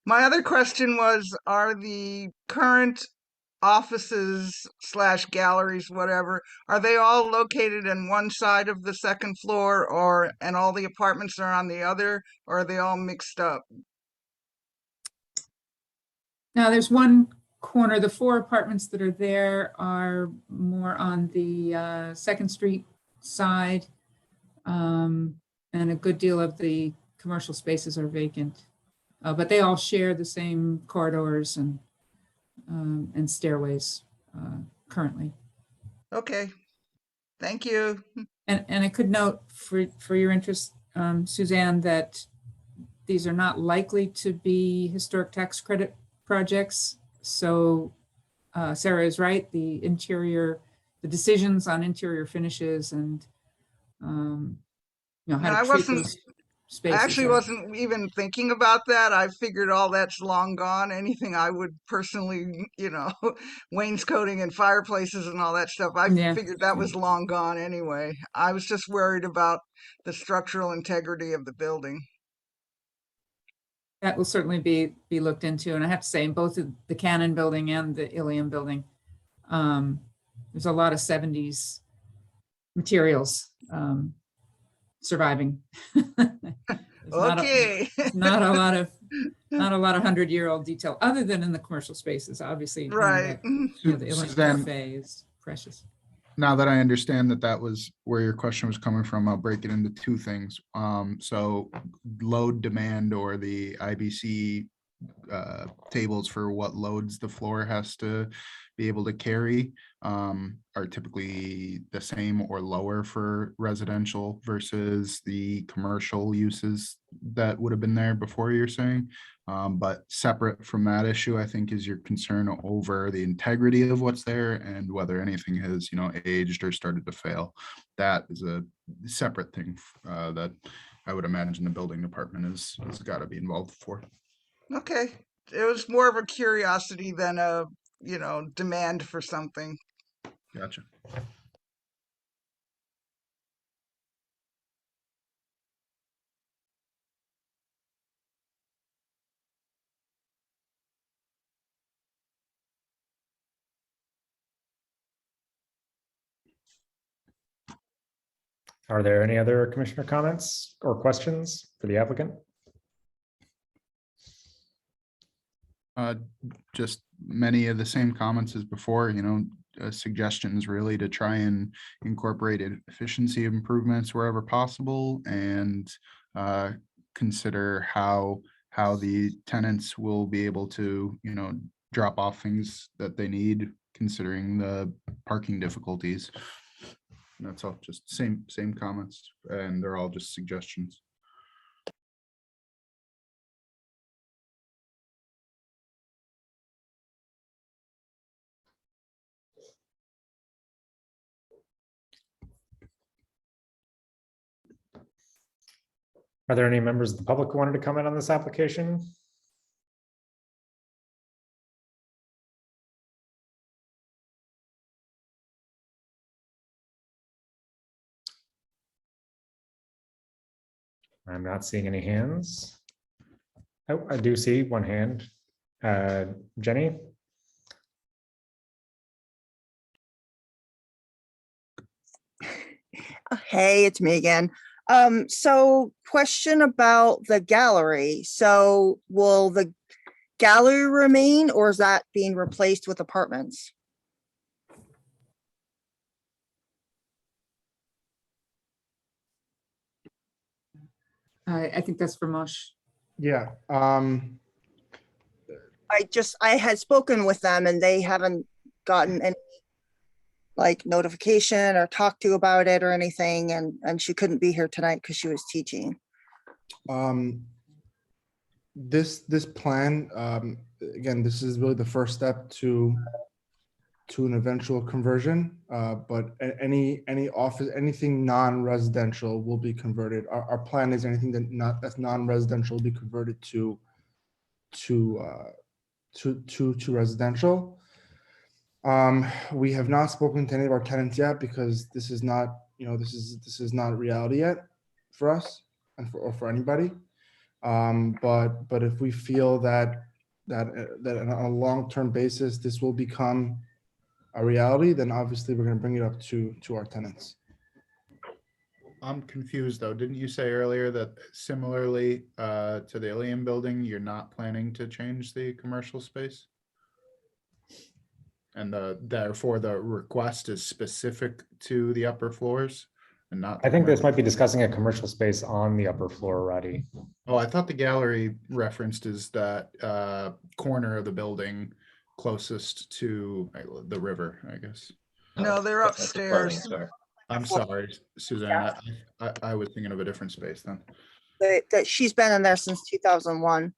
My other question was, are the current offices / galleries, whatever, are they all located in one side of the second floor, and all the apartments are on the other, or are they all mixed up? Now there's one corner, the 4 apartments that are there are more on the 2nd Street side. And a good deal of the commercial spaces are vacant, but they all share the same corridors and stairways currently. Okay, thank you. And I could note for your interest, Suzanne, that these are not likely to be historic tax credit projects. So Sarah is right, the decisions on interior finishes and how to treat those spaces. I actually wasn't even thinking about that. I figured all that's long gone. Anything I would personally, wainscoting and fireplaces and all that stuff, I figured that was long gone anyway. I was just worried about the structural integrity of the building. that will certainly be looked into. And I have to say, in both the Cannon building and the Ilium building, there's a lot of 70s materials surviving. Okay. Not a lot of 100-year-old detail, other than in the commercial spaces. Obviously, Right. the Ilium Suzanne, Cafe is precious. now that I understand that that was where your question was coming from, I'll break it into two things. So load demand, or the IBC tables for what loads the floor has to be able to carry, are typically the same or lower for residential versus the commercial uses that would have been there before, you're saying. But separate from that issue, I think, is your concern over the integrity of what's there and whether anything has, aged or started to fail. That is a separate thing that I would imagine the building department has got to be involved for. Okay. It was more of a curiosity than a, demand for something. Gotcha. Are there any other commissioner comments or questions for the applicant? Just many of the same comments as before, suggestions really to try and incorporate efficiency improvements wherever possible, and consider how the tenants will be able to, drop off things that they need, considering the parking difficulties. That's all, just same comments, and they're all just suggestions. Are there any members of the public who wanted to comment on this application? I'm not seeing any hands. Oh, I do see one hand. Jenny? Hey, it's me again. So question about the gallery. So will the gallery remain, or is that being replaced with apartments? I think that's for Mosh. Yeah. I had spoken with them and they haven't gotten any notification or talked to about it or anything, and she couldn't be here tonight because she was teaching. This plan, again, this is really the first step to an eventual conversion, but any office, anything non-residential will be converted. Our plan is anything that's non-residential will be converted to residential. We have not spoken to any of our tenants yet, because this is not, this is not reality yet for us and for anybody. But if we feel that on a long-term basis, this will become a reality, then obviously we're going to bring it up to our tenants. I'm confused though. Didn't you say earlier that similarly to the Ilium building, you're not planning to change the commercial space? And therefore the request is specific to the upper floors and not. I think this might be discussing a commercial space on the upper floor already. Oh, I thought the gallery referenced is that corner of the building closest to the river, I guess. No, they're upstairs. I'm sorry, Suzanne. I was thinking of a different space then. That she's been in there since 2001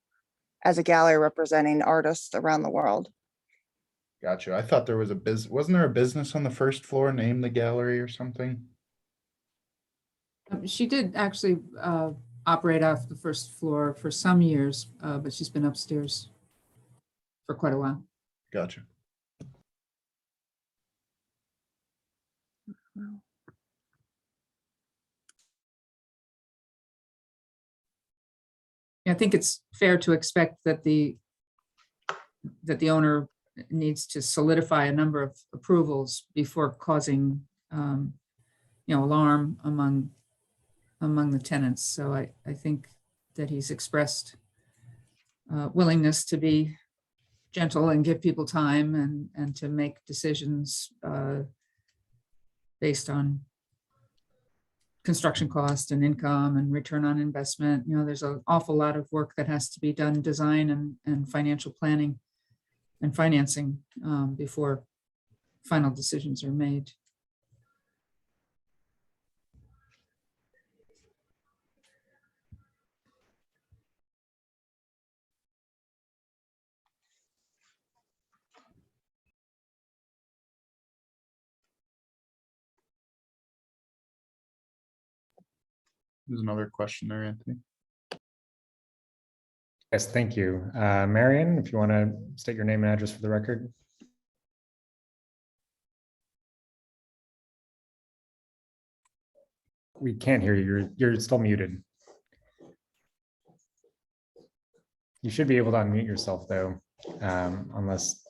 as a gallery representing artists around the world. Gotcha. I thought there was wasn't there a business on the first floor named the gallery or something? She did actually operate off the first floor for some years, but she's been upstairs for quite a while. Gotcha. I think it's fair to expect that the owner needs to solidify a number of approvals before causing, alarm among the tenants. So I think that he's expressed willingness to be gentle and give people time and to make decisions based on construction cost and income and return on investment. There's an awful lot of work that has to be done, design and financial planning and financing before final decisions are made. There's another question there, Anthony. Yes, thank you. Marion, if you want to state your name and address for the record. We can't hear you. You're still muted. You should be able to unmute yourself though, unless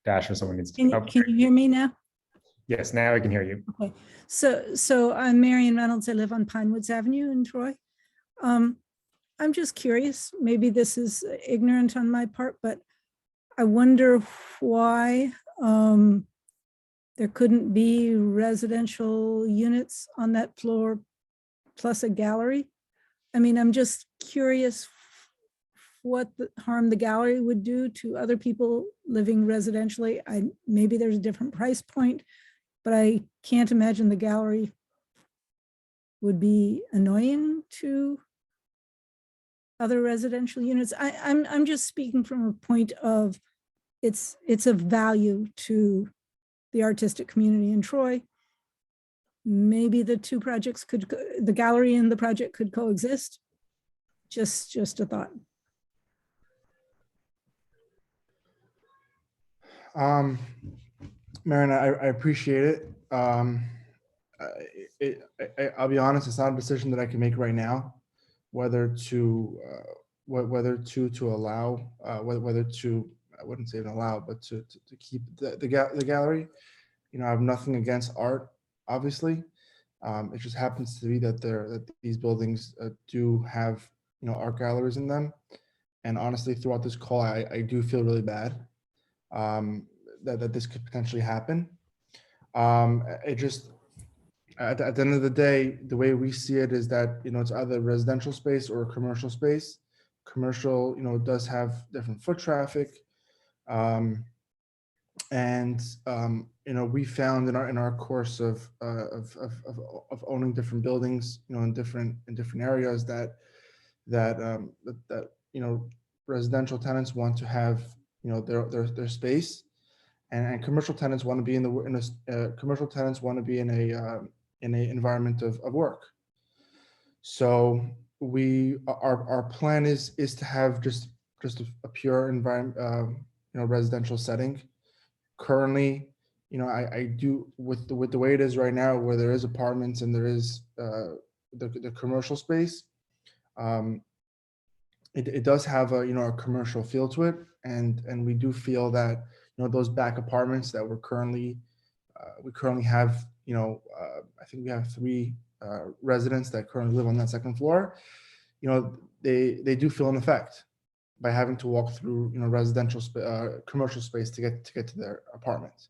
Dash or someone needs to. Can you hear me now? Yes, now I can hear you. Okay, so I'm Marion Reynolds. I live on Pinewoods Avenue in Troy. I'm just curious, maybe this is ignorant on my part, but I wonder why there couldn't be residential units on that floor plus a gallery. I mean, I'm just curious what harm the gallery would do to other people living residentially. Maybe there's a different price point, but I can't imagine the gallery would be annoying to other residential units. I'm just speaking from a point of it's of value to the artistic community in Troy. Maybe the two projects the gallery and the project could coexist. Just a thought. Marion, I appreciate it. I'll be honest, it's not a decision that I can make right now, whether to allow, whether to, I wouldn't say even allow, but to keep the gallery. I have nothing against art, obviously. It just happens to be that these buildings do have art galleries in them. And honestly, throughout this call, I do feel really bad that this could potentially happen. It just, at the end of the day, the way we see it is that, it's either residential space or commercial space. Commercial, does have different foot traffic. We found in our course of owning different buildings, in different areas that residential tenants want to have, their space, and commercial tenants want to be in an environment of work. So our plan is to have just a pure environment, residential setting. Currently, I do with the way it is right now, where there is apartments and there is the commercial space. It does have a commercial feel to it, and we do feel that those back apartments that we currently have, I think we have 3 residents that currently live on that second floor. They do feel an effect by having to walk through residential commercial space to get to their apartment.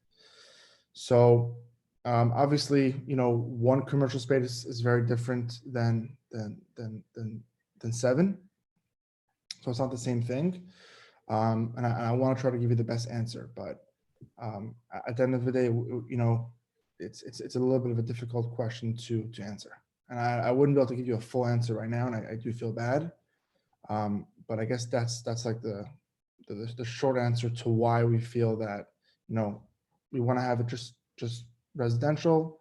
So obviously, one commercial space is very different than 7. So it's not the same thing. And I want to try to give you the best answer, but at the end of the day, it's a little bit of a difficult question to answer. And I wouldn't be able to give you a full answer right now, and I do feel bad. But I guess that's like the short answer to why we feel that, we want to have it just residential.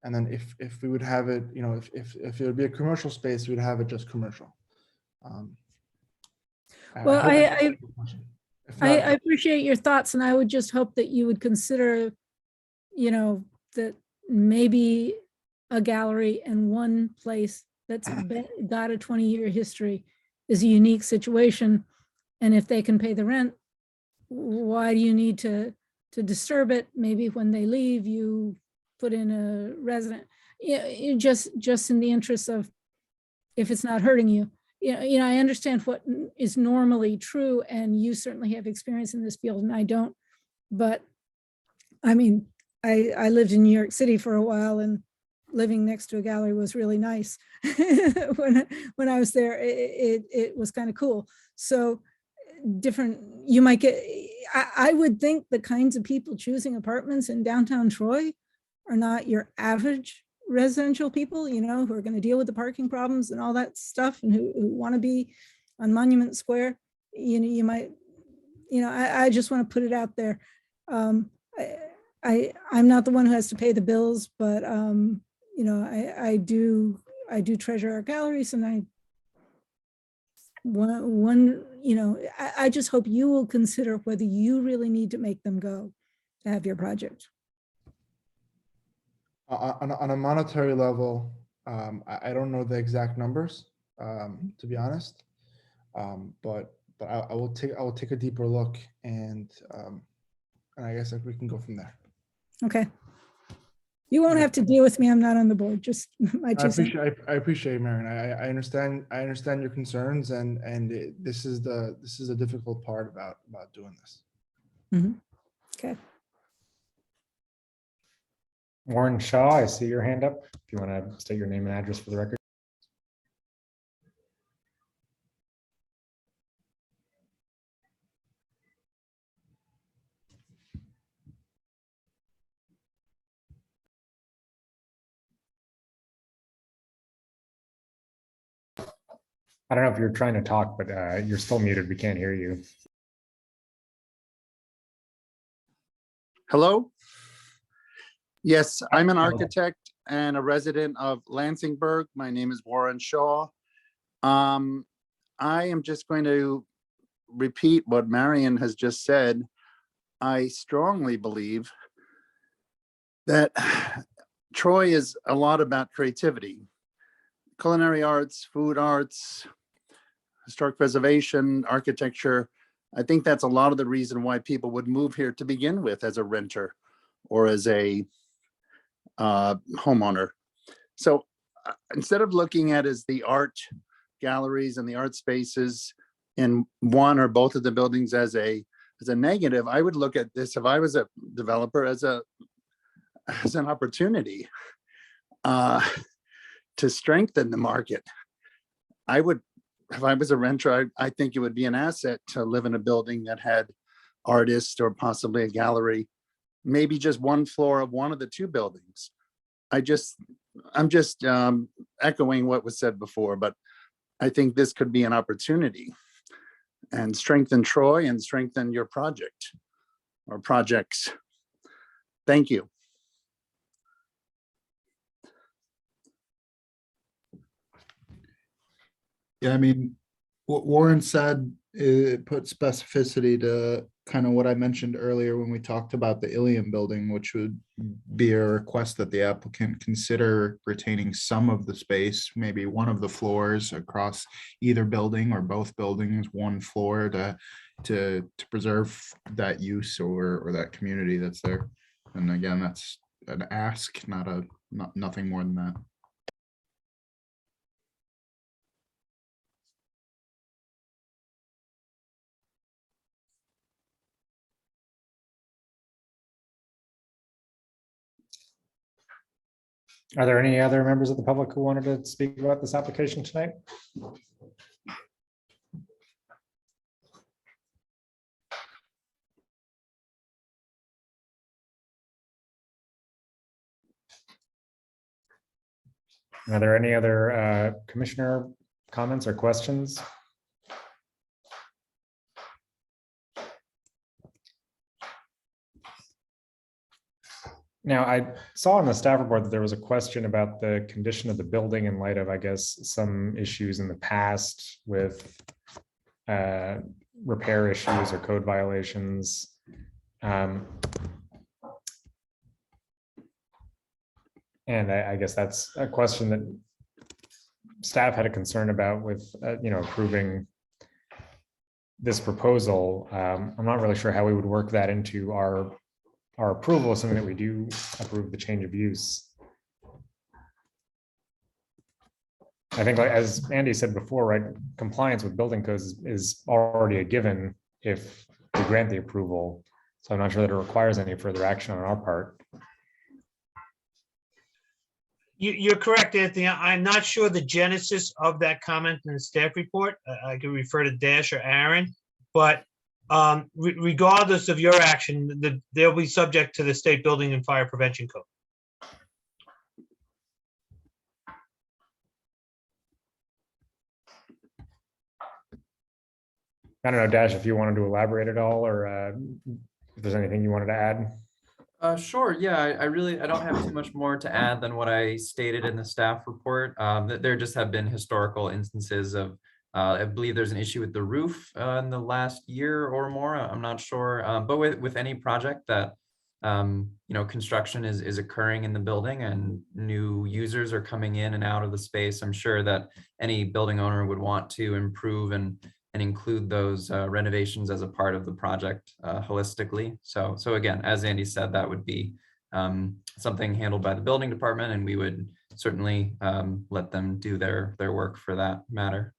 And then if we would have it, if it would be a commercial space, we'd have it just commercial. Well, I appreciate your thoughts, and I would just hope that you would consider, that maybe a gallery in one place that's got a 20-year history is a unique situation. And if they can pay the rent, why do you need to disturb it? Maybe when they leave, you put in a resident, just in the interest of, if it's not hurting you. I understand what is normally true, and you certainly have experience in this field and I don't. But I mean, I lived in New York City for a while, and living next to a gallery was really nice. when I was there, it was kind of cool. So different, you might get, I would think the kinds of people choosing apartments in downtown Troy are not your average residential people, who are going to deal with the parking problems and all that stuff, and who want to be on Monument Square. You might, I just want to put it out there. I'm not the one who has to pay the bills, but I do treasure our galleries, and I just hope you will consider whether you really need to make them go to have your project. On a monetary level, I don't know the exact numbers, to be honest. But I will take a deeper look, and I guess we can go from there. Okay. You won't have to deal with me. I'm not on the board. Just my I 2 cents. appreciate it, Marion. I understand your concerns, and this is the difficult part about doing this. Mm-hmm. Okay. Warren Shaw, I see your hand up. If you want to state your name and address for the record. I don't know if you're trying to talk, but you're still muted. We can't hear you. Hello? Yes, I'm an architect and a resident of Lansingburg. My name is Warren Shaw. I am just going to repeat what Marion has just said. I strongly believe that Troy is a lot about creativity, culinary arts, food arts, historic preservation, architecture. I think that's a lot of the reason why people would move here to begin with as a renter or as a homeowner. So instead of looking at as the art galleries and the art spaces in one or both of the buildings as a negative, I would look at this, if I was a developer, as an opportunity to strengthen the market. I would, if I was a renter, I think it would be an asset to live in a building that had artists or possibly a gallery, maybe just one floor of one of the two buildings. I'm just echoing what was said before, but I think this could be an opportunity and strengthen Troy and strengthen your project or projects. Thank you. Yeah, I mean, what Warren said, it put specificity to kind of what I mentioned earlier when we talked about the Ilium building, which would be a request that the applicant consider retaining some of the space, maybe one of the floors across either building or both buildings, one floor to preserve that use or that community that's there. And again, that's an ask, nothing more than that. Are there any other members of the public who wanted to speak about this application tonight? Are there any other commissioner comments or questions? Now, I saw on the staff report that there was a question about the condition of the building in light of, I guess, some issues in the past with repair issues or code violations. And I guess that's a question that staff had a concern about with, approving this proposal. I'm not really sure how we would work that into our approval, assuming that we do approve the change of use. I think, like, as Andy said before, right, compliance with building codes is already a given if we grant the approval. So I'm not sure that it requires any further action on our part. You're correct, Anthony. I'm not sure the genesis of that comment in the staff report. I could refer to Dash or Aaron, but regardless of your action, they'll be subject to the state building and fire prevention code. I don't know, Dash, if you wanted to elaborate at all, or if there's anything you wanted to add. Sure. Yeah, I don't have too much more to add than what I stated in the staff report. That there just have been historical instances of, I believe there's an issue with the roof in the last year or more. I'm not sure, but with any project that construction is occurring in the building and new users are coming in and out of the space, I'm sure that any building owner would want to improve and include those renovations as a part of the project holistically. So again, as Andy said, that would be something handled by the building department, and we would certainly let them do their work for that matter.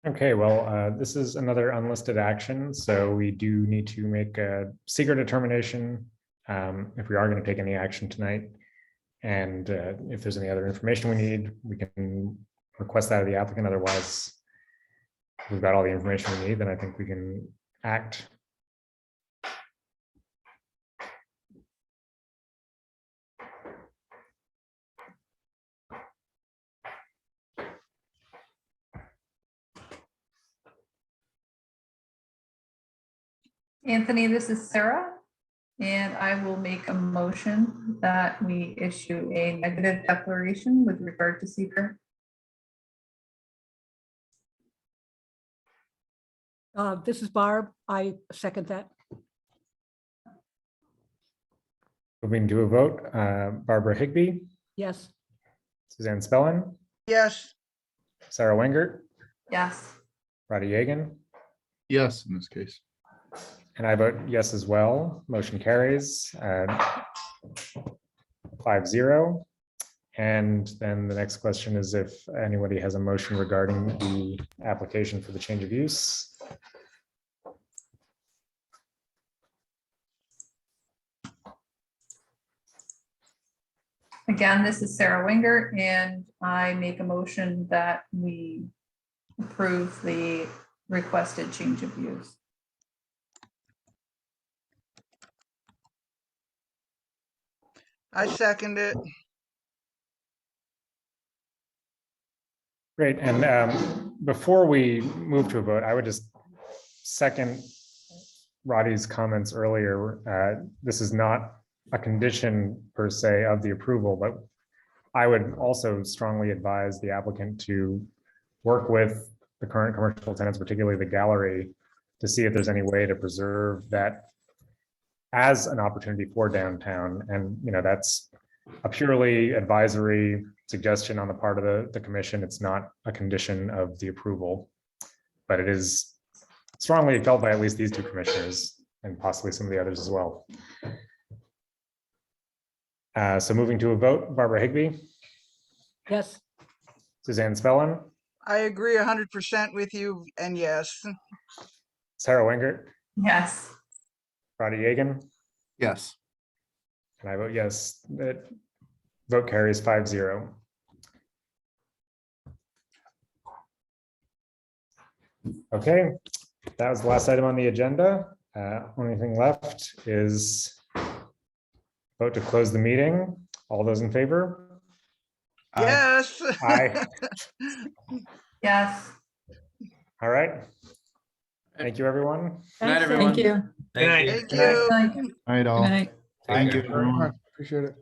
Okay, well, this is another unlisted action, so we do need to make a secret determination if we are going to take any action tonight. And if there's any other information we need, we can request that of the applicant. Otherwise, if we've got all the information we need, then I think we can act. Anthony, this is Sarah, and I will make a motion that we issue a negative declaration with regard to seeker. This is Barb. I second that. Moving to a vote, Barbara Higbee, Yes. Suzanne Spellin, Yes. Sarah Wengert, Yes. Roddy Yagan, Yes, in this case. and I vote yes as well. Motion carries 5-0. And then the next question is if anybody has a motion regarding the application for the change of use. Again, this is Sarah Winger, and I make a motion that we approve the requested change of use. I second it. Great, and before we move to a vote, I would just second Roddy's comments earlier. This is not a condition per se of the approval, but I would also strongly advise the applicant to work with the current commercial tenants, particularly the gallery, to see if there's any way to preserve that as an opportunity for downtown. And that's a purely advisory suggestion on the part of the commission. It's not a condition of the approval, but it is strongly felt by at least these two commissioners and possibly some of the others as well. So moving to a vote, Barbara Higbee, Yes. Suzanne Spellin, I agree 100% with you, and yes. Sarah Wengert, Yes. Roddy Yagan, Yes. and I vote yes. That vote carries 5-0. Okay, that was the last item on the agenda. Only thing left is vote to close the meeting. All those in favor? Yes. Aye. Yes. All right. Thank you, everyone. Good night, Thanks, everyone. Thank you. Good night. Thank you. All right, all. Good night. Thank you, care. everyone. Appreciate it.